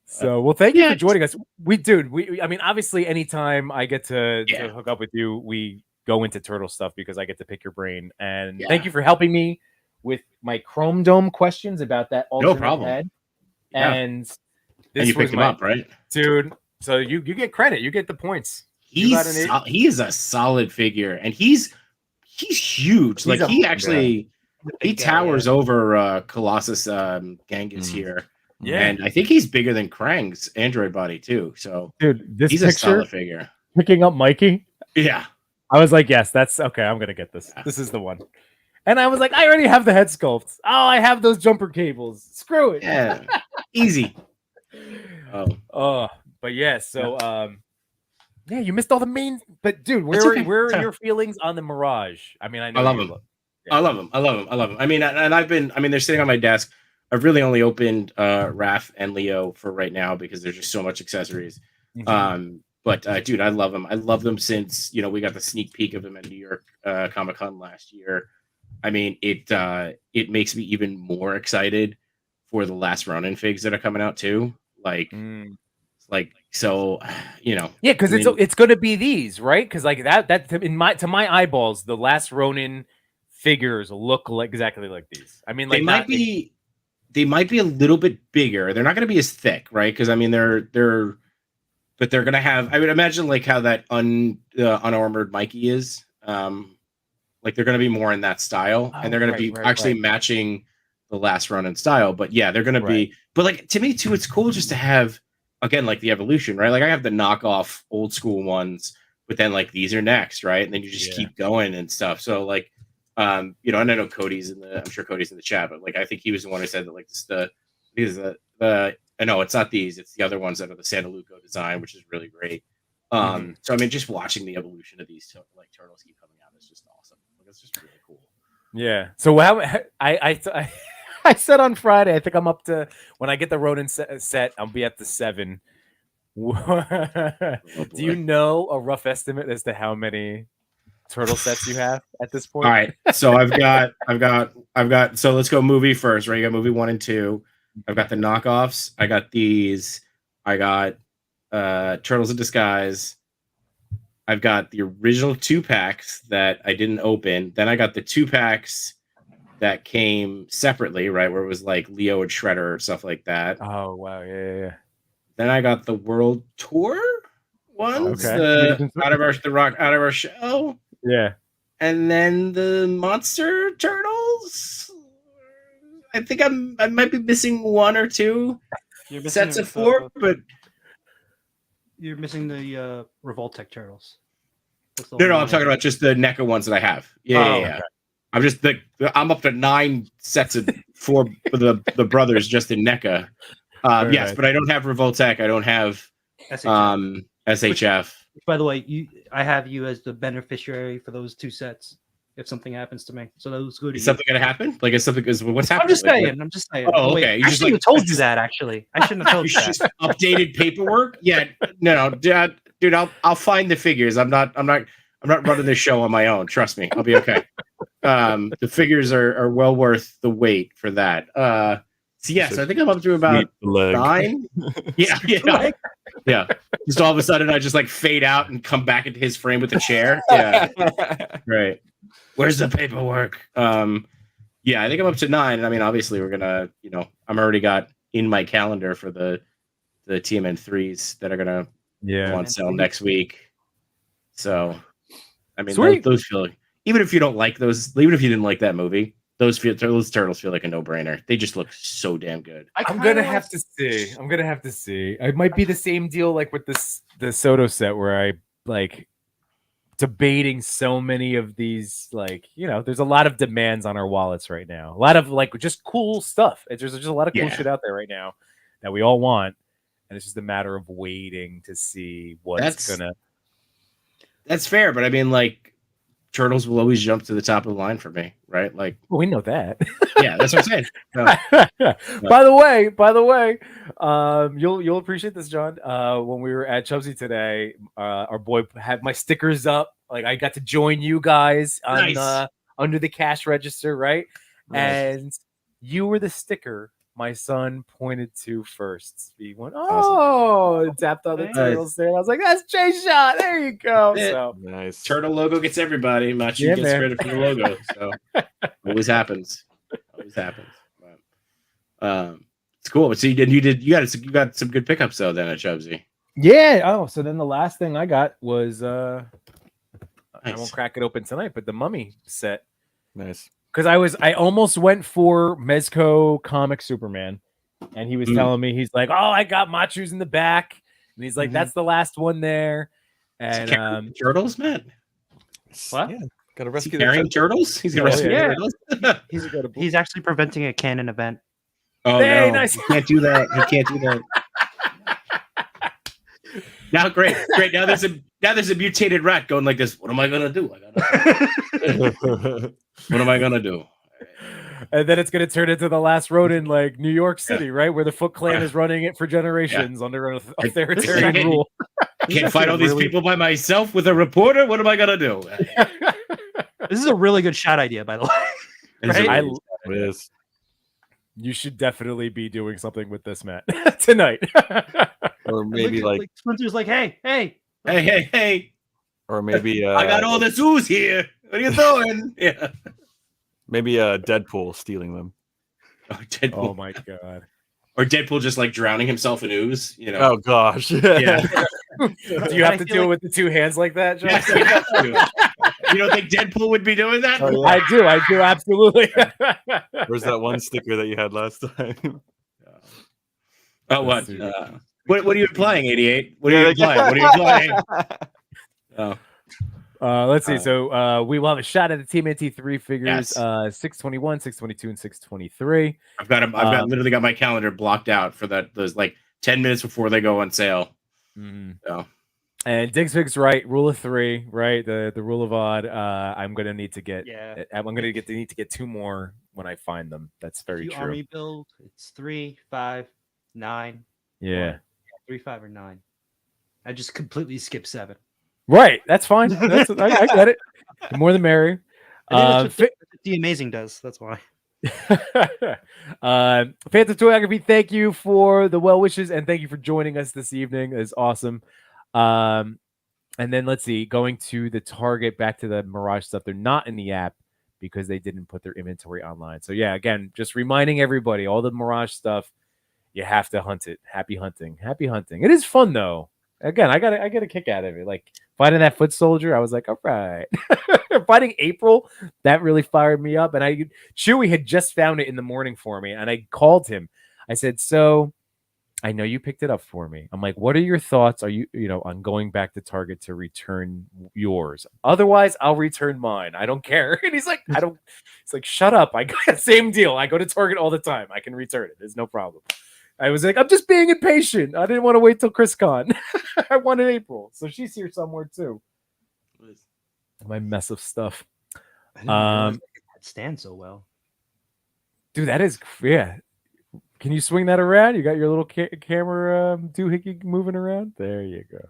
Speaker 1: So, well, thank you for joining us. I mean, obviously, anytime I get to hook up with you, we go into turtle stuff because I get to pick your brain. And thank you for helping me with my Chrome Dome questions about that alternate head.
Speaker 5: Yeah.
Speaker 1: And
Speaker 5: you picked him up, right?
Speaker 1: Dude, so you get credit. You get the points.
Speaker 5: He is a solid figure, and he's huge. He he towers over Colossus Genghis here.
Speaker 1: Yeah.
Speaker 5: And I think he's bigger than Krang's android body too. So
Speaker 1: Dude, this
Speaker 5: he's a
Speaker 1: picture
Speaker 5: solid figure.
Speaker 1: picking up Mikey.
Speaker 5: Yeah.
Speaker 1: I was like, yes, that's okay. I'm gonna get this.
Speaker 5: Yeah.
Speaker 1: This is the one. And I was like, I already have the head sculpts. Oh, I have those jumper cables. Screw it.
Speaker 5: Yeah. Easy.
Speaker 1: Oh, but yeah. So, yeah, you missed all the main. But dude, where are your feelings on the Mirage? I mean, I
Speaker 5: love him. I love him. I love him. I mean, and they're sitting on my desk. I've really only opened Raph and Leo for right now because there's just so much accessories.
Speaker 1: Mm-hmm.
Speaker 5: But dude, I love them. I love them since we got the sneak peek of them at New York Comic-Con last year. I mean, it makes me even more excited for the last Ronin figs that are coming out too. So, yeah,
Speaker 1: because it's going to be these, right? Because like that to my eyeballs, the last Ronin figures look exactly like these. I mean, like
Speaker 5: they might be a little bit bigger. They're not going to be as thick, right? Because I mean, but they're going to have. I would imagine like how that unarmored Mikey is. Like they're going to be more in that style, and they're going to be actually matching the last Ronin style. But yeah, they're going to be. But like to me too, it's cool just to have again like the evolution, right? Like I have the knockoff old school ones, but then like these are next, right? And then you just keep going and stuff. So like, and I know Cody's I'm sure Cody's in the chat, but like I think he was the one who said that like I know it's not these, it's the other ones that are the Santa Luco design, which is really great. So I mean, just watching the evolution of these like turtles keep coming out is just awesome. Like it's just really cool.
Speaker 1: Yeah. So I said on Friday, I think I'm up to when I get the Ronin set, I'll be at the 7. Do you know a rough estimate as to how many turtle sets you have at this point?
Speaker 5: All right. So I've got. So let's go movie first, right? You got movie 1 and 2. I've got the knockoffs. I got these. I got Turtles in Disguise. I've got the original 2-packs that I didn't open. Then I got the 2-packs that came separately, right? Where it was like Leo and Shredder or stuff like that.
Speaker 1: Oh wow, yeah.
Speaker 5: Then I got the World Tour ones,
Speaker 1: okay.
Speaker 5: out of our show.
Speaker 1: Yeah.
Speaker 5: And then the Monster Turtles. I think I might be missing 1 or 2 sets of 4, but
Speaker 3: you're missing the Revoltech Turtles.
Speaker 5: No, I'm talking about just the NECA ones that I have. Yeah. Okay. I'm up to 9 sets of 4 for the brothers just in NECA. Yes, but I don't have Revoltech. I don't have SHF.
Speaker 3: Which, by the way, I have you as the beneficiary for those 2 sets if something happens to me. So those good.
Speaker 5: Is something gonna happen? Like, is something? What's happening?
Speaker 3: I'm just saying.
Speaker 5: Oh, okay.
Speaker 3: I shouldn't have told you that. Actually, I shouldn't have told you that.
Speaker 5: Updated paperwork? Yeah. No, dude. I'll find the figures. I'm not running this show on my own. Trust me, I'll be okay. The figures are well worth the wait for that. So I think I'm up to about 9. Yeah. Just all of a sudden, I just like fade out and come back into his frame with the chair. Yeah, right. Where's the paperwork? Yeah, I think I'm up to 9. And I mean, obviously, we're gonna, I'm already got in my calendar for the Tmnt 3s that are gonna go on sale next week. So, I mean, those feel like, even if you don't like those, even if you didn't like that movie, those turtles feel like a no-brainer. They just look so damn good.
Speaker 1: I'm gonna have to see. It might be the same deal like with the Soto set where I like debating so many of these. Like, there's a lot of demands on our wallets right now. A lot of like just cool stuff. There's just a lot of cool shit out there right now that we all want, and it's just a matter of waiting to see what's gonna.
Speaker 5: That's fair, but I mean, like, turtles will always jump to the top of the line for me, right? Like,
Speaker 1: well, we know that.
Speaker 5: Yeah, that's what I'm saying. No.
Speaker 1: By the way, you'll appreciate this, John. When we were at Chubsy today, our boy had my stickers up. Like, I got to join you guys on under the cash register, right? Nice. And you were the sticker my son pointed to first. He went, awesome. Tapped on the turtles there. And I was like, that's Jay Shot. There you go. So
Speaker 2: nice.
Speaker 5: Turtle logo gets everybody. Machu gets credit for the logo. So always happens. But, it's cool. So you got some good pickups though then at Chubsy.
Speaker 1: Yeah. Oh, so then the last thing I got was I won't crack it open tonight, but the Mummy set.
Speaker 2: Nice.
Speaker 1: because I almost went for Mezco comic Superman, and he was telling me, he's like, "Oh, I got Machu's in the back," and he's like, "That's the last one there." And
Speaker 5: turtles, man.
Speaker 3: What?
Speaker 2: Yeah, gotta rescue
Speaker 5: Carrying turtles. He's gonna rescue turtles.
Speaker 3: He's actually preventing a canon event.
Speaker 5: Oh
Speaker 1: Hey,
Speaker 5: no!
Speaker 1: nice.
Speaker 5: He can't do that. He can't do that. Now, great. Now there's a mutated rat going like this. What am I gonna do? What am I gonna do?
Speaker 1: And then it's going to turn into the last road in like New York City, right? Where the Foot Clan is running it for generations under an authoritarian rule.
Speaker 5: Can't fight all these people by myself with a reporter. What am I gonna do?
Speaker 3: This is a really good shot idea, by the way. Right?
Speaker 2: Yes.
Speaker 1: You should definitely be doing something with this, Matt, tonight.
Speaker 2: Or maybe like
Speaker 3: Splinter's like, hey.
Speaker 2: Or maybe
Speaker 5: I got all this ooze here. What are you doing? Yeah.
Speaker 2: Maybe Deadpool stealing them.
Speaker 5: Oh, Deadpool.
Speaker 1: Oh my god.
Speaker 5: Or Deadpool just like drowning himself in ooze, you know.
Speaker 2: Oh gosh.
Speaker 5: Yeah.
Speaker 1: Do you have to do it with the two hands like that, John?
Speaker 5: Yes, you have to. You don't think Deadpool would be doing that?
Speaker 2: Oh, yeah.
Speaker 1: I do, absolutely.
Speaker 2: Where's that one sticker that you had last time?
Speaker 5: Oh, what? What are you playing, 88? What are you playing? Oh.
Speaker 1: Let's see. So we will have a shot at the Tmnt 3 figures,
Speaker 5: Yes.
Speaker 1: 621, 622, and 623.
Speaker 5: I've literally got my calendar blocked out for that. Those like 10 minutes before they go on sale. So.
Speaker 1: And Digsvig's right. Rule of 3, right? The rule of odd. I'm gonna need to get.
Speaker 3: Yeah.
Speaker 1: I'm gonna need to get 2 more when I find them. That's very true.
Speaker 3: Army build. It's 3, 5, 9.
Speaker 1: Yeah.
Speaker 3: 3, 5, or 9. I just completely skipped 7.
Speaker 1: Right. That's fine. I get it. The more the merrier.
Speaker 3: That's what the Amazing does. That's why.
Speaker 1: Phantom Toyography, thank you for the well wishes and thank you for joining us this evening. It's awesome. And then let's see, going to the Target, back to the Mirage stuff. They're not in the app because they didn't put their inventory online. So yeah, again, just reminding everybody, all the Mirage stuff, you have to hunt it. Happy hunting. It is fun though. Again, I got a kick out of it. Like finding that foot soldier, I was like, all right. Finding April, that really fired me up. And Chewy had just found it in the morning for me, and I called him. I said, so I know you picked it up for me. I'm like, what are your thoughts? Are you on going back to Target to return yours? Otherwise, I'll return mine. I don't care. And he's like, It's like, shut up. I got the same deal. I go to Target all the time. I can return it. There's no problem. I was like, I'm just being impatient. I didn't want to wait till ChrisCon. I wanted April. So she's here somewhere too. My mess of stuff.
Speaker 3: That stands so well.
Speaker 1: Dude, that is, yeah. Can you swing that around? You got your little camera doohickey moving around? There you go.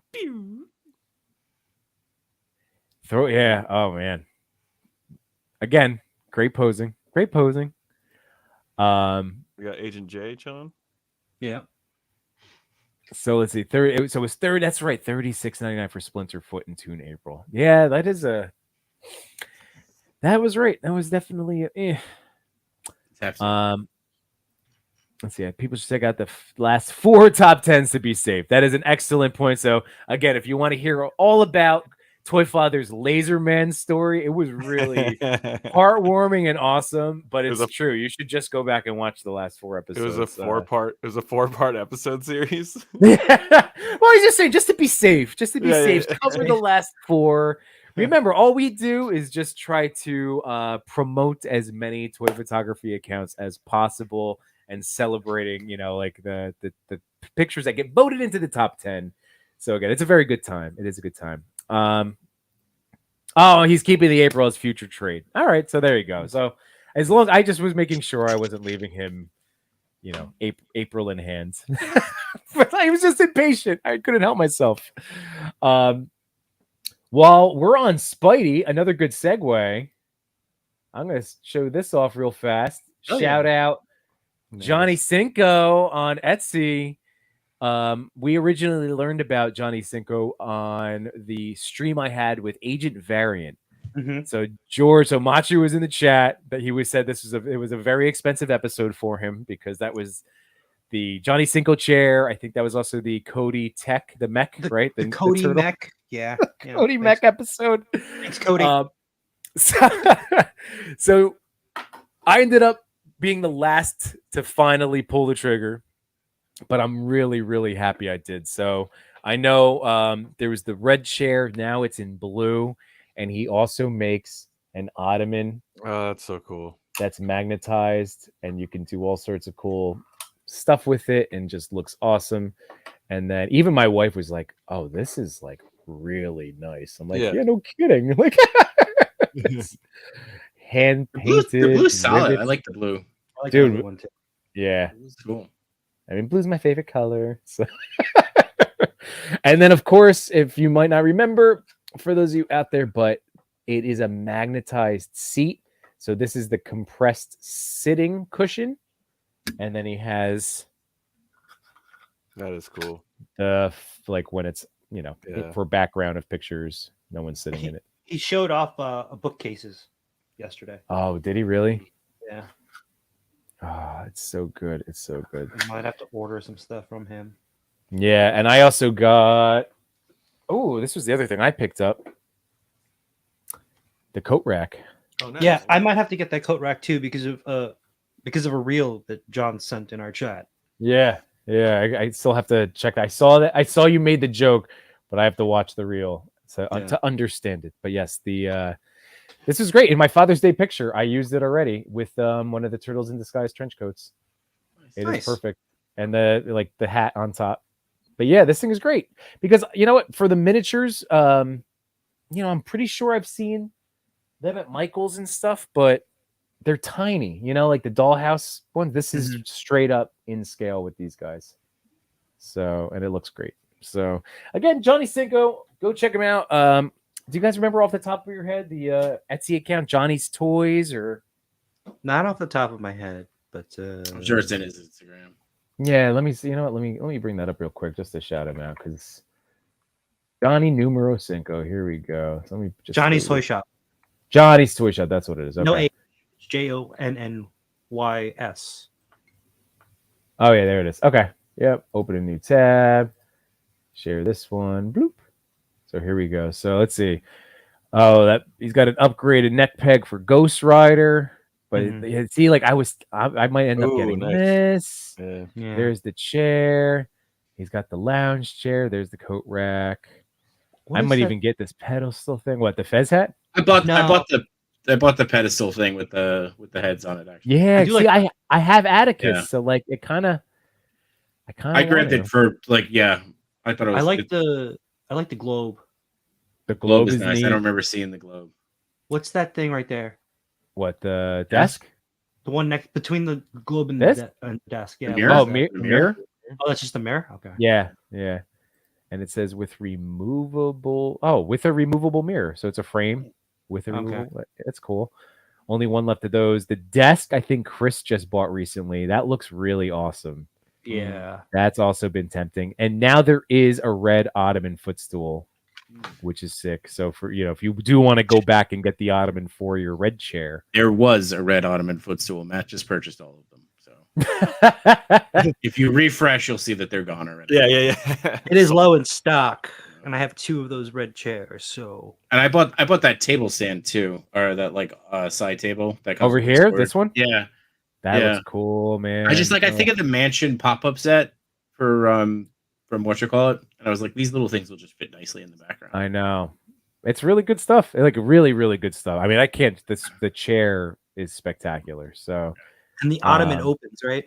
Speaker 1: Yeah. Oh, man. Again, great posing.
Speaker 2: We got Agent J, John.
Speaker 3: Yeah.
Speaker 1: So let's see. So it was third. That's right. $36.99 for Splinter Foot and Toon April. Yeah, that was right. That was definitely let's see. People should check out the last 4 top 10s to be safe. That is an excellent point. So again, if you want to hear all about Toy Father's Laser Man story, it was really heartwarming and awesome. But it's true. You should just go back and watch the last 4 episodes.
Speaker 2: It was a 4-part episode series.
Speaker 1: Yeah. Well, he's just saying, just to be safe, cover the last 4. Remember, all we do is just try to promote as many toy photography accounts as possible and celebrating, like the pictures that get voted into the top 10. So again, it's a very good time. It is a good time. He's keeping the April as future trade. All right, so there you go. So as long as I just was making sure I wasn't leaving him, April in hand. But I was just impatient. I couldn't help myself. While we're on Spidey, another good segue. I'm going to show this off real fast. Shout out Johnny Cinco on Etsy. We originally learned about Johnny Cinco on the stream I had with Agent Variant. So Machu was in the chat, but he said it was a very expensive episode for him because that was the Johnny Cinco chair. I think that was also the Cody Tech, the mech, right?
Speaker 3: The Cody mech. Yeah.
Speaker 1: Cody mech episode.
Speaker 3: Thanks, Cody.
Speaker 1: So I ended up being the last to finally pull the trigger, but I'm really, really happy I did. So I know there was the red chair. Now it's in blue. And he also makes an ottoman.
Speaker 2: Oh, that's so cool.
Speaker 1: That's magnetized, and you can do all sorts of cool stuff with it, and just looks awesome. And then even my wife was like, "Oh, this is like really nice." I'm like, "Yeah, no kidding." Like, hand painted.
Speaker 5: The blue's solid.
Speaker 1: rivets.
Speaker 5: I like the blue.
Speaker 3: I like
Speaker 1: Dude,
Speaker 3: the other one too.
Speaker 1: Yeah,
Speaker 5: Blue's cool.
Speaker 1: I mean, blue's my favorite color. So, and then of course, if you might not remember, for those of you out there, but it is a magnetized seat. So this is the compressed sitting cushion, and then he has
Speaker 2: That is cool.
Speaker 1: the like when it's for background of pictures, no one's sitting in it.
Speaker 3: He showed off bookcases yesterday.
Speaker 1: Oh, did he really?
Speaker 3: Yeah.
Speaker 1: Oh, it's so good. It's so good.
Speaker 3: I might have to order some stuff from him.
Speaker 1: Yeah, and I also got. Oh, this was the other thing I picked up. The coat rack.
Speaker 2: Oh, nice.
Speaker 3: Yeah, I might have to get that coat rack too because of a reel that John sent in our chat.
Speaker 1: Yeah, I still have to check that. I saw you made the joke, but I have to watch the reel to understand it. But yes, this was great. In my Father's Day picture, I used it already with one of the Turtles in Disguise trench coats. It is perfect, and the hat on top. But yeah, this thing is great because you know what? For the miniatures, I'm pretty sure I've seen them at Michael's and stuff, but they're tiny. Like the dollhouse one. This is straight up in scale with these guys. So, and it looks great. So again, Johnny Cinco, go check him out. Do you guys remember off the top of your head the Etsy account, Johnny's Toys, or
Speaker 3: not off the top of my head, but
Speaker 5: I'm sure it's in his Instagram.
Speaker 1: Yeah, let me see. You know what? Let me bring that up real quick just to shout him out because Johnny Numero Cinco. Here we go. So let me just
Speaker 3: Johnny's Toy Shop.
Speaker 1: Johnny's Toy Shop. That's what it is. Okay.
Speaker 3: No A, JONNYS.
Speaker 1: Oh yeah, there it is. Okay. Yep. Open a new tab. Share this one. Bloop. So here we go. So let's see. Oh, he's got an upgraded neck peg for Ghost Rider. But see, like I might end up getting this.
Speaker 2: Yeah.
Speaker 1: There's the chair. He's got the lounge chair. There's the coat rack. I might even get this pedestal thing. What, the Fez hat?
Speaker 5: I bought the pedestal thing with the heads on it. Actually,
Speaker 1: yeah. I have Atticus, so like it kind of.
Speaker 5: I grabbed it for I thought it was.
Speaker 3: I like the globe.
Speaker 1: The globe is
Speaker 5: nice.
Speaker 1: neat.
Speaker 5: I don't remember seeing the globe.
Speaker 3: What's that thing right there?
Speaker 1: What, the desk?
Speaker 3: The one next between the globe and
Speaker 1: this?
Speaker 3: the desk. Yeah.
Speaker 1: Mirror.
Speaker 3: Oh, that's just a mirror. Okay.
Speaker 1: Yeah. And it says with a removable mirror. So it's a frame with a removable. That's cool. Only one left of those. The desk, I think Chris just bought recently. That looks really awesome.
Speaker 3: Yeah.
Speaker 1: That's also been tempting. And now there is a red ottoman footstool, which is sick. So for if you do want to go back and get the ottoman for your red chair,
Speaker 5: there was a red ottoman footstool. Matt just purchased all of them. So if you refresh, you'll see that they're gone already.
Speaker 2: Yeah.
Speaker 3: It is low in stock, and I have 2 of those red chairs. So,
Speaker 5: and I bought that table stand too, or that side table that comes
Speaker 1: over here. This one,
Speaker 5: yeah,
Speaker 1: that looks cool, man.
Speaker 5: I just I think of the mansion pop-up set from whatchamacallit, and I was like, these little things will just fit nicely in the background.
Speaker 1: I know, it's really good stuff. Like really, really good stuff. I mean, I can't. The chair is spectacular. So,
Speaker 3: and the ottoman opens, right?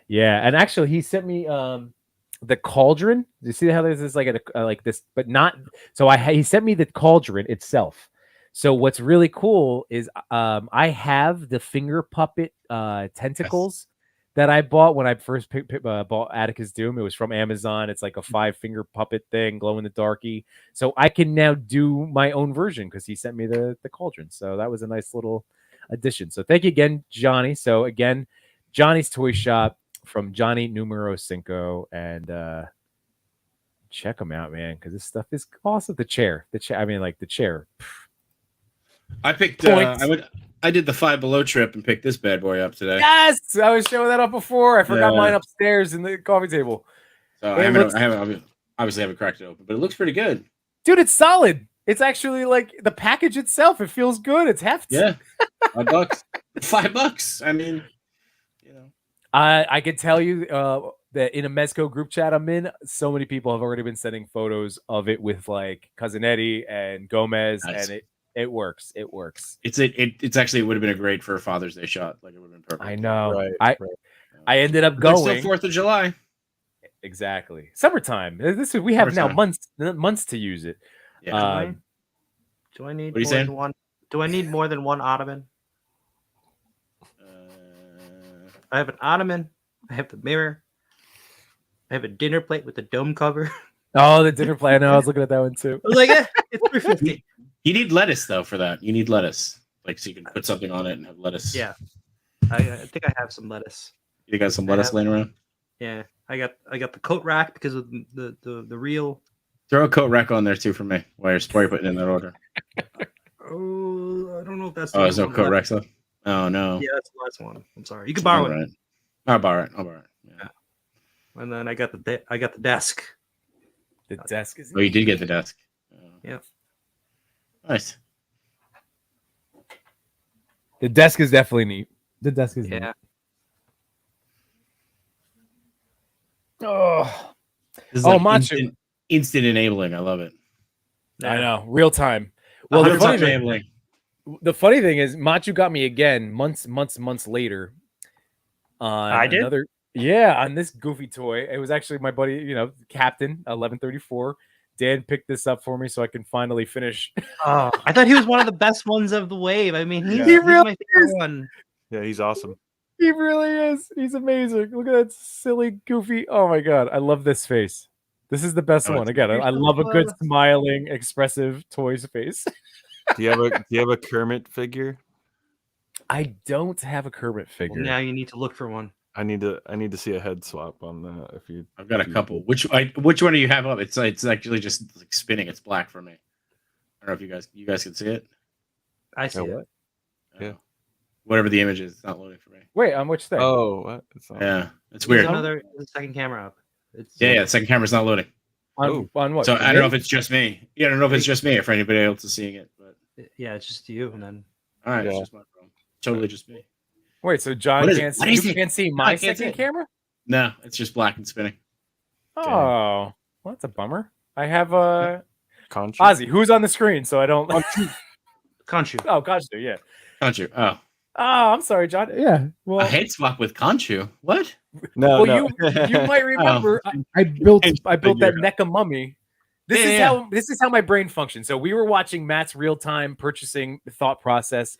Speaker 1: Yeah, and actually, he sent me the cauldron. You see how there's this like this, but not. So he sent me the cauldron itself. So what's really cool is I have the finger puppet tentacles that I bought when I first bought Atticus Doom. It was from Amazon. It's like a 5-finger puppet thing, glow in the darky. So I can now do my own version because he sent me the cauldron. So that was a nice little addition. So thank you again, Johnny. So again, Johnny's Toy Shop from Johnny Numero Cinco, and check them out, man, because this stuff is awesome. The chair. I mean, like the chair.
Speaker 5: I picked. I did the Five Below trip and picked this bad boy up today.
Speaker 1: Yes, I was showing that up before. I forgot mine upstairs in the coffee table.
Speaker 5: So I haven't cracked it open, but it looks pretty good,
Speaker 1: dude. It's solid. It's actually like the package itself. It feels good. It's hefty.
Speaker 5: Yeah, $5. $5. I mean, you know.
Speaker 1: I could tell you that in a Mezco group chat I'm in, so many people have already been sending photos of it with like Cousin Eddie and Gomez,
Speaker 5: Nice.
Speaker 1: and it works. It works.
Speaker 5: It's actually, it would have been a great for a Father's Day shot. Like, it would have been perfect.
Speaker 1: I know.
Speaker 2: Right.
Speaker 1: I ended up
Speaker 5: But there's
Speaker 1: going.
Speaker 5: still 4th of July.
Speaker 1: Exactly. Summertime. We have now months to use it.
Speaker 5: Yeah.
Speaker 3: Do I need
Speaker 5: What are you
Speaker 3: more
Speaker 5: saying?
Speaker 3: than one? Do I need more than one ottoman? I have an ottoman. I have the mirror. I have a dinner plate with the dome cover.
Speaker 1: Oh, the dinner plate. I know. I was looking at that one too.
Speaker 3: I was like, it's $350.
Speaker 5: You need lettuce though for that. You need lettuce, like, so you can put something on it and have lettuce.
Speaker 3: Yeah, I think I have some lettuce.
Speaker 5: You got some lettuce laying around?
Speaker 3: Yeah, I got the coat rack because of the real.
Speaker 5: Throw a coat rack on there too for me while you're putting in that order.
Speaker 3: Oh, I don't know if that's.
Speaker 5: Oh, there's no coat rack stuff. Oh no.
Speaker 3: Yeah, that's the last one. I'm sorry. You can borrow it.
Speaker 5: Right. I'll borrow it. Yeah.
Speaker 3: And then I got the desk.
Speaker 1: The desk is.
Speaker 5: Oh, you did get the desk.
Speaker 3: Yeah.
Speaker 5: Nice.
Speaker 1: The desk is definitely neat. The desk is neat.
Speaker 3: Yeah.
Speaker 1: Oh,
Speaker 5: This is
Speaker 1: Oh,
Speaker 5: like
Speaker 1: Machu.
Speaker 5: instant enabling. I love it.
Speaker 1: I know. Real time. Well, the
Speaker 5: 100%
Speaker 1: funny, thing,
Speaker 5: enabling.
Speaker 1: the funny thing is, Machu got me again months later. On
Speaker 3: I did?
Speaker 1: another, on this goofy toy. It was actually my buddy, Captain 1134. Dan picked this up for me so I can finally finish.
Speaker 3: Oh, I thought he was one of the best ones of the wave. I mean, he's
Speaker 1: He really
Speaker 3: my favorite one.
Speaker 2: Yeah, he's awesome.
Speaker 1: He really is. He's amazing. Look at that silly, goofy. Oh my god, I love this face. This is the best
Speaker 5: Oh,
Speaker 1: one. Again, I love a good smiling, expressive toy's face.
Speaker 2: Do you have a Kermit figure?
Speaker 1: I don't have a Kermit figure.
Speaker 3: Well, now you need to look for one.
Speaker 2: I need to see a head swap on that. If you,
Speaker 5: I've got a couple. Which one do you have up? It's actually just like spinning. It's black for me. I don't know if you guys can see it.
Speaker 3: I see it.
Speaker 2: what? Yeah.
Speaker 5: Whatever the image is, it's not loading for me.
Speaker 1: Wait, on which thing?
Speaker 2: Oh, what? It's not,
Speaker 5: Yeah, it's
Speaker 3: There's
Speaker 5: weird.
Speaker 3: the second camera up. It's
Speaker 5: Yeah, the second camera's not loading.
Speaker 1: On what?
Speaker 5: So I don't know if it's just me. Yeah, I don't know if it's just me or if anybody else is seeing it. But
Speaker 3: Yeah, it's just you, and then
Speaker 5: all right,
Speaker 2: Yeah.
Speaker 5: it's just my problem. Totally just me.
Speaker 1: Wait, so John
Speaker 5: What is it?
Speaker 1: can't
Speaker 5: What
Speaker 1: see,
Speaker 5: is
Speaker 1: you
Speaker 5: it?
Speaker 1: can't see
Speaker 5: No,
Speaker 1: my
Speaker 5: I can't see
Speaker 1: second
Speaker 5: it.
Speaker 1: camera?
Speaker 5: No, it's just black and spinning.
Speaker 1: Oh, well, that's a bummer. I have
Speaker 2: Conchu?
Speaker 1: Ozzy, who's on the screen, so I don't.
Speaker 3: Conchu.
Speaker 1: Oh, Conchu, yeah.
Speaker 5: Conchu. Oh,
Speaker 1: I'm sorry, John. Yeah,
Speaker 5: a
Speaker 1: well,
Speaker 5: head swap with Conchu. What?
Speaker 2: No,
Speaker 1: well,
Speaker 2: no.
Speaker 1: you might remember I built that NECA mummy. This is how my brain functions. So we were watching Matt's real time purchasing thought process.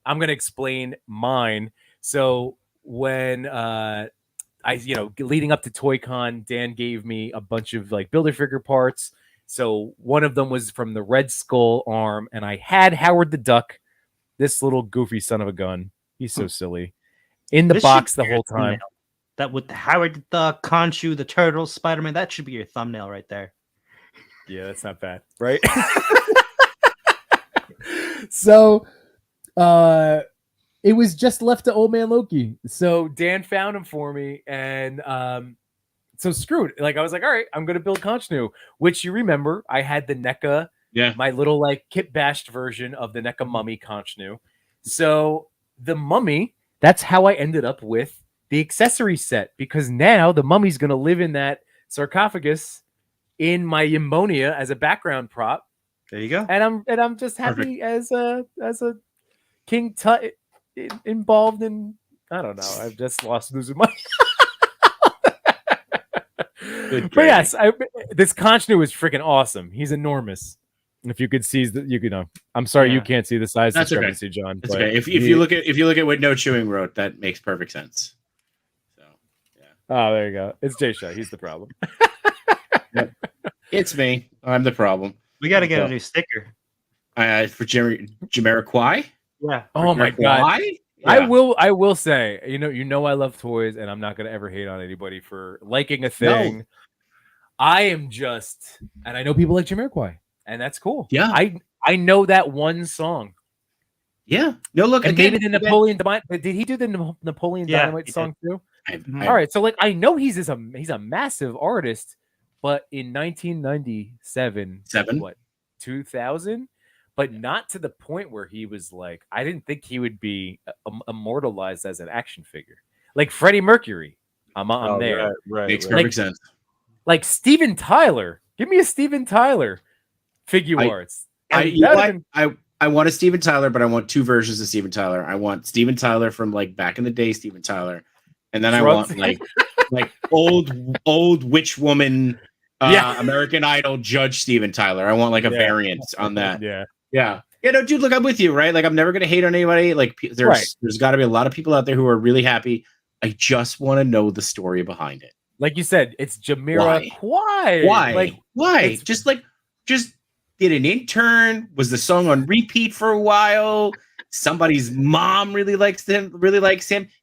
Speaker 1: I'm gonna explain mine. So when leading up to ToyCon, Dan gave me a bunch of like builder figure parts. So one of them was from the Red Skull arm, and I had Howard the Duck, this little goofy son of a gun. He's so silly. In the
Speaker 3: This
Speaker 1: box
Speaker 3: should
Speaker 1: the
Speaker 3: be your
Speaker 1: whole time.
Speaker 3: thumbnail. That with Howard the Conchu, the Turtle, Spider-Man, that should be your thumbnail right there.
Speaker 1: Yeah, that's not bad, right? So it was just left to Old Man Loki. So Dan found him for me, and so screwed. Like I was like, all right, I'm gonna build Conchu, which you remember I had the NECA, my little like kit bashed version of the NECA mummy Conchu. So the mummy, that's how I ended up with the accessory set, because now the mummy's gonna live in that sarcophagus in my Yimbonia as a background prop.
Speaker 3: There you go.
Speaker 1: And I'm just happy as a King Tut involved in, I don't know. I've just lost losing my. But yes, this Conchu is freaking awesome. He's enormous. If you could see I'm sorry you can't see the size discrepancy, John.
Speaker 5: That's okay. If you look at what No Chewing wrote, that makes perfect sense. So yeah.
Speaker 1: Oh, there you go. It's Jay Shaw. He's the problem.
Speaker 5: It's me. I'm the problem.
Speaker 3: We got to get a new sticker.
Speaker 5: For Jamiroquai.
Speaker 3: Yeah.
Speaker 1: Oh my god.
Speaker 5: Yeah.
Speaker 1: I will say, I love toys, and I'm not gonna ever hate on anybody for liking a thing. No. I am just, and I know people like Jamiroquai, and that's cool.
Speaker 5: Yeah.
Speaker 1: I know that one song.
Speaker 5: Yeah. No, look,
Speaker 1: and maybe the Napoleon Dynamite. Did he do the Napoleon Dynamite song too? All right, so like I know he's a massive artist, but in 1997, 2000, but not to the point where he was like, I didn't think he would be immortalized as an action figure. Like Freddie Mercury. I'm there.
Speaker 2: Right.
Speaker 5: Makes
Speaker 2: right.
Speaker 5: perfect sense.
Speaker 1: Like Steven Tyler. Give me a Steven Tyler figure arts.
Speaker 5: I want a Steven Tyler, but I want two versions of Steven Tyler. I want Steven Tyler from like back in the day, Steven Tyler, and then
Speaker 1: Drugs.
Speaker 5: I want like old witch woman, American Idol judge Steven Tyler. I want like a variant on that. Yeah. No, dude, look, I'm with you, right? Like, I'm never gonna hate on anybody. Like, there's got to be a lot of people out there who are really happy. I just want to know the story behind it.
Speaker 1: Like you said, it's Jamira.
Speaker 5: Why?
Speaker 1: Like,
Speaker 5: why? Just did an intern? Was the song on repeat for a while? Somebody's mom really likes him.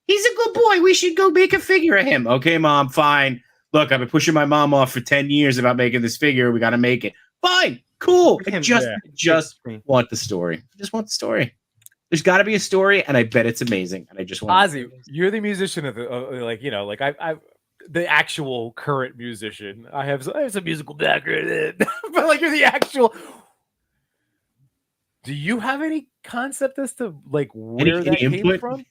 Speaker 5: He's a good boy. We should go make a figure of him. Okay, mom, fine. Look, I've been pushing my mom off for 10 years about making this figure. We got to make it. Fine, cool. I just want the story. I just want the story. There's got to be a story, and I bet it's amazing. And I just want
Speaker 1: Ozzy, you're the musician of the I've the actual current musician. I have some musical background, but like you're the actual. Do you have any concept as to like where that came from?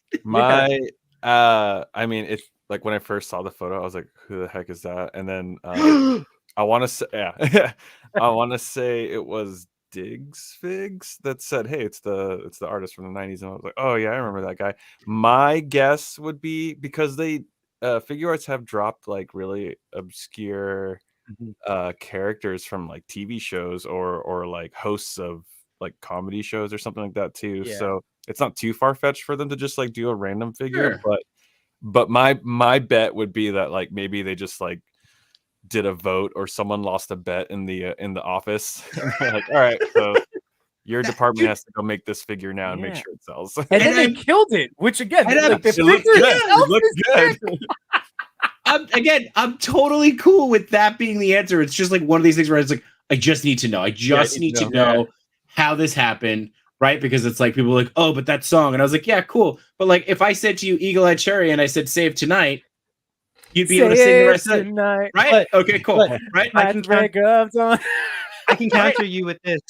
Speaker 2: I mean, it's like when I first saw the photo, I was like, "Who the heck is that?" And then I want to say, I want to say it was Diggs Figs that said, "Hey, it's the artist from the '90s," and I was like, "Oh yeah, I remember that guy." My guess would be because they figure arts have dropped like really obscure characters from like TV shows or like hosts of like comedy shows or something like that too.
Speaker 1: Yeah.
Speaker 2: So it's not too far fetched for them to just like do a random figure. But my bet would be that like maybe they just like did a vote or someone lost a bet in the office. Like, all right, so your department has to go make this figure now and make sure it sells.
Speaker 1: And then they killed it, which again,
Speaker 2: it looks good.
Speaker 5: I'm totally cool with that being the answer. It's just like one of these things where it's like, I just need to know. I just need to know how this happened, right? Because it's like people are like, oh, but that song. And I was like, yeah, cool. But like if I said to you Eagle Eye Cherry and I said Save Tonight, you'd be able to sing the rest of it. Right? Okay, cool. Right?
Speaker 3: I can counter you with this.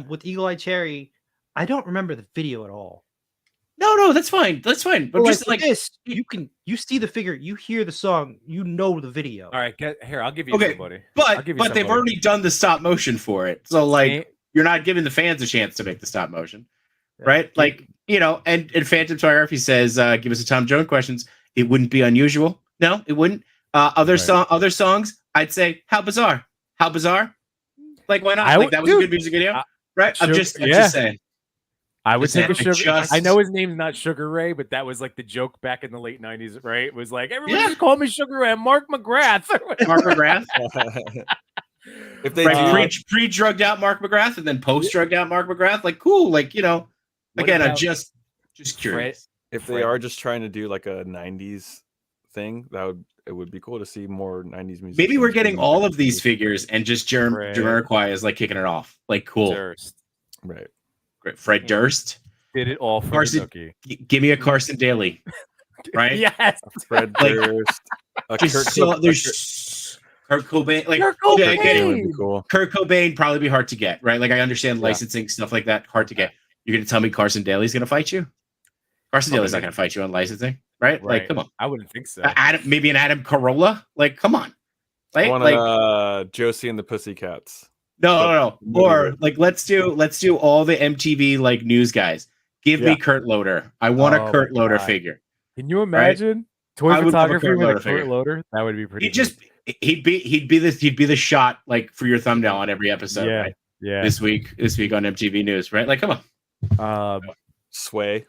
Speaker 3: With Eagle Eye Cherry, I don't remember the video at all.
Speaker 5: No, that's fine. That's fine. But just like
Speaker 3: this, you see the figure, you hear the song, you know the video.
Speaker 1: All right, I'll give you somebody.
Speaker 5: But they've already done the stop motion for it. So like you're not giving the fans a chance to make the stop motion. Right? Like, and Phantom Tygraphy says, give us a Tom Jones questions. It wouldn't be unusual. No, it wouldn't. Other songs, I'd say, how bizarre. How bizarre? Like, why not? That was a good music video. Right? I'm just saying.
Speaker 1: I would take a Sugar. I know his name's not Sugar Ray, but that was like the joke back in the late '90s, right? It was like everybody just called me Sugar Ray. I'm Mark McGrath.
Speaker 5: Mark McGrath.
Speaker 2: If they
Speaker 5: pre-drugged out Mark McGrath and then post-drugged out Mark McGrath, like cool, like again, I'm just curious.
Speaker 2: If they are just trying to do like a '90s thing, it would be cool to see more '90s music.
Speaker 5: Maybe we're getting all of these figures and just Jamiroquai is like kicking it off. Like cool,
Speaker 1: Durst.
Speaker 2: Right?
Speaker 5: Great. Fred Durst
Speaker 1: did it all for
Speaker 5: Carson.
Speaker 1: Cookie.
Speaker 5: Give me a Carson Daly, right?
Speaker 1: Yes,
Speaker 2: Fred Durst.
Speaker 5: There's Kurt Cobain. Like
Speaker 1: Kurt Cobain.
Speaker 5: Again,
Speaker 2: would be cool.
Speaker 5: Kurt Cobain probably be hard to get, right? Like I understand licensing stuff like that, hard to get. You're gonna tell me Carson Daly's gonna fight you? Carson Daly's not gonna fight you on licensing, right? Like, come on.
Speaker 1: I wouldn't think so.
Speaker 5: Maybe an Adam Carolla. Like, come on.
Speaker 2: Right? I want Josie and the Pussycats.
Speaker 5: No. Or like let's do all the MTV like news guys. Give me Kurt Loder. I want a Kurt Loder figure.
Speaker 1: Can you imagine toy photography with a Kurt Loder? That would be pretty.
Speaker 5: He'd be the shot like for your thumbnail on every episode.
Speaker 1: Yeah.
Speaker 5: Right?
Speaker 1: Yeah.
Speaker 5: This week on MTV News, right? Like, come
Speaker 2: on. Sway.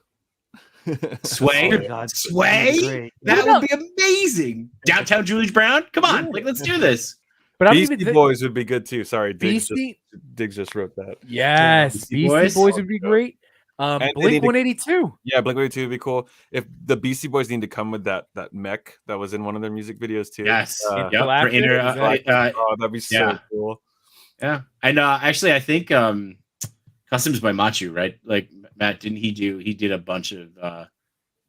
Speaker 5: Sway.
Speaker 3: Oh God,
Speaker 5: Sway. That would be amazing. Downtown Julius Brown. Come on, like let's do this.
Speaker 1: But
Speaker 2: Beastie Boys would be good too. Sorry, Diggs just wrote that.
Speaker 1: Yes, Beastie Boys would be great. Blink 182.
Speaker 2: Yeah, Blink 182 would be cool. If the Beastie Boys need to come with that mech that was in one of their music videos too.
Speaker 5: Yes,
Speaker 2: that'd be so cool.
Speaker 5: Yeah, and actually, I think Customs by Machu, right? Like Matt, he did a bunch of,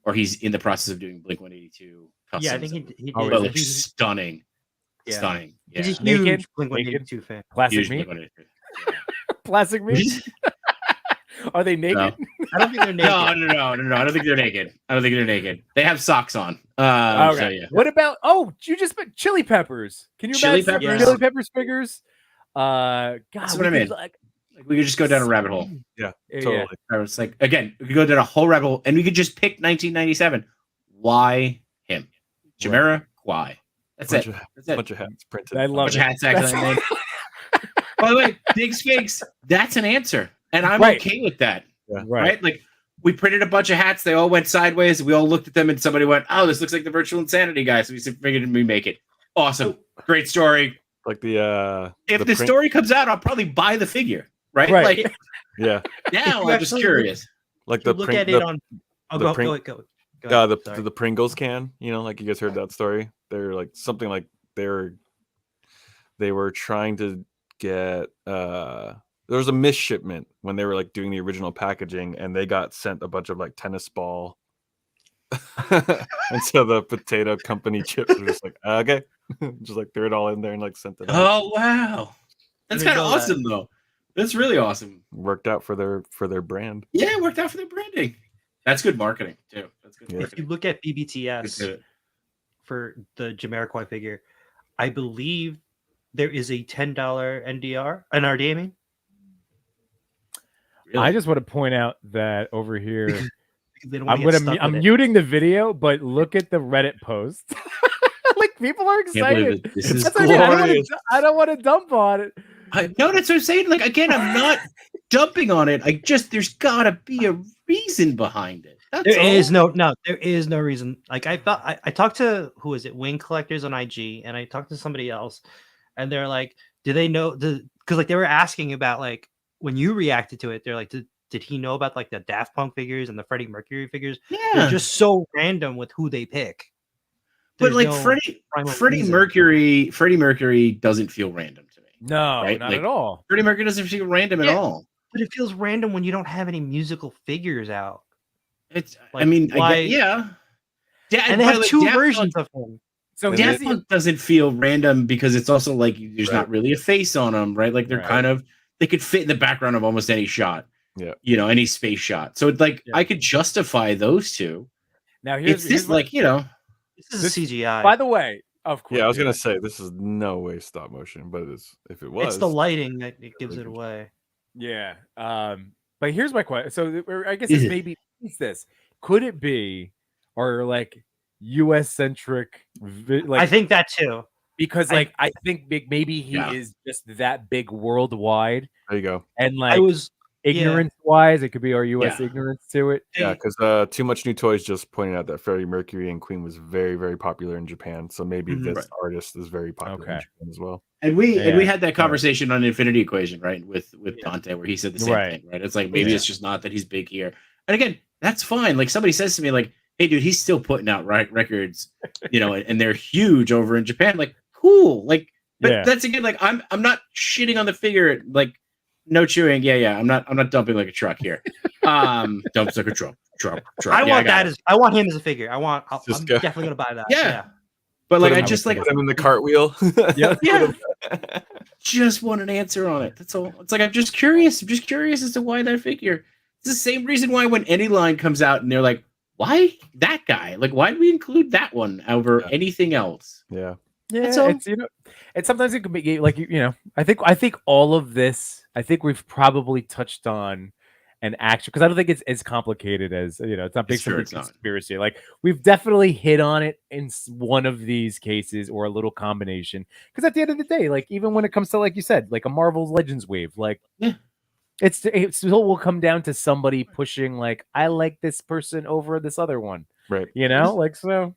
Speaker 5: or he's in the process of doing Blink 182 customs.
Speaker 3: Yeah, I think he did.
Speaker 5: But it looks stunning.
Speaker 3: Yeah.
Speaker 5: Stunning. Yeah.
Speaker 3: He's a huge Blink 182 fan.
Speaker 1: Classic me. Classic me. Are they naked?
Speaker 5: No.
Speaker 3: I don't think they're naked.
Speaker 5: No. I don't think they're naked. They have socks on.
Speaker 1: Okay.
Speaker 5: So, yeah.
Speaker 1: What about? Oh, you just put Chili Peppers. Can you
Speaker 5: Chili
Speaker 1: imagine
Speaker 5: Peppers?
Speaker 1: Chili Peppers figures? God,
Speaker 5: That's what I mean.
Speaker 1: Like,
Speaker 5: we could just go down a rabbit hole.
Speaker 2: Yeah,
Speaker 1: yeah.
Speaker 2: totally.
Speaker 5: It's like, again, we could go down a whole rabbit hole, and we could just pick 1997. Why him? Chimera? Why? That's it. That's it.
Speaker 2: Bunch of hats printed.
Speaker 1: I love
Speaker 5: Bunch of hats actually. By the way, Big Sphinx, that's an answer. And I'm okay with that.
Speaker 2: Yeah.
Speaker 5: Right? Like, we printed a bunch of hats. They all went sideways. We all looked at them, and somebody went, oh, this looks like the Virtual Insanity guy. So we figured we make it. Awesome. Great story.
Speaker 2: Like the
Speaker 5: if the story comes out, I'll probably buy the figure. Right?
Speaker 1: Right.
Speaker 5: Like,
Speaker 2: yeah.
Speaker 5: now I'm just curious.
Speaker 2: Like
Speaker 3: the look at it on. Oh, go ahead.
Speaker 2: The Pringles can, you know, like you guys heard that story. They're like something like they were trying to get there was a misshipment when they were like doing the original packaging, and they got sent a bunch of like tennis ball. And so the potato company chips were just like, okay, just like threw it all in there and like sent it out.
Speaker 5: Oh wow, that's kind of awesome though. That's really awesome.
Speaker 2: Worked out for their brand.
Speaker 5: Yeah, it worked out for their branding. That's good marketing too. That's good.
Speaker 3: If you look at BBTS for the Jamiroquai figure, I believe there is a $10 NDR, NRD. I mean,
Speaker 1: I just want to point out that over here, I'm
Speaker 3: muting
Speaker 1: the video, but look at the Reddit post. Like, people are excited.
Speaker 5: This is
Speaker 1: I don't want to dump on it.
Speaker 5: No, that's what I'm saying. Like, again, I'm not dumping on it. There's gotta be a reason behind it.
Speaker 3: There is no reason. Like, I talked to, who is it, Wing Collectors on IG, and I talked to somebody else, and they're like, do they know because like they were asking about like when you reacted to it, they're like, did he know about like the Daft Punk figures and the Freddie Mercury figures?
Speaker 5: Yeah,
Speaker 3: they're just so random with who they pick.
Speaker 5: But like Freddie Mercury doesn't feel random to me.
Speaker 1: No,
Speaker 5: right?
Speaker 1: not
Speaker 5: like,
Speaker 1: at all.
Speaker 5: Freddie Mercury doesn't feel random at all.
Speaker 3: But it feels random when you don't have any musical figures out.
Speaker 5: It's
Speaker 3: like,
Speaker 5: I mean,
Speaker 3: why,
Speaker 5: yeah.
Speaker 3: And they have two versions of him.
Speaker 5: So Daft Punk doesn't feel random because it's also like there's not really a face on them, right? Like they're kind of, they could fit in the background of almost any shot.
Speaker 2: Yeah.
Speaker 5: You know, any space shot. So it's like I could justify those two.
Speaker 1: Now
Speaker 5: here's like, you know,
Speaker 3: this is CGI.
Speaker 1: By the way, of course.
Speaker 2: Yeah, I was gonna say this is no way stop motion, but if it was,
Speaker 3: it's the lighting that gives it away.
Speaker 1: Yeah. But here's my question. So I guess it's this. Could it be, or like US centric? Like,
Speaker 3: I think that too.
Speaker 1: Because like I think maybe he is just that big worldwide.
Speaker 2: There you go.
Speaker 1: And like ignorance wise, it could be our US ignorance to it.
Speaker 2: Yeah, because Too Much New Toys just pointed out that Freddie Mercury and Queen was very, very popular in Japan. So maybe this artist is very popular in Japan as well.
Speaker 5: And we had that conversation on Infinity Equation, right? With Dante, where he said the same thing, right? It's like maybe it's just not that he's big here. And again, that's fine. Like somebody says to me, like, hey dude, he's still putting out records, you know, and they're huge over in Japan. Like, cool. Like, but that's again, like I'm not shitting on the figure, like no chewing. Yeah. I'm not dumping like a truck here. Dumps like a truck.
Speaker 3: I want him as a figure. I'm definitely gonna buy that. Yeah.
Speaker 5: But like I just like
Speaker 2: put him in the cartwheel.
Speaker 5: Yeah. Just want an answer on it. That's all. It's like I'm just curious. I'm just curious as to why that figure. It's the same reason why when any line comes out and they're like, why that guy? Like, why do we include that one over anything else?
Speaker 2: Yeah.
Speaker 1: Yeah, it's, you know, and sometimes it can be like, you know, I think all of this, I think we've probably touched on an action, because I don't think it's as complicated as, you know, it's not based on conspiracy. Like we've definitely hit on it in one of these cases or a little combination. Because at the end of the day, like even when it comes to, like you said, like a Marvel's Legends wave, like it still will come down to somebody pushing like, I like this person over this other one,
Speaker 2: right?
Speaker 1: You know, like so.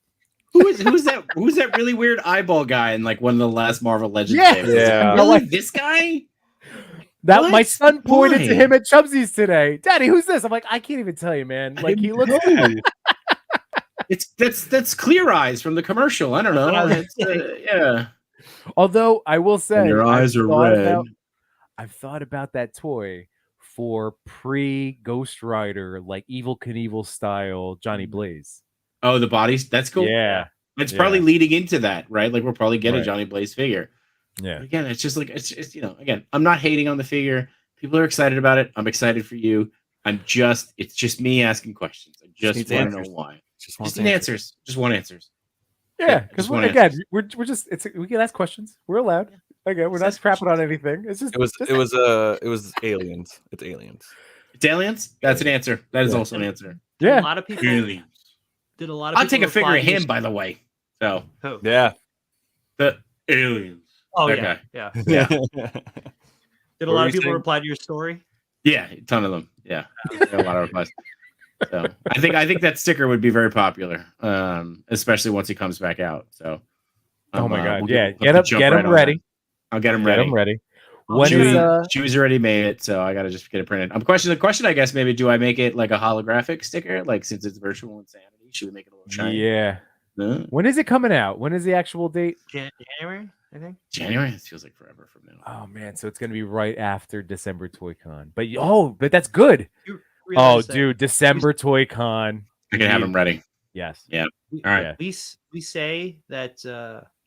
Speaker 5: Who's that really weird eyeball guy in like one of the last Marvel Legends games?
Speaker 2: Yeah.
Speaker 5: Really, this guy?
Speaker 1: That my son pointed to him at Chubsy's today. Daddy, who's this? I'm like, I can't even tell you, man. Like he looks.
Speaker 5: That's Clear Eyes from the commercial. I don't know. Yeah.
Speaker 1: Although I will say,
Speaker 5: your eyes are red.
Speaker 1: I've thought about that toy for pre-Ghost Rider, like Evil Knievel style Johnny Blaze.
Speaker 5: Oh, the bodies? That's cool.
Speaker 1: Yeah.
Speaker 5: It's probably leading into that, right? Like we'll probably get a Johnny Blaze figure.
Speaker 1: Yeah.
Speaker 5: But again, it's just like, it's just, you know, again, I'm not hating on the figure. People are excited about it. I'm excited for you. It's just me asking questions. I just
Speaker 2: needs
Speaker 5: want to know
Speaker 2: answers.
Speaker 5: why.
Speaker 2: Just
Speaker 5: Just
Speaker 2: wants
Speaker 5: need answers. Just want answers.
Speaker 1: Yeah,
Speaker 5: just
Speaker 1: because
Speaker 5: want
Speaker 1: again,
Speaker 5: answers.
Speaker 1: we're just we can ask questions. We're allowed. Again, we're not
Speaker 5: Just ask
Speaker 1: crapping on anything. It's just
Speaker 2: It was aliens. It's aliens.
Speaker 5: It's aliens. That's an answer. That is also an answer.
Speaker 3: Did
Speaker 1: Yeah.
Speaker 3: a lot of people.
Speaker 5: Aliens.
Speaker 3: Did a lot of
Speaker 5: I'll
Speaker 3: people
Speaker 5: take a figure
Speaker 3: reply
Speaker 5: of
Speaker 3: to your
Speaker 5: him, by the way. So
Speaker 3: Oh,
Speaker 2: Yeah.
Speaker 5: the aliens.
Speaker 3: oh
Speaker 5: Okay.
Speaker 3: yeah.
Speaker 5: Yeah.
Speaker 3: Did a
Speaker 2: What
Speaker 3: lot
Speaker 2: were
Speaker 3: of
Speaker 2: you
Speaker 3: people
Speaker 2: saying?
Speaker 3: reply to your story?
Speaker 5: Yeah, a ton of them. Yeah, a lot of replies. So I think that sticker would be very popular, especially once he comes back out. So,
Speaker 1: oh my god,
Speaker 5: we'll
Speaker 1: yeah,
Speaker 5: we'll have to
Speaker 1: get
Speaker 5: jump right
Speaker 1: him
Speaker 5: on
Speaker 1: ready.
Speaker 5: that. I'll get him
Speaker 1: Get
Speaker 5: ready.
Speaker 1: him ready.
Speaker 3: Oh,
Speaker 1: When is
Speaker 5: Chewy's already made it, so I gotta just get it printed. The question, I guess, maybe do I make it like a holographic sticker? Like since it's virtual insanity, should we make it a little shiny?
Speaker 1: yeah.
Speaker 5: No?
Speaker 1: When is it coming out? When is the actual date?
Speaker 3: January, I think.
Speaker 5: January. It feels like forever from now.
Speaker 1: Oh man, so it's gonna be right after December Toy Con. But but that's good.
Speaker 3: You
Speaker 1: Oh,
Speaker 3: realize that
Speaker 1: dude, December Toy Con.
Speaker 5: I can have him ready.
Speaker 1: Yes.
Speaker 5: Yeah.
Speaker 3: we,
Speaker 5: All right.
Speaker 1: Yeah.
Speaker 3: we say that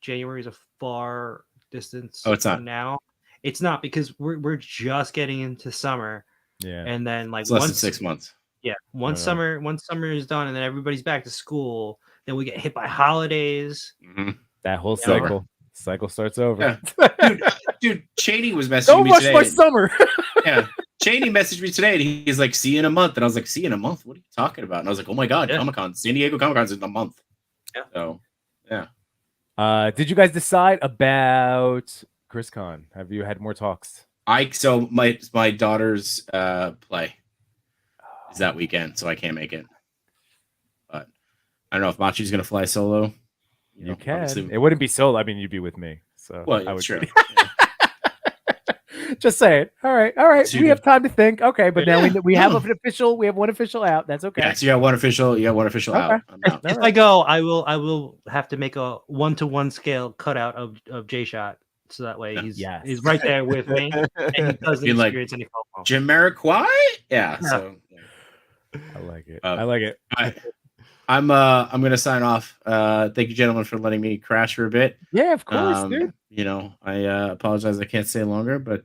Speaker 3: January is a far distance.
Speaker 5: Oh, it's not.
Speaker 3: from now. It's not because we're just getting into summer,
Speaker 1: Yeah.
Speaker 3: and then like
Speaker 5: It's less than
Speaker 3: once
Speaker 5: 6 months.
Speaker 3: yeah, once
Speaker 1: Uh,
Speaker 3: summer is done, and then everybody's back to school. Then we get hit by holidays.
Speaker 5: Mhm.
Speaker 1: That whole
Speaker 3: Yeah.
Speaker 1: cycle starts over.
Speaker 5: Yeah. Dude, Cheney was messaging
Speaker 1: Don't
Speaker 5: me
Speaker 1: rush
Speaker 5: today.
Speaker 1: my summer.
Speaker 5: Yeah. Cheney messaged me today and he's like, see you in a month. And I was like, see you in a month? What are you talking about? And I was like, oh my God,
Speaker 3: Yeah.
Speaker 5: Comic-Con, San Diego Comic-Con's in a month.
Speaker 3: Yeah.
Speaker 5: So, yeah.
Speaker 1: Did you guys decide about ChrisCon? Have you had more talks?
Speaker 5: So my daughter's play is that weekend, so I can't make it. But I don't know if Machi's gonna fly solo.
Speaker 1: You can.
Speaker 5: obviously-
Speaker 1: It wouldn't be solo. I mean, you'd be with me. So
Speaker 5: Well,
Speaker 1: I would
Speaker 5: sure.
Speaker 1: Just say it. All right.
Speaker 5: So
Speaker 1: We
Speaker 5: you
Speaker 1: have time to think. Okay, but now
Speaker 5: Yeah.
Speaker 1: we have an official. We have one official out. That's okay.
Speaker 5: Yeah, so you got one official.
Speaker 1: Okay.
Speaker 5: out. I'm out.
Speaker 3: If
Speaker 1: All
Speaker 3: I go, I will have to make a 1-to-1 scale cutout of J Shot, so that way he's right there with me, and he doesn't
Speaker 5: Be like,
Speaker 3: experience any FOMO.
Speaker 5: Jamiroquai? Yeah. So
Speaker 1: I like it.
Speaker 5: Uh,
Speaker 1: I like it.
Speaker 5: I'm gonna sign off. Thank you, gentlemen, for letting me crash for a bit.
Speaker 1: Yeah, of course, dude.
Speaker 5: You know, I apologize I can't stay longer, but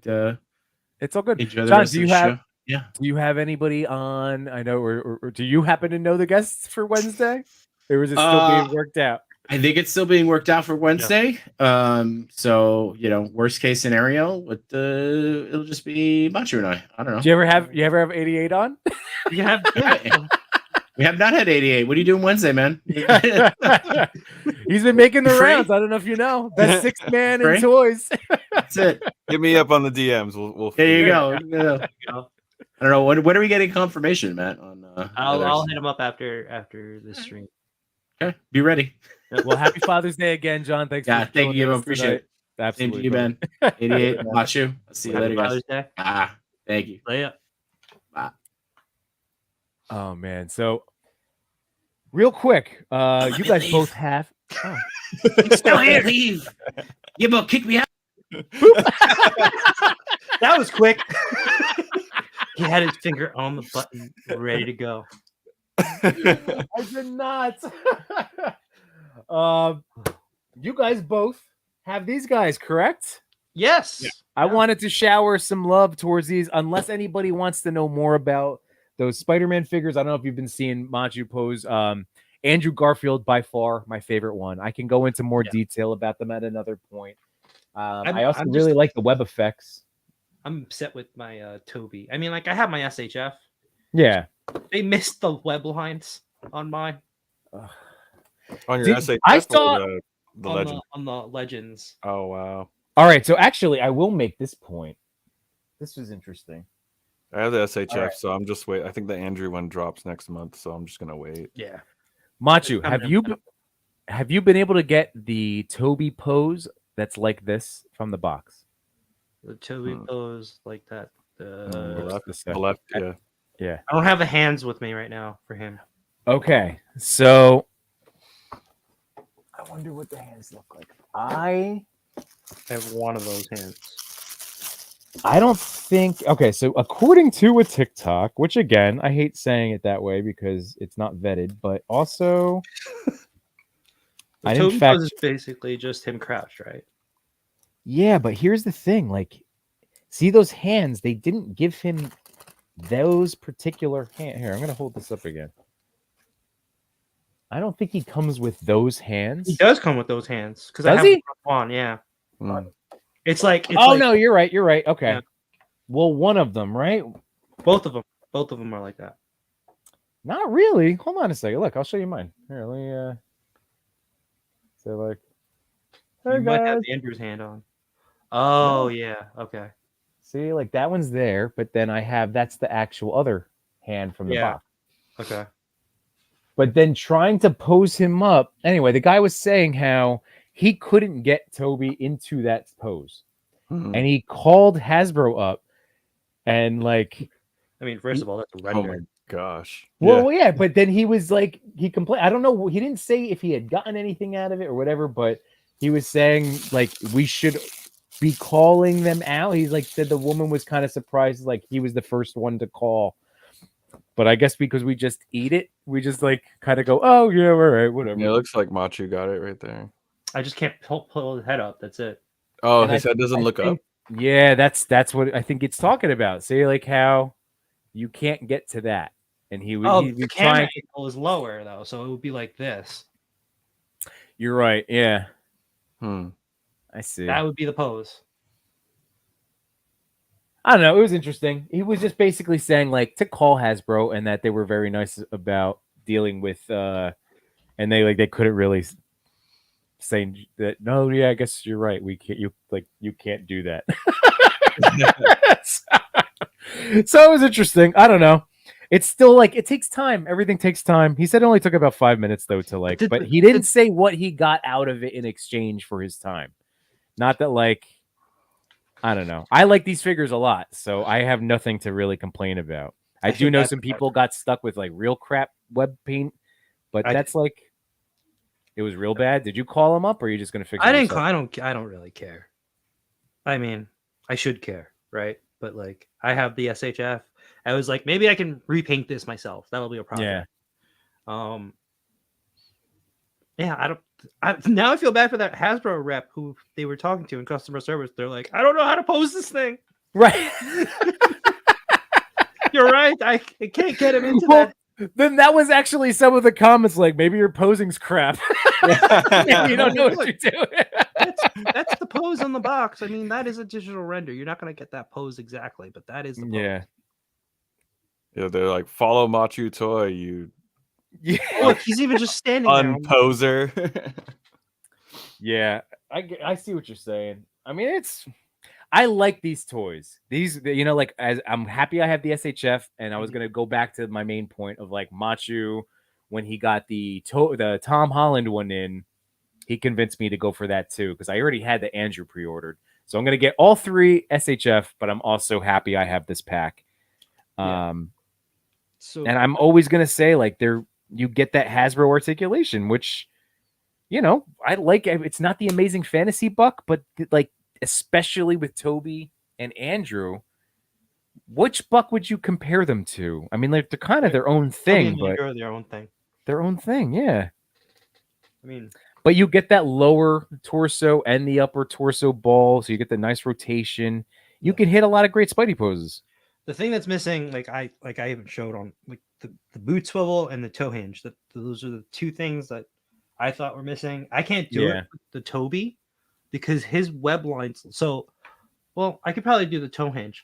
Speaker 1: It's all good.
Speaker 5: enjoy the
Speaker 1: John,
Speaker 5: rest
Speaker 1: do
Speaker 5: of
Speaker 1: you
Speaker 5: the
Speaker 1: have
Speaker 5: show. Yeah.
Speaker 1: do you have anybody on? I know, or do you happen to know the guests for Wednesday? Or is it still being worked out?
Speaker 5: I think it's still being worked out for Wednesday. So worst case scenario, it'll just be Machu and I. I don't know.
Speaker 1: Do you ever have 88 on?
Speaker 3: You have
Speaker 5: We have not had 88. What are you doing Wednesday, man?
Speaker 1: He's been making the
Speaker 5: Free?
Speaker 1: rounds. I don't know if you know. Best six man in
Speaker 5: Free?
Speaker 1: toys.
Speaker 5: That's it.
Speaker 2: Hit me up on the DMs. We'll
Speaker 5: There you
Speaker 2: figure it
Speaker 5: go.
Speaker 2: out.
Speaker 5: Yeah. I don't know. When are we getting confirmation, Matt? On
Speaker 3: I'll
Speaker 5: others?
Speaker 3: hit him up after this stream.
Speaker 5: Okay, be ready.
Speaker 1: Well, happy Father's Day again, John. Thanks.
Speaker 5: Yeah,
Speaker 1: for
Speaker 5: thank you.
Speaker 1: joining
Speaker 5: I
Speaker 1: us
Speaker 5: appreciate it.
Speaker 1: tonight.
Speaker 5: Same
Speaker 1: Absolutely,
Speaker 5: to you,
Speaker 1: brother.
Speaker 5: Ben. 88. Machu. I'll see you
Speaker 3: Happy
Speaker 5: later, guys.
Speaker 3: Father's Day.
Speaker 5: Thank you.
Speaker 3: Lay up.
Speaker 1: Oh man. So, real quick, you guys
Speaker 5: leave.
Speaker 1: both have. Oh.
Speaker 5: Still here. Leave. Yimbo, kick me out.
Speaker 3: That was quick. He had his finger on the button, ready to go.
Speaker 1: I did not. You guys both have these guys, correct?
Speaker 3: Yes.
Speaker 1: I wanted to shower some love towards these, unless anybody wants to know more about those Spider-Man figures. I don't know if you've been seeing Machu pose. Andrew Garfield, by far my favorite one. I can go into more detail about them at another point. I also really like the web effects.
Speaker 3: I'm upset with my Toby. I mean, like I have my SHF.
Speaker 1: Yeah.
Speaker 3: They missed the web lines on mine.
Speaker 2: On your
Speaker 1: Did-
Speaker 2: essay,
Speaker 1: I
Speaker 2: test or
Speaker 1: saw-
Speaker 2: the legend.
Speaker 3: On the legends.
Speaker 2: Oh wow!
Speaker 1: All right. So actually, I will make this point. This was interesting.
Speaker 2: I have the SHF,
Speaker 1: All right.
Speaker 2: so I'm just wait. I think the Andrew one drops next month, so I'm just gonna wait.
Speaker 3: Yeah.
Speaker 1: Machu,
Speaker 3: Coming
Speaker 1: have you been able to get the Toby pose that's like this from the box?
Speaker 3: The Toby pose like that.
Speaker 2: The left, yeah.
Speaker 1: Yeah.
Speaker 3: I don't have the hands with me right now for him.
Speaker 1: Okay. So I wonder what the hands look like. I
Speaker 3: have one of those hands.
Speaker 1: I don't think. Okay, so according to a TikTok, which again, I hate saying it that way because it's not vetted, but also,
Speaker 3: The
Speaker 1: I in
Speaker 3: Toby
Speaker 1: fact,
Speaker 3: pose is basically just him crouched, right?
Speaker 1: yeah. But here's the thing: like, see those hands? They didn't give him those particular hand. Here, I'm gonna hold this up again. I don't think he comes with those hands.
Speaker 3: He does come with those hands because I
Speaker 1: Does
Speaker 3: have
Speaker 1: he?
Speaker 3: one on. Yeah,
Speaker 2: Mm.
Speaker 3: it's like. It's
Speaker 1: Oh
Speaker 3: like,
Speaker 1: no, you're right. You're right. Okay.
Speaker 3: Yeah.
Speaker 1: Well, one of them, right?
Speaker 3: both of them are like that.
Speaker 1: Not really. Hold on a second. Look, I'll show you mine. Here, let me say like, hey
Speaker 3: You might have
Speaker 1: guys.
Speaker 3: Andrew's hand on. Oh yeah. Okay.
Speaker 1: See, like that one's there, but then I have that's the actual other hand from the
Speaker 3: Yeah.
Speaker 1: box.
Speaker 3: Okay.
Speaker 1: But then trying to pose him up. Anyway, the guy was saying how he couldn't get Toby into that pose.
Speaker 2: Mhm.
Speaker 1: And he called Hasbro up and like,
Speaker 3: I mean, first of all, that's a
Speaker 2: Oh
Speaker 3: render.
Speaker 2: my gosh.
Speaker 1: well, yeah, but then he was like, he complained. I don't know. He didn't say if he had gotten anything out of it or whatever, but he was saying like we should be calling them out. He's like said the woman was kind of surprised, like he was the first one to call. But I guess because we just eat it, we just like kind of go, oh yeah, all right, whatever.
Speaker 2: Yeah, it looks like Machu got it right there.
Speaker 3: I just can't pull his head up. That's it.
Speaker 2: Oh,
Speaker 1: And
Speaker 2: his head doesn't look up.
Speaker 1: Yeah, that's what I think it's talking about. See, like how you can't get to that, and he would.
Speaker 3: Oh,
Speaker 1: He
Speaker 3: the
Speaker 1: was
Speaker 3: camera
Speaker 1: trying.
Speaker 3: angle is lower though, so it would be like this.
Speaker 1: You're right. Yeah,
Speaker 2: Hmm.
Speaker 1: I see.
Speaker 3: That would be the pose.
Speaker 1: I don't know. It was interesting. He was just basically saying like to call Hasbro and that they were very nice about dealing with, and they couldn't really say that. No, yeah, I guess you're right. We can't. You can't do that. So it was interesting. I don't know. It's still like it takes time. Everything takes time. He said it only took about 5 minutes though to like, but he didn't say what he got out of it in exchange for his time. Not that like, I don't know. I like these figures a lot, so I have nothing to really complain about. I do know some people got stuck with like real crap web paint, but that's like it was real bad. Did you call him up, or are you just gonna fix it?
Speaker 3: I didn't. I don't really care. I mean, I should care, right? But like, I have the SHF. I was like, maybe I can repaint this myself. That'll be a project. Yeah. Yeah. Now I feel bad for that Hasbro rep who they were talking to in customer service. They're like, I don't know how to pose this thing.
Speaker 1: Right.
Speaker 3: You're right. I can't get him into that.
Speaker 1: Then that was actually some of the comments, like maybe your posing's crap. Maybe you don't know what you're doing.
Speaker 3: That's the pose on the box. I mean, that is a digital render. You're not going to get that pose exactly, but that is the pose.
Speaker 1: Yeah.
Speaker 2: Yeah, they're like, follow MatchuToy, you
Speaker 3: Look, he's even just standing there.
Speaker 2: unposer.
Speaker 1: Yeah, I see what you're saying. I mean, I like these toys. These, like as I'm happy I have the SHF, and I was gonna go back to my main point of like Machu when he got the Tom Holland one in, he convinced me to go for that too because I already had the Andrew pre-ordered. So I'm gonna get all 3 SHF, but I'm also happy I have this pack.
Speaker 3: Yeah.
Speaker 1: And I'm always gonna say like you get that Hasbro articulation, which I like. It's not the amazing fantasy buck, but like especially with Toby and Andrew, which buck would you compare them to? I mean, like they're kind of their own thing, but
Speaker 3: they're their own thing.
Speaker 1: Their own thing, yeah.
Speaker 3: I mean,
Speaker 1: but you get that lower torso and the upper torso ball, so you get the nice rotation. You can hit a lot of great Spidey poses.
Speaker 3: The thing that's missing, like I haven't showed on like the boot swivel and the toe hinge. Those are the 2 things that I thought were missing. I can't do it with the Toby because his web lines. So, well, I could probably do the toe hinge,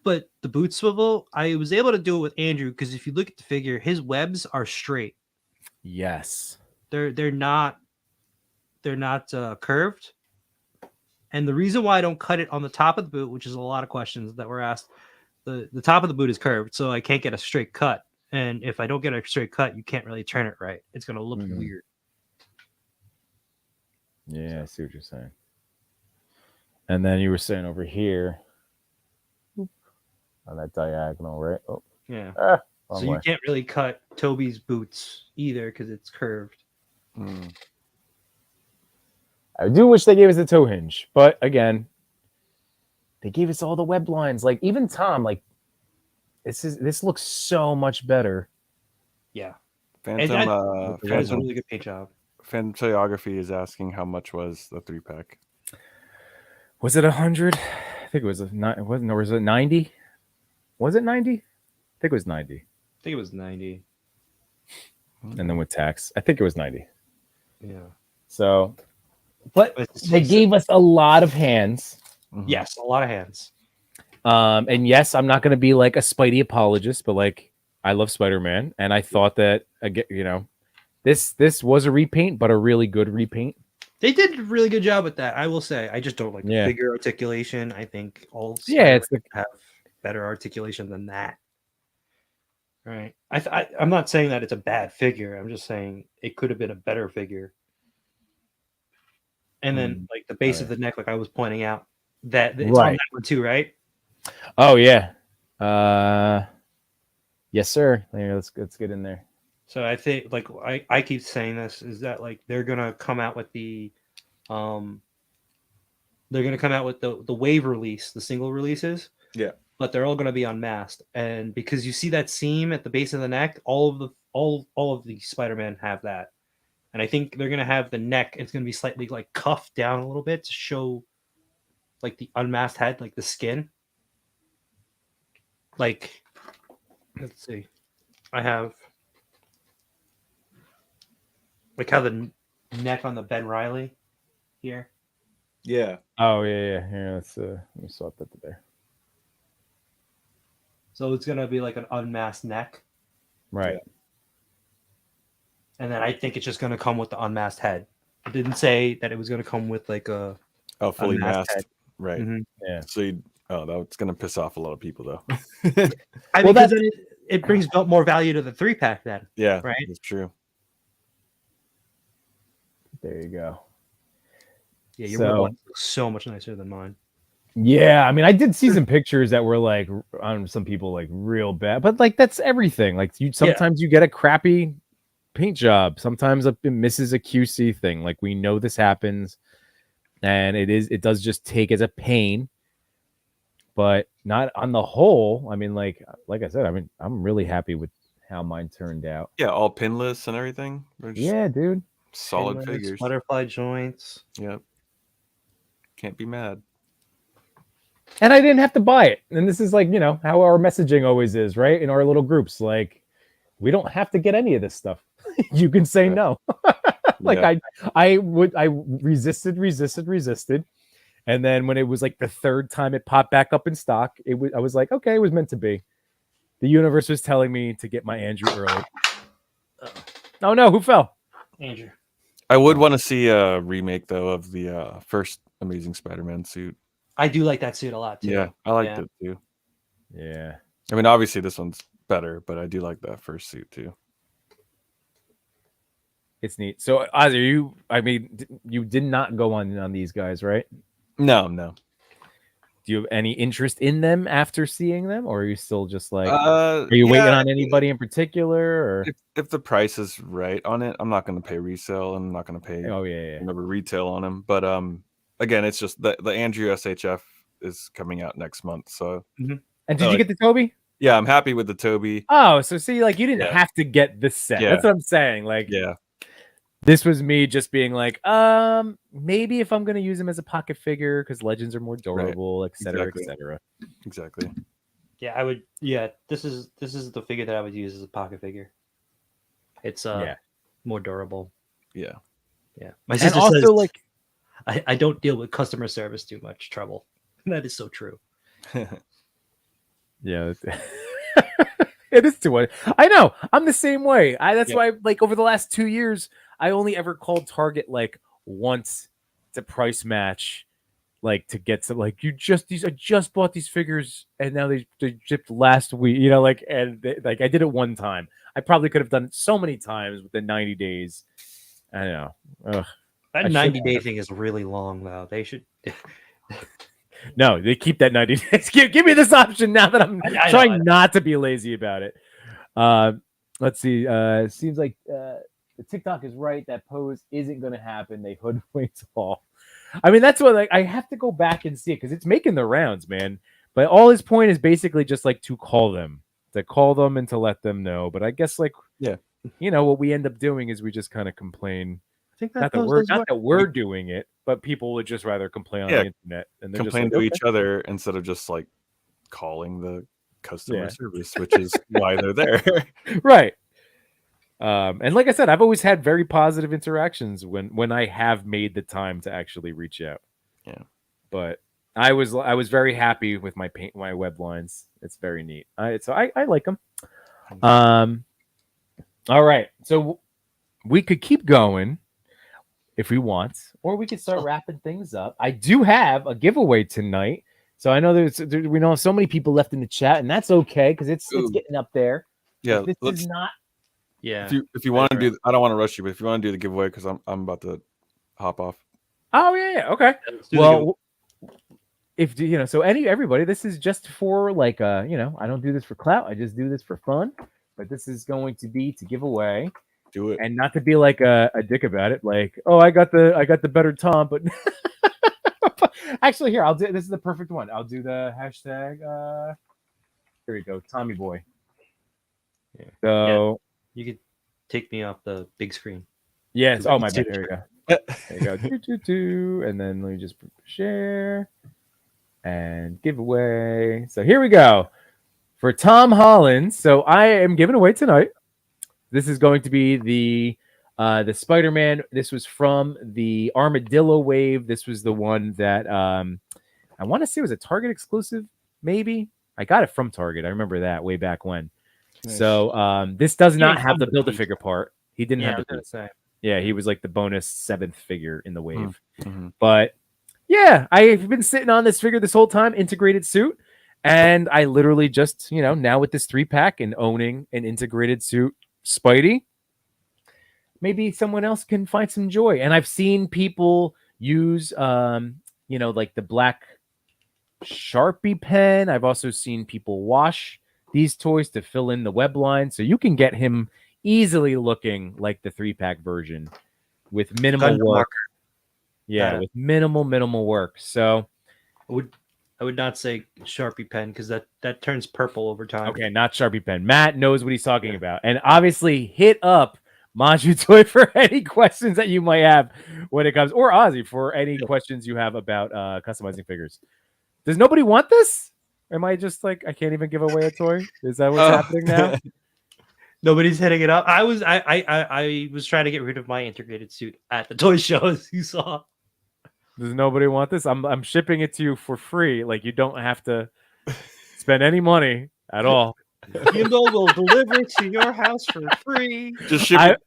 Speaker 3: but the boot swivel, I was able to do it with Andrew because if you look at the figure, his webs are straight.
Speaker 1: Yes,
Speaker 3: they're not curved. And the reason why I don't cut it on the top of the boot, which is a lot of questions that were asked, the top of the boot is curved, so I can't get a straight cut. And if I don't get a straight cut, you can't really turn it right. It's going to look weird.
Speaker 1: Yeah, I see what you're saying. And then you were saying over here on that diagonal, right? Oh,
Speaker 3: yeah. So you can't really cut Toby's boots either because it's curved.
Speaker 1: I do wish they gave us the toe hinge, but again, they gave us all the web lines. Like even Tom, like this looks so much better.
Speaker 3: Yeah,
Speaker 2: Phantom.
Speaker 3: That's a really good paint job.
Speaker 2: Phantomography is asking how much was the 3-pack.
Speaker 1: Was it 100? I think it was or was it 90? Was it 90? think it was 90.
Speaker 3: I think it was 90.
Speaker 1: And then with tax, I think it was 90.
Speaker 3: Yeah.
Speaker 1: So, but
Speaker 3: It's-
Speaker 1: they gave us a lot of hands.
Speaker 3: Yes, a lot of hands.
Speaker 1: And yes, I'm not going to be like a Spidey apologist, but like I love Spider-Man, and I thought that again, you know, this was a repaint, but a really good repaint.
Speaker 3: They did a really good job with that, I will say. I just don't like the
Speaker 1: Yeah.
Speaker 3: figure articulation. I think all
Speaker 1: Yeah, it's the
Speaker 3: have better articulation than that. Right. I'm not saying that it's a bad figure. I'm just saying it could have been a better figure. And then like the base of the neck, like I was pointing out, that it's on that one too, right?
Speaker 1: Oh yeah. Yes, sir. Let's get in there.
Speaker 3: So I think like I keep saying this is that like they're gonna come out with the wave release, the single releases.
Speaker 2: Yeah.
Speaker 3: But they're all gonna be unmasked. And because you see that seam at the base of the neck, all of the Spider-Man have that. And I think they're gonna have the neck, it's gonna be slightly like cuffed down a little bit to show like the unmasked head, like the skin. Like let's see. I have like how the neck on the Ben Reilly here.
Speaker 2: Yeah.
Speaker 1: Oh yeah. Here, let's let me swap that to there.
Speaker 3: So it's gonna be like an unmasked neck.
Speaker 1: Right.
Speaker 3: And then I think it's just gonna come with the unmasked head. It didn't say that it was gonna come with like a
Speaker 2: fully
Speaker 3: unmasked
Speaker 2: masked.
Speaker 3: head.
Speaker 2: Right.
Speaker 3: Mm-hmm.
Speaker 1: Yeah.
Speaker 2: So that's gonna piss off a lot of people though.
Speaker 3: I mean, because then it brings more value to the 3-pack then.
Speaker 2: Yeah,
Speaker 3: right.
Speaker 2: That's true.
Speaker 1: There you go.
Speaker 3: Yeah, your one looks so much nicer than mine.
Speaker 1: Yeah, I mean, I did see some pictures that were like on some people like real bad, but like that's everything. Like sometimes you get a crappy paint job, sometimes it misses a QC thing. Like we know this happens, and it does just take as a pain, but not on the whole. I mean, like I said, I mean, I'm really happy with how mine turned out.
Speaker 2: Yeah, all pinless and everything.
Speaker 1: Yeah, dude.
Speaker 2: Solid
Speaker 3: Pinless,
Speaker 2: figures.
Speaker 3: Butterfly joints.
Speaker 2: Yep. Can't be mad.
Speaker 1: And I didn't have to buy it. And this is like, you know, how our messaging always is, right? In our little groups, like we don't have to get any of this stuff. You can say no. Like I resisted. And then when it was like the third time it popped back up in stock, I was like, okay, it was meant to be. The universe was telling me to get my Andrew early. Oh no, who fell?
Speaker 3: Andrew.
Speaker 2: I would want to see a remake though of the first Amazing Spider-Man suit.
Speaker 3: I do like that suit a lot too.
Speaker 2: Yeah, I liked it too.
Speaker 1: Yeah.
Speaker 2: I mean, obviously this one's better, but I do like that first suit too.
Speaker 1: It's neat. So, Ozzy, you did not go on these guys, right?
Speaker 2: No.
Speaker 1: Do you have any interest in them after seeing them, or are you still just like,
Speaker 2: are
Speaker 1: you waiting on anybody in particular? Or
Speaker 2: if the price is right on it, I'm not going to pay resale, and I'm not going to pay whatever retail on them. But again, it's just the Andrew SHF is coming out next month. So,
Speaker 1: and did you get the Toby?
Speaker 2: Yeah, I'm happy with the Toby.
Speaker 1: Oh, so see, like you didn't have to get this set.
Speaker 2: Yeah.
Speaker 1: That's what I'm saying. Like, this was me just being like, maybe if I'm gonna use him as a pocket figure because legends are more durable, et cetera, et cetera.
Speaker 2: Exactly.
Speaker 3: Yeah, I would. Yeah, this is the figure that I would use as a pocket figure. It's more durable.
Speaker 2: Yeah.
Speaker 3: My sister
Speaker 1: also
Speaker 3: says,
Speaker 1: like,
Speaker 3: I don't deal with customer service too much trouble. That is so true.
Speaker 1: Yeah. It is too much. I know. I'm the same way. That's why, like, over the last 2 years, I only ever called Target like once to price match, like to get some. Like, I just bought these figures, and now they shipped last week. You know, like, and I did it one time. I probably could have done it so many times within 90 days. I don't know. Ugh.
Speaker 3: That 90-day thing is really long, though. They should.
Speaker 1: No, they keep that 90 days. Give me this option now that I'm trying not to be lazy about it. Let's see. Seems like the TikTok is right. That pose isn't going to happen. They hoodwinked all. I mean, that's what I have to go back and see it because it's making the rounds, man. But all his point is basically just like to call them and to let them know. But I guess you know, what we end up doing is we just kind of complain.
Speaker 3: I think
Speaker 1: not that we're doing it, but people would just rather complain on the internet and
Speaker 2: complain to each other instead of just like calling the customer service, which is why they're there.
Speaker 1: Right. And like I said, I've always had very positive interactions when I have made the time to actually reach out.
Speaker 2: Yeah.
Speaker 1: But I was very happy with my web lines. It's very neat. So I like them. All right. So we could keep going if we want, or we could start wrapping things up. I do have a giveaway tonight. So I know we know so many people left in the chat, and that's okay because it's getting up there.
Speaker 2: Yeah.
Speaker 1: This is not.
Speaker 3: Yeah.
Speaker 2: If you want to do, I don't want to rush you, but if you want to do the giveaway, because I'm about to hop off.
Speaker 1: Oh yeah. Okay. Well, if so everybody, this is just for like I don't do this for clout. I just do this for fun. But this is going to be to give away.
Speaker 2: Do it.
Speaker 1: And not to be like a dick about it, like, oh, I got the better Tom, but actually here, I'll do this is the perfect one. I'll do the hashtag here we go, Tommy Boy. Yeah. So
Speaker 3: you could take me off the big screen.
Speaker 1: Yes. Oh my bad. There you go. There you go. And then let me just share and giveaway. So here we go. For Tom Holland. So I am giving away tonight. This is going to be the Spider-Man. This was from the Armadillo wave. This was the one that I want to say was a Target exclusive, maybe. I got it from Target. I remember that way back when. Nice. So this does not have the Build-A-Figure part. He didn't have the Yeah, he was like the bonus 7th figure in the wave. Mm-hmm. But yeah, I've been sitting on this figure this whole time, integrated suit. And I literally just, now with this 3-pack and owning an integrated suit Spidey, maybe someone else can find some joy. And I've seen people use, like the black Sharpie pen. I've also seen people wash these toys to fill in the web line. So you can get him easily looking like the 3-pack version with minimal work. Yeah, with minimal work. So
Speaker 3: I would not say Sharpie pen because that turns purple over time.
Speaker 1: Okay, not Sharpie pen. Matt knows what he's talking about. And obviously hit up MatchuToy for any questions that you might have when it comes, or Ozzy for any questions you have about customizing figures. Does nobody want this? Am I just like, I can't even give away a toy? Is that what's happening now?
Speaker 3: Nobody's hitting it up. I was trying to get rid of my integrated suit at the toy shows you saw.
Speaker 1: Does nobody want this? I'm shipping it to you for free. Like, you don't have to spend any money at all.
Speaker 3: Yimbo will deliver it to your house for free.
Speaker 2: Just ship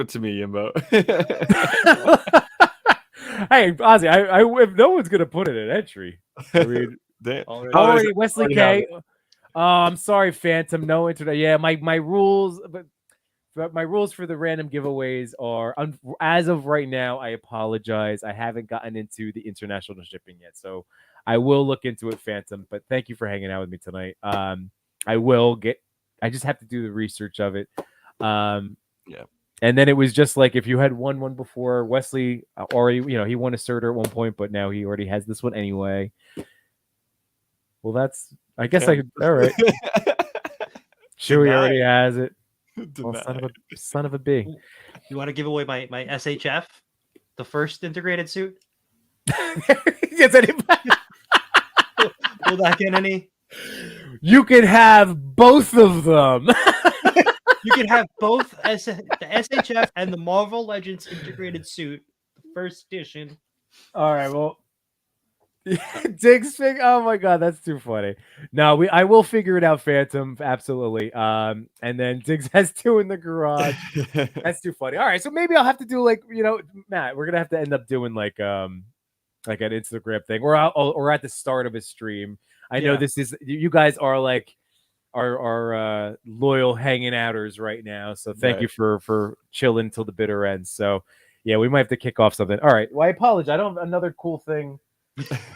Speaker 2: it to me, Yimbo.
Speaker 1: Hey, Ozzy, if no one's gonna put it at entry. I mean, already Wesley K. Oh, I'm sorry, Phantom. No internet. Yeah, my rules, but my rules for the random giveaways are, as of right now, I apologize. I haven't gotten into the international shipping yet, so I will look into it, Phantom. But thank you for hanging out with me tonight. I just have to do the research of it.
Speaker 2: Yeah.
Speaker 1: And then it was just like, if you had won one before, Wesley already, he won a Surtur at one point, but now he already has this one anyway. Well, I guess I could. All right. Chewie already has it. Well, son of a B.
Speaker 3: You want to give away my SHF, the first integrated suit?
Speaker 1: Yes, anybody?
Speaker 3: Will that get any?
Speaker 1: You can have both of them.
Speaker 3: You can have both the SHF and the Marvel Legends integrated suit, the first edition.
Speaker 1: All right, well, Diggs fig. Oh my god, that's too funny. No, I will figure it out, Phantom, absolutely. And then Diggs has 2 in the garage. That's too funny. All right, so maybe I'll have to do Matt. We're gonna have to end up doing like an Instagram thing, or at the start of a stream. I know this is, you guys are like our loyal hanging outers right now. So thank you for chilling till the bitter end. So yeah, we might have to kick off something. All right. Well, I apologize. I don't have another cool thing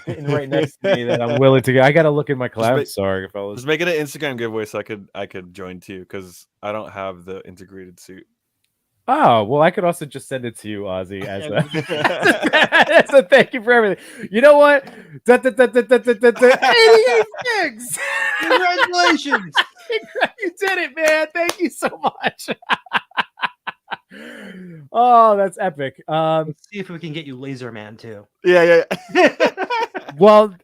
Speaker 1: sitting right next to me that I'm willing to get. I got to look in my cloud. Sorry, fellas.
Speaker 2: Just make it an Instagram giveaway so I could join too, because I don't have the integrated suit.
Speaker 1: Oh, well, I could also just send it to you, Ozzy, as a thank you for everything. You know what? 88 gigs.
Speaker 3: Congratulations.
Speaker 1: You did it, man. Thank you so much. Oh, that's epic.
Speaker 3: Let's see if we can get you Laser Man too.
Speaker 2: Yeah.
Speaker 1: Well,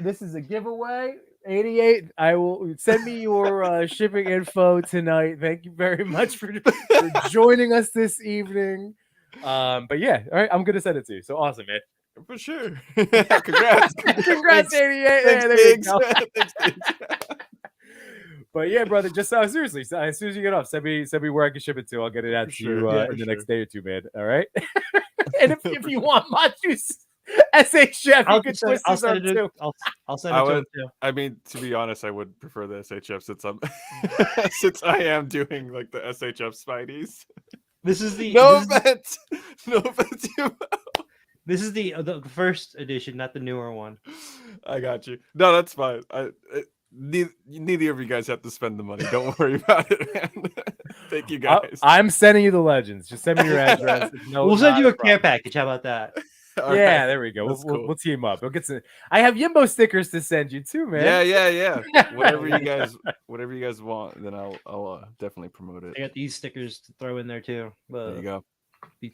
Speaker 1: this is a giveaway. 88. I will send me your shipping info tonight. Thank you very much for joining us this evening. But yeah, all right, I'm gonna send it to you. So awesome, man.
Speaker 2: For sure. Congrats.
Speaker 1: Congrats, 88.
Speaker 2: Thanks,
Speaker 1: There you
Speaker 2: Diggs.
Speaker 1: go.
Speaker 2: Thanks, Diggs.
Speaker 1: But yeah, brother, just seriously, so as soon as you get off, send me where I can ship it to. I'll get it out to you in the next day or two, man. All right. And if you want Machu's SHF, you can twist his arm too.
Speaker 3: I'll send it to him too.
Speaker 2: I mean, to be honest, I would prefer the SHF since I am doing like the SHF Spideys.
Speaker 3: This is the
Speaker 2: No offense.
Speaker 3: This is the first edition, not the newer one.
Speaker 2: I got you. No, that's fine. Neither of you guys have to spend the money. Don't worry about it, man. Thank you guys.
Speaker 1: I'm sending you the legends. Just send me your address.
Speaker 3: We'll send you a care package. How about that?
Speaker 1: Yeah, there we go. We'll team up. We'll get some. I have Yimbo stickers to send you too, man.
Speaker 2: Yeah. Whatever you guys want, then I'll definitely promote it.
Speaker 3: I got these stickers to throw in there too.
Speaker 2: There you go.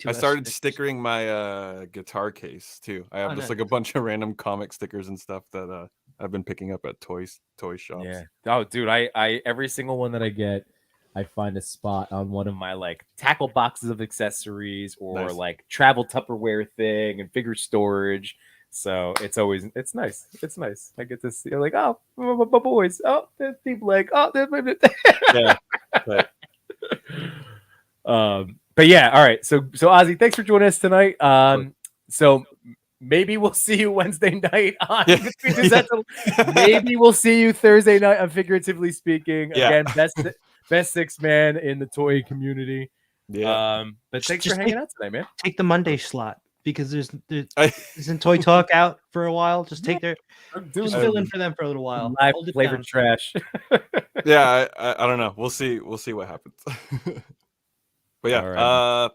Speaker 2: I started stickering my guitar case too. I have just like a bunch of random comic stickers and stuff that I've been picking up at toy shops.
Speaker 1: Yeah. Oh, dude, I every single one that I get, I find a spot on one of my like tackle boxes of accessories or like travel Tupperware thing and figure storage. So it's nice. It's nice. I get to see like, oh, my boys. Oh, there's deep leg. Oh,
Speaker 2: yeah.
Speaker 1: But yeah, all right. So Ozzy, thanks for joining us tonight. So maybe we'll see you Wednesday night on maybe we'll see you Thursday night on Figuratively Speaking. Again, best six man in the toy community.
Speaker 2: Yeah.
Speaker 1: But thanks for hanging out tonight, man.
Speaker 3: Take the Monday slot because isn't Toy Talk out for a while. Just take just fill in for them for a little while.
Speaker 1: Live flavored trash.
Speaker 2: Yeah, I don't know. We'll see what happens. But yeah, right.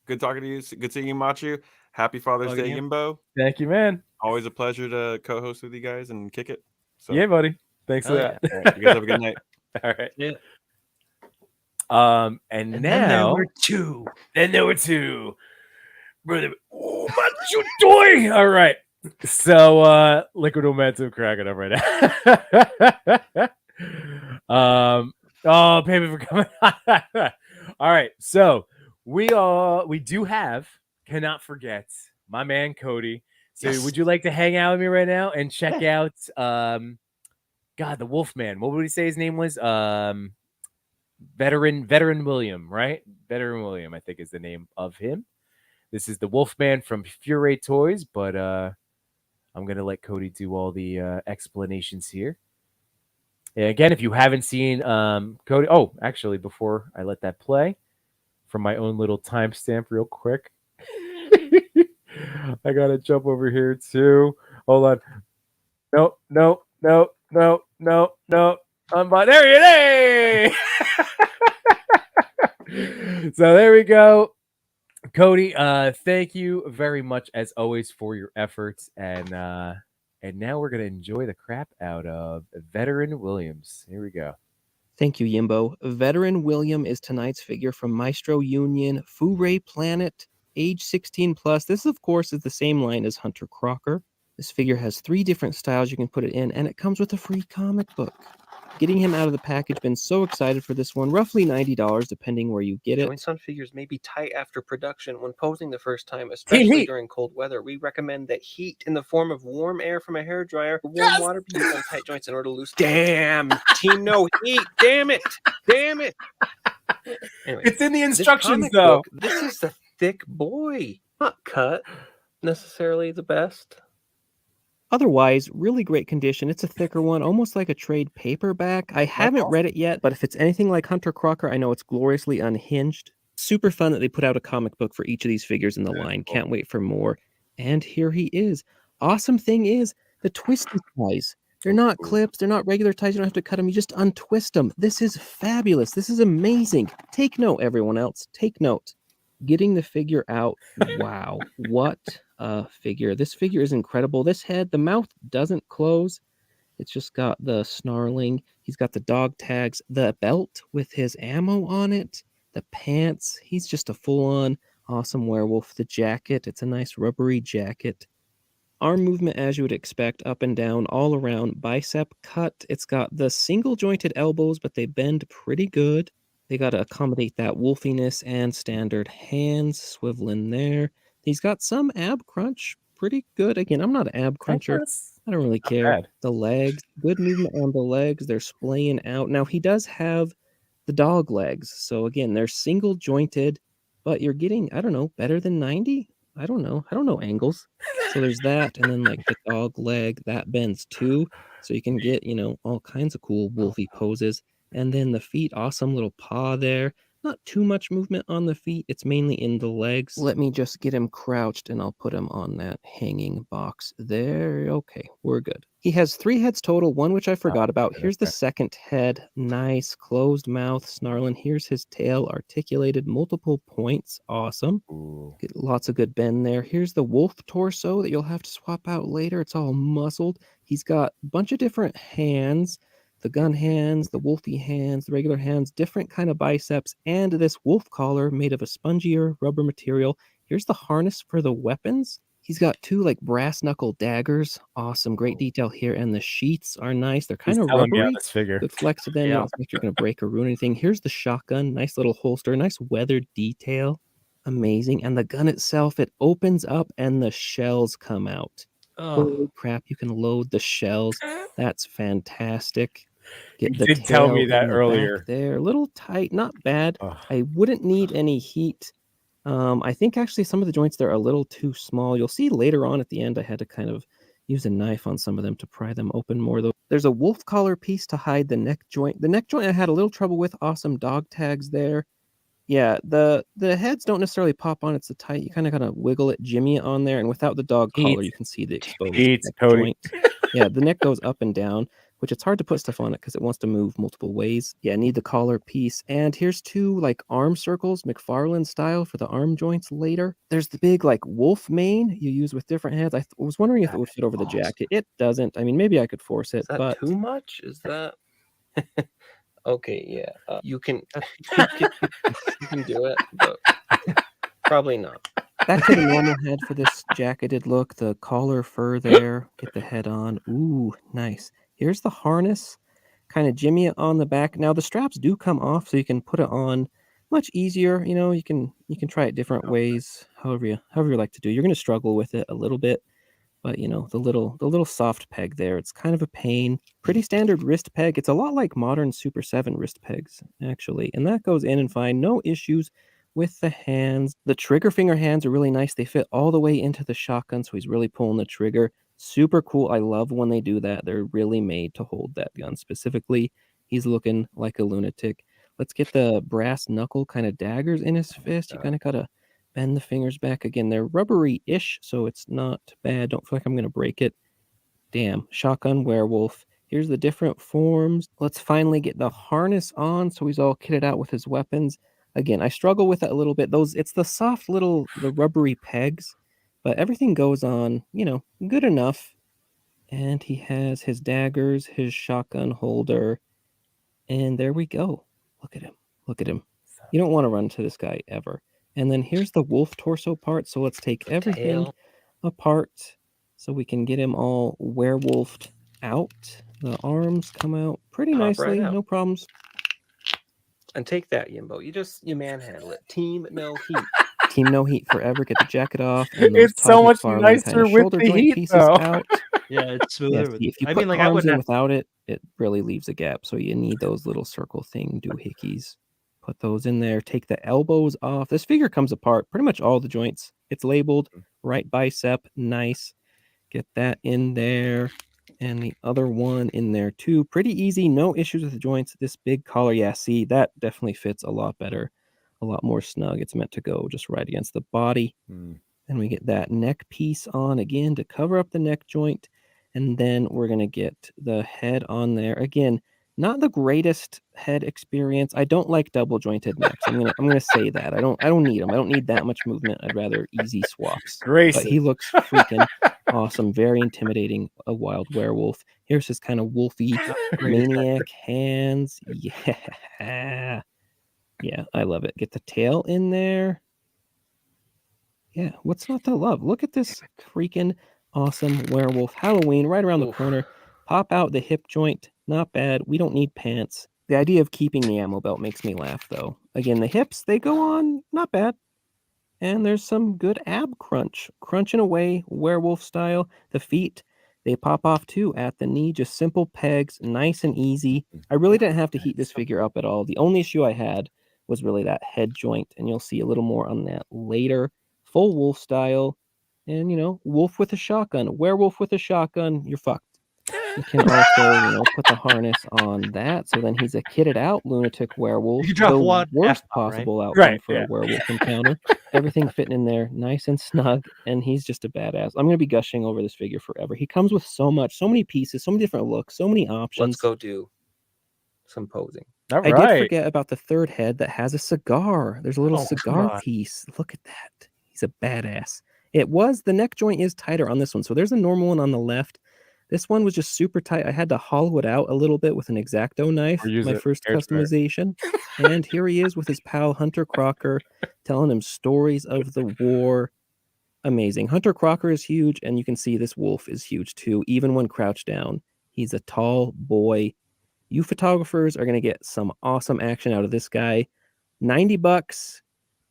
Speaker 2: Good talking to you. Good seeing you, Machu. Happy Father's Day, Yimbo.
Speaker 1: Thank you, man.
Speaker 2: Always a pleasure to co-host with you guys and kick it. So.
Speaker 1: Yeah, buddy. Thanks for that.
Speaker 2: Yeah. Right, you guys have a good night.
Speaker 1: All right.
Speaker 3: Yeah.
Speaker 1: And now
Speaker 3: then there were two.
Speaker 1: Brother, MatchuToy. All right. So liquid momentum cracking up right now. Oh, payment for coming. All right. So we do have, cannot forget, my man Cody. So would you like to hang out with me right now and check out the Wolfman? What would he say his name was? Veteran William, right? Veteran William, I think is the name of him. This is the Wolfman from Fury Toys, but I'm gonna let Cody do all the explanations here. And again, if you haven't seen Cody, actually, before I let that play, from my own little timestamp, real quick, I gotta jump over here too. Hold on. No. There it is. So there we go. Cody, thank you very much as always for your efforts, and now we're gonna enjoy the crap out of Veteran Williams. Here we go.
Speaker 6: Thank you, Yimbo. Veteran William is tonight's figure from Maestro Union, Furay Planet, age 16 plus. This, of course, is the same line as Hunter Crocker. This figure has 3 different styles you can put it in, and it comes with a free comic book. Getting him out of the package, been so excited for this one. Roughly $90, depending where you get it.
Speaker 7: Joints on figures may be tight after production when posing the first time, especially during cold weather. We recommend that heat in the form of warm air from a hairdryer or warm water be used on tight joints in order to loosen. Damn, team no heat. Damn it. Anyway,
Speaker 1: it's in the instructions, though.
Speaker 7: This is a thick boy, not cut necessarily the best.
Speaker 6: Otherwise, really great condition. It's a thicker one, almost like a trade paperback. I haven't read it yet, but if it's anything like Hunter Crocker, I know it's gloriously unhinged. Super fun that they put out a comic book for each of these figures in the line. Can't wait for more. And here he is. Awesome thing is, the twisty ties. They're not clips. They're not regular ties. You don't have to cut them. You just untwist them. This is fabulous. This is amazing. Take note, everyone else. Take note. Getting the figure out. Wow. What a figure. This figure is incredible. This head, the mouth doesn't close. It's just got the snarling. He's got the dog tags, the belt with his ammo on it, the pants. He's just a full-on awesome werewolf. The jacket, it's a nice rubbery jacket. Arm movement as you would expect, up and down, all around. Bicep cut. It's got the single jointed elbows, but they bend pretty good. They got to accommodate that wolfiness and standard hands swiveling there. He's got some ab crunch, pretty good. Again, I'm not an ab cruncher. I don't really care.
Speaker 1: bad.
Speaker 6: The legs, good movement on the legs. They're splaying out. Now, he does have the dog legs. So again, they're single jointed, but you're getting, I don't know, better than 90? I don't know angles. So there's that, and then like the dog leg, that bends too. So you can get, all kinds of cool wolfy poses. And then the feet, awesome little paw there. Not too much movement on the feet. It's mainly in the legs. Let me just get him crouched and I'll put him on that hanging box there. Okay, we're good. He has 3 heads total, one which I forgot about. Here's the second head. Nice, closed mouth, snarling. Here's his tail, articulated, multiple points. Awesome. Get lots of good bend there. Here's the wolf torso that you'll have to swap out later. It's all muscled. He's got a bunch of different hands. The gun hands, the wolfy hands, the regular hands, different kind of biceps, and this wolf collar made of a spongier rubber material. Here's the harness for the weapons. He's got 2 like brass knuckle daggers. Awesome, great detail here. And the sheaths are nice. They're kind of rubbery. Good flex to them. You don't think you're going to break or ruin anything. Here's the shotgun. Nice little holster. Nice weathered detail. Amazing. And the gun itself, it opens up and the shells come out. Holy crap, you can load the shells. That's fantastic. Get
Speaker 1: You
Speaker 6: the
Speaker 1: did tell
Speaker 6: tail
Speaker 1: me that
Speaker 6: in the
Speaker 1: earlier.
Speaker 6: back there. A little tight, not bad.
Speaker 1: Ugh.
Speaker 6: I wouldn't need any heat. I think actually some of the joints there are a little too small. You'll see later on at the end I had to kind of use a knife on some of them to pry them open more though. There's a wolf collar piece to hide the neck joint. The neck joint I had a little trouble with. Awesome dog tags there. Yeah, the heads don't necessarily pop on. It's the tight. You kind of gotta wiggle it, jimmy it on there, and without the dog collar, you can see the exposed neck joint. Yeah, the neck goes up and down, which it's hard to put stuff on it because it wants to move multiple ways. Yeah, need the collar piece. And here's 2 like arm circles, McFarlane style for the arm joints later. There's the big like wolf mane you use with different heads. I was wondering if it would fit over the jacket. It doesn't. I mean, maybe I could force it,
Speaker 7: Is that
Speaker 6: but
Speaker 7: too much? Is that okay? Yeah, you can you can do it, but probably not.
Speaker 6: back to the normal head for this jacketed look. The collar fur there. Get the head on. Ooh, nice. Here's the harness. Kind of jimmy it on the back. Now the straps do come off, so you can put it on much easier. You can try it different ways, however you like to do. You're gonna struggle with it a little bit, but the little soft peg there, it's kind of a pain. Pretty standard wrist peg. It's a lot like modern Super 7 wrist pegs, actually. And that goes in and fine. No issues with the hands. The trigger finger hands are really nice. They fit all the way into the shotgun, so he's really pulling the trigger. Super cool. I love when they do that. They're really made to hold that gun specifically. He's looking like a lunatic. Let's get the brass knuckle kind of daggers in his fist. You kind of gotta bend the fingers back again. They're rubbery-ish, so it's not bad. Don't feel like I'm gonna break it. Damn, shotgun werewolf. Here's the different forms. Let's finally get the harness on so he's all kitted out with his weapons. Again, I struggle with it a little bit. It's the soft the rubbery pegs, but everything goes on, good enough. And he has his daggers, his shotgun holder, and there we go. Look at him. Look at him. You don't want to run into this guy ever. And then here's the wolf torso part. So let's take everything apart so we can get him all werewolfed out. The arms come out pretty nicely. No problems.
Speaker 7: And take that, Yimbo. You manhandle it. Team no heat.
Speaker 6: Team no heat forever. Get the jacket off. And
Speaker 1: it's so much nicer with the heat, though.
Speaker 6: Out.
Speaker 3: Yeah, it's smoother.
Speaker 6: Yeah, if you put arms in without it, it really leaves a gap. So you need those little circle thing doohickeys. Put those in there. Take the elbows off. This figure comes apart. Pretty much all the joints. It's labeled right bicep. Nice. Get that in there. And the other one in there too. Pretty easy. No issues with the joints. This big collar. Yeah, see, that definitely fits a lot better. A lot more snug. It's meant to go just right against the body. And we get that neck piece on again to cover up the neck joint. And then we're going to get the head on there. Again, not the greatest head experience. I don't like double jointed necks. I'm gonna say that. I don't need them. I don't need that much movement. I'd rather easy swaps. But he looks freaking awesome. Very intimidating. A wild werewolf. Here's his kind of wolfy maniac hands. Yeah. Yeah, I love it. Get the tail in there. Yeah, what's not to love? Look at this freaking Awesome werewolf. Halloween right around the corner. Pop out the hip joint. Not bad. We don't need pants. The idea of keeping the ammo belt makes me laugh, though. Again, the hips, they go on. Not bad. And there's some good ab crunch. Crunching away, werewolf style. The feet, they pop off too at the knee. Just simple pegs, nice and easy. I really didn't have to heat this figure up at all. The only issue I had was really that head joint, and you'll see a little more on that later. Full wolf style. And, wolf with a shotgun, werewolf with a shotgun, you're fucked. You can also, put the harness on that. So then he's a kitted out lunatic werewolf.
Speaker 3: You drop
Speaker 6: the
Speaker 3: one
Speaker 6: worst
Speaker 3: F-bomb,
Speaker 6: possible outcome
Speaker 1: Right,
Speaker 6: for
Speaker 1: yeah.
Speaker 6: a werewolf encounter. Everything fitting in there, nice and snug. And he's just a badass. I'm going to be gushing over this figure forever. He comes with so many pieces, so many different looks, so many options.
Speaker 7: Let's go do some posing.
Speaker 1: All
Speaker 6: I
Speaker 1: right.
Speaker 6: did forget about the third head that has a cigar. There's a little cigar piece. Look at that. He's a badass. The neck joint is tighter on this one. So there's a normal one on the left. This one was just super tight. I had to hollow it out a little bit with an X-Acto knife, my first customization. And here he is with his pal Hunter Crocker, telling him stories of the war. Amazing. Hunter Crocker is huge, and you can see this wolf is huge too, even when crouched down. He's a tall boy. You photographers are going to get some awesome action out of this guy. $90.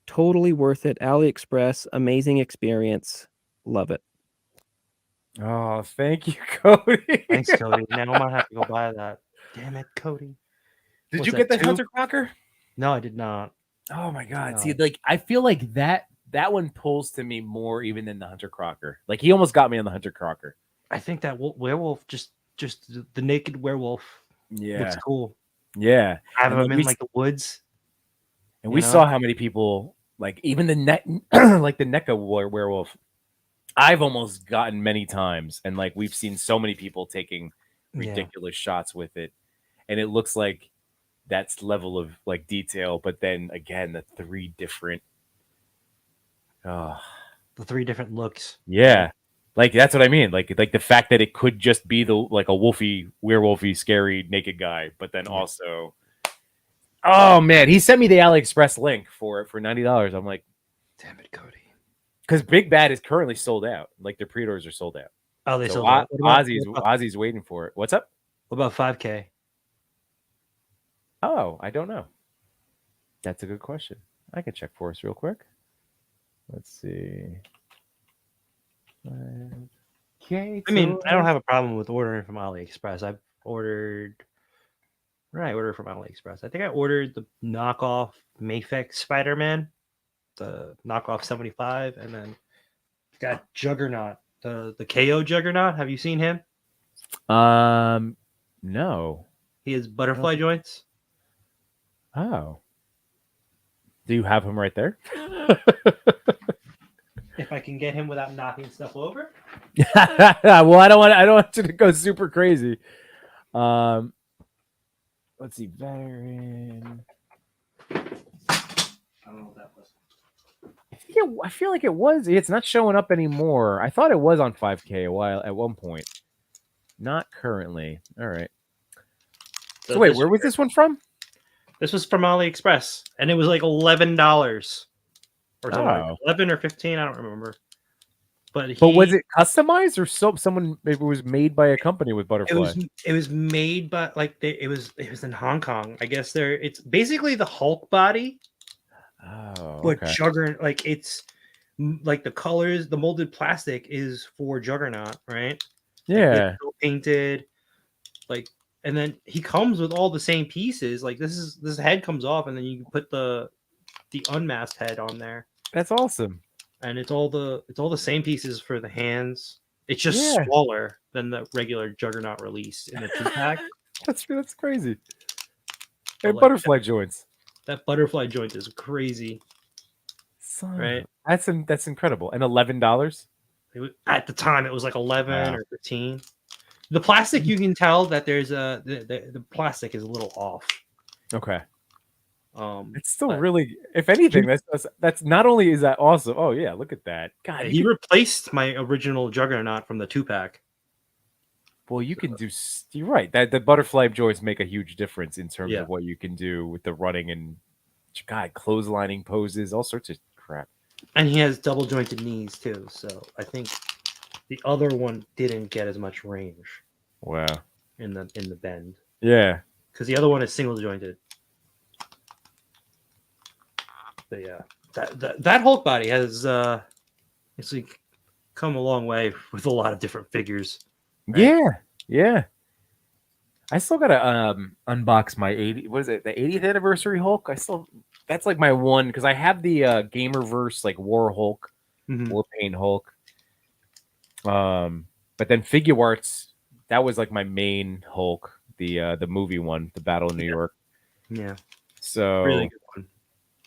Speaker 6: Totally worth it. AliExpress, amazing experience. Love it.
Speaker 1: Oh, thank you, Cody.
Speaker 3: Thanks, Cody. Now I'm gonna have to go buy that. Damn it, Cody.
Speaker 1: Did
Speaker 3: Was
Speaker 1: you
Speaker 3: that
Speaker 1: get the
Speaker 3: 2?
Speaker 1: Hunter Crocker?
Speaker 3: No, I did not.
Speaker 1: Oh my god.
Speaker 3: No.
Speaker 1: See, I feel like that one pulls to me more even than the Hunter Crocker. Like he almost got me on the Hunter Crocker.
Speaker 3: I think that werewolf, just the naked werewolf, looks cool.
Speaker 1: Yeah.
Speaker 3: Have
Speaker 1: And
Speaker 3: him in like the woods.
Speaker 1: And we saw how many people, like even the like the NECA werewolf, I've almost gotten many times, and like we've seen so many people taking ridiculous shots with it, and it looks like that's level of like detail. But then again, the three different
Speaker 3: looks.
Speaker 1: Yeah, like that's what I mean. Like the fact that it could just be a werewolfy, scary naked guy, but then also. Oh man, he sent me the AliExpress link for $90. I'm like,
Speaker 3: damn it, Cody.
Speaker 1: Because Big Bad is currently sold out. Like their pre-orders are sold out.
Speaker 3: Oh, they sold out.
Speaker 1: Ozzy's waiting for it. What's up?
Speaker 3: What about 5K?
Speaker 1: Oh, I don't know. That's a good question. I can check for us real quick. Let's see. 5K.
Speaker 3: I mean, I don't have a problem with ordering from AliExpress. I've ordered. Where did I order from AliExpress? I think I ordered the knockoff Mafex Spider-Man, the knockoff 75, and then got Juggernaut, the KO Juggernaut. Have you seen him?
Speaker 1: No.
Speaker 3: He has butterfly joints.
Speaker 1: Oh. Do you have him right there?
Speaker 3: If I can get him without knocking stuff over.
Speaker 1: Well, I don't want you to go super crazy. Let's see, veteran.
Speaker 3: I don't know what that was.
Speaker 1: I feel like it was. It's not showing up anymore. I thought it was on 5K at one point. Not currently. All right. So wait, where was this one from?
Speaker 3: This was from AliExpress, and it was like $11 or something. Like 11 or 15, I don't remember. But
Speaker 1: was it customized or someone maybe was made by a company with butterfly?
Speaker 3: It was made by it was in Hong Kong. I guess it's basically the Hulk body.
Speaker 1: Oh,
Speaker 3: but Juggernaut, like it's like the colors, the molded plastic is for Juggernaut, right?
Speaker 1: Yeah,
Speaker 3: like painted, like, and then he comes with all the same pieces. Like this head comes off, and then you can put the unmasked head on there.
Speaker 1: That's awesome.
Speaker 3: And it's all the same pieces for the hands. It's just smaller than the regular Juggernaut release in a 2-pack.
Speaker 1: That's crazy. And like butterfly joints.
Speaker 3: That butterfly joint is crazy. Right?
Speaker 1: That's incredible. And $11?
Speaker 3: At the time it was like 11 or 15. The plastic, you can tell that there's the plastic is a little off.
Speaker 1: Okay. It's still really, if anything, that's not only is that awesome. Oh yeah, look at that. God,
Speaker 3: he replaced my original Juggernaut from the 2-pack.
Speaker 1: Well, you can do. You're right. That the butterfly joints make a huge difference in terms of what you can do with the running and clotheslining poses, all sorts of crap.
Speaker 3: And he has double jointed knees too. So I think The other one didn't get as much range
Speaker 1: Wow.
Speaker 3: in the bend.
Speaker 1: Yeah.
Speaker 3: Because the other one is single jointed. But yeah, that Hulk body has actually come a long way with a lot of different figures. Right?
Speaker 1: Yeah. Yeah. I still gotta unbox my 80. What is it? The 80th anniversary Hulk. That's like my one because I have the Gamerverse like War Hulk, War Paint Hulk. But then Figure Arts, that was like my main Hulk, the movie one, the Battle of New York.
Speaker 3: Yeah.
Speaker 1: So
Speaker 3: Really good one.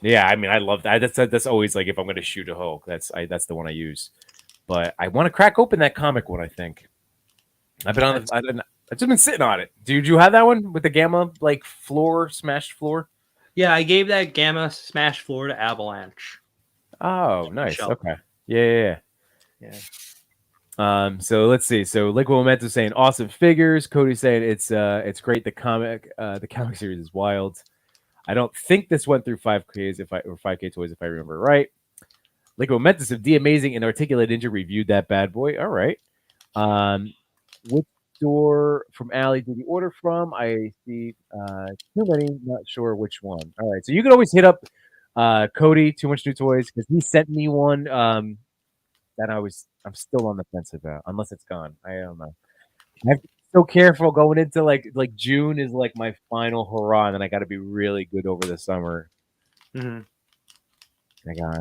Speaker 1: yeah, I mean, I love that. That's always like if I'm gonna shoot a Hulk, that's the one I use. But I want to crack open that comic one. I think I've just been sitting on it. Did you have that one with the Gamma like smashed floor?
Speaker 3: Yeah, I gave that Gamma smashed floor to Avalanche.
Speaker 1: Oh, nice.
Speaker 3: Shelf.
Speaker 1: Okay. Yeah. So let's see. So Liquid Momentum saying awesome figures. Cody saying it's great. The comic series is wild. I don't think this went through 5Ks or 5K toys if I remember right. Liquid Momentum of the Amazing and Articulate Ninja reviewed that bad boy. All right. Which store from Allie did you order from? I see too many, not sure which one. All right. So you can always hit up Cody, Too Much New Toys, because he sent me one that I'm still on the fence about, unless it's gone. I don't know. I have to be so careful going into like June is like my final hurrah, and then I got to be really good over the summer.
Speaker 3: Mm-hmm.
Speaker 1: I got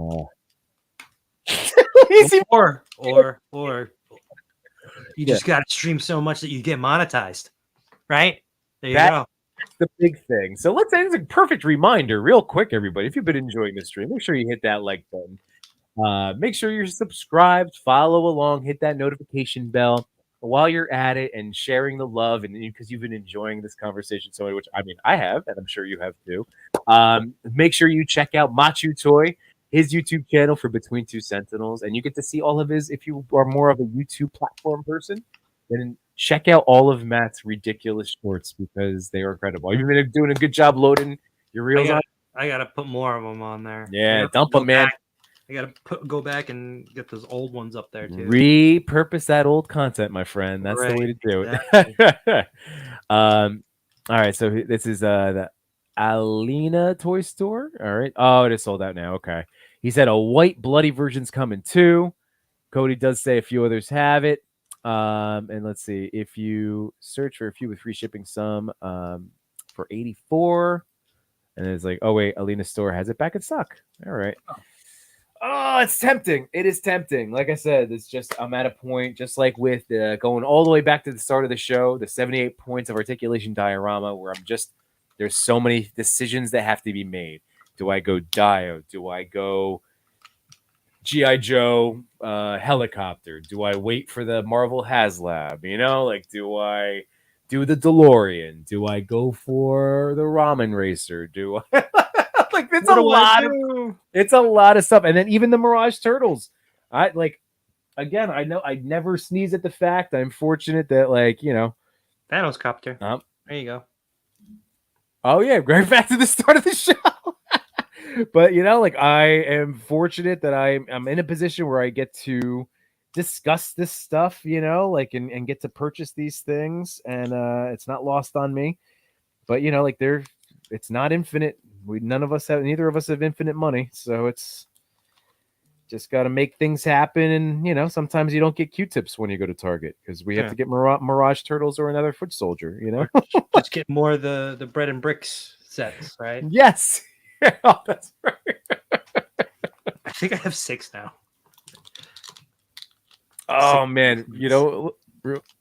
Speaker 3: or you just got to stream so much that you get monetized, right? There you go.
Speaker 1: That's the big thing. So let's say it's a perfect reminder, real quick, everybody. If you've been enjoying this stream, make sure you hit that like button. Make sure you're subscribed, follow along, hit that notification bell while you're at it, and sharing the love. And because you've been enjoying this conversation so much, which I mean I have, and I'm sure you have too. Make sure you check out MatchuToy, his YouTube channel for Between Two Sentinels, and you get to see all of his. If you are more of a YouTube platform person, then check out all of Matt's ridiculous shorts because they are incredible. You've been doing a good job loading your reels on.
Speaker 3: I gotta put more of them on there.
Speaker 1: Yeah, dump them, man.
Speaker 3: I gotta go back and get those old ones up there too.
Speaker 1: Repurpose that old content, my friend. That's the way to do it. Exactly. All right, so this is the Alina Toy Store. All right. Oh, it is sold out now. Okay. He said a white bloody version's coming too. Cody does say a few others have it. And let's see. If you search for a few with free shipping, some for 84. And it's like, oh wait, Alina Store has it back in stock. All right. Oh, it's tempting. It is tempting. Like I said, it's just I'm at a point, just like with going all the way back to the start of the show, the 78 points of articulation diorama, where there's so many decisions that have to be made. Do I go Dio? Do I go G.I. Joe helicopter? Do I wait for the Marvel HasLab? You know, like do I do the DeLorean? Do I go for the Ramen Racer? Do I like it's a lot of stuff. And then even the Mirage Turtles. I know I never sneeze at the fact. I'm fortunate that
Speaker 3: Thanos copter. There you go.
Speaker 1: Oh yeah, right back to the start of the show. But I am fortunate that I'm in a position where I get to discuss this stuff, and get to purchase these things, and it's not lost on me. But it's not infinite. Neither of us have infinite money, so it's just got to make things happen. And sometimes you don't get Q-tips when you go to Target because we have to get Mirage Turtles or another Foot Soldier.
Speaker 3: Just get more of the bread and bricks sets, right?
Speaker 1: Yes. Oh, that's right.
Speaker 3: I think I have 6 now.
Speaker 1: Oh man,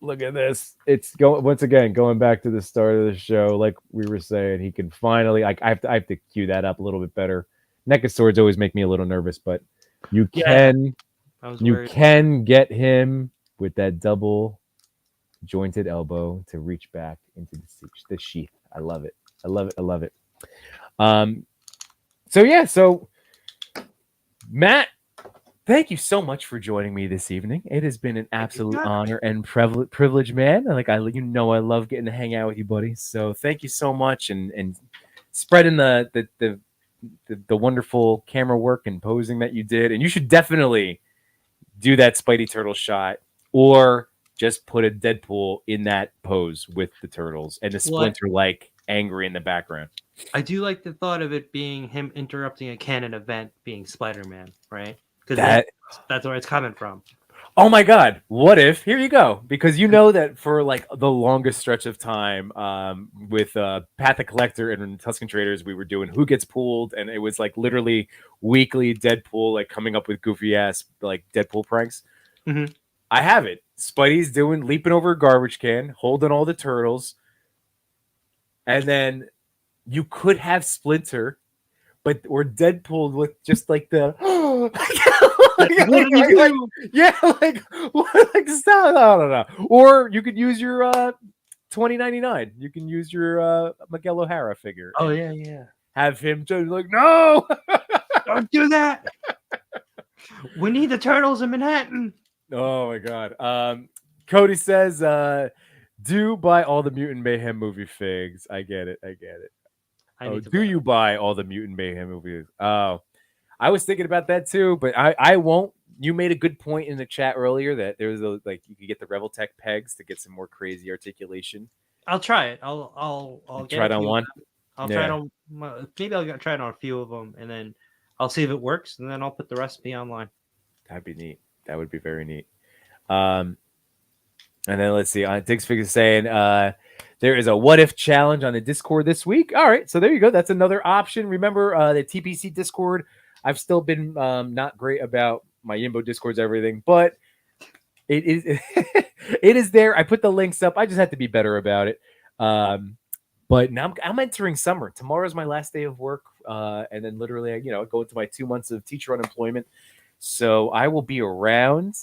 Speaker 1: look at this. It's going back to the start of the show, like we were saying. He can finally. I have to cue that up a little bit better. NECA swords always make me a little nervous, but you can get him with that double jointed elbow to reach back into the sheath. I love it. I love it. So Matt, thank you so much for joining me this evening. It has been an absolute honor and privilege, man. I love getting to hang out with you, buddy. So thank you so much, and spreading the wonderful camera work and posing that you did. And you should definitely do that Spidey Turtle shot or just put a Deadpool in that pose with the turtles and the
Speaker 3: Well,
Speaker 1: Splinter like angry in the background.
Speaker 3: I do like the thought of it being him interrupting a canon event being Spider-Man, right? Because
Speaker 1: That
Speaker 3: that's where it's coming from.
Speaker 1: Oh my God! What if? Here you go. Because you know that for like the longest stretch of time, with Pat the Collector and Tuscan Traders, we were doing Who Gets Pooled, and it was like literally weekly Deadpool, like coming up with goofy ass like Deadpool pranks.
Speaker 3: Mhm.
Speaker 1: I have it. Spidey's leaping over a garbage can, holding all the turtles, and then you could have Splinter, or Deadpool with just like the stop, no. Or you could use your 2099. You can use your Miguel O'Hara figure.
Speaker 3: Oh yeah.
Speaker 1: Have him just like, no,
Speaker 3: don't do that. We need the turtles in Manhattan.
Speaker 1: Oh my God. Cody says, do buy all the Mutant Mayhem movie figs. I get it. Do you buy all the Mutant Mayhem movies? Oh, I was thinking about that too, but I won't. You made a good point in the chat earlier that there's you could get the Revoltech pegs to get some more crazy articulation.
Speaker 3: I'll try it. I'll
Speaker 1: try it on one.
Speaker 3: I'll try it on. Maybe I'll try it on a few of them, and then I'll see if it works, and then I'll put the recipe online.
Speaker 1: That'd be neat. That would be very neat. And then let's see. Diggs Figures saying there is a what if challenge on the Discord this week. All right, so there you go. That's another option. Remember the TPC Discord. I've still been not great about my Yimbo Discords, everything, but it is it is there. I put the links up. I just have to be better about it. But now I'm entering summer. Tomorrow's my last day of work, and then literally, I go into my 2 months of teacher unemployment. So I will be around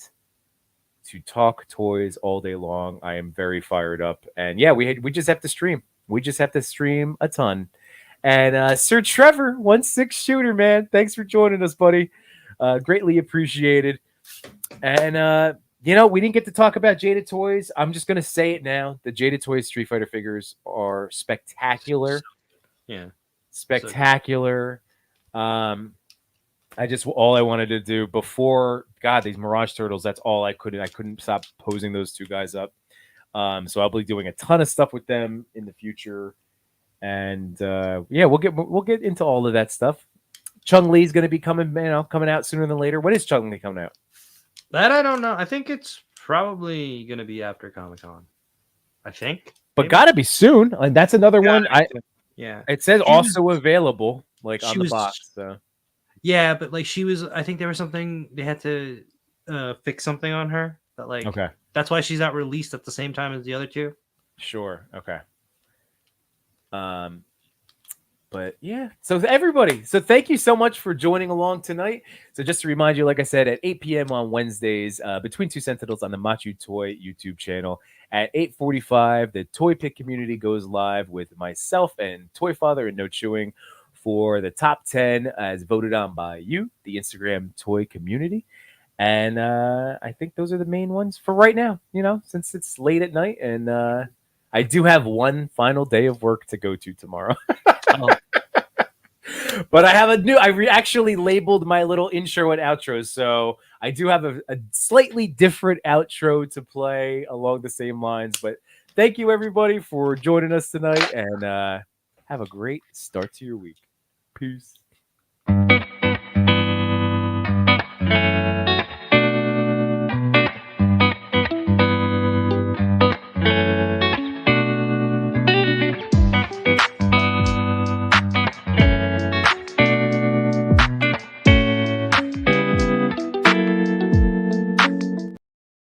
Speaker 1: to talk toys all day long. I am very fired up, and yeah, we just have to stream. We just have to stream a ton. And Sir Trevor, 1-6 shooter, man, thanks for joining us, buddy. Greatly appreciated. And we didn't get to talk about Jaded Toys. I'm just gonna say it now. The Jaded Toys Street Fighter figures are spectacular.
Speaker 3: Yeah,
Speaker 1: spectacular. All I wanted to do before these Mirage Turtles, that's all I couldn't stop posing those two guys up. So I'll be doing a ton of stuff with them in the future. And we'll get into all of that stuff. Chung Lee's gonna be coming out sooner than later. When is Chung Lee coming out?
Speaker 3: That I don't know. I think it's probably gonna be after Comic-Con. I think.
Speaker 1: But maybe. Gotta be soon. And that's another one. It says also available on the box. So.
Speaker 3: Yeah, but I think there was something they had to fix something on her that okay. That's why she's not released at the same time as the other two.
Speaker 1: Sure. Okay. But yeah, so everybody, thank you so much for joining along tonight. So just to remind you, like I said, at 8 p.m. on Wednesdays, between two Sentinels on the MatchuToy YouTube channel. At 8:45, the Toy Pick community goes live with myself and Toy Father and No Chewing for the top 10 as voted on by you, the Instagram toy community. And I think those are the main ones for right now, since it's late at night. And I do have one final day of work to go to tomorrow. But I have I actually labeled my little intro and outro. So I do have a slightly different outro to play along the same lines. But thank you, everybody, for joining us tonight. And have a great start to your week. Peace.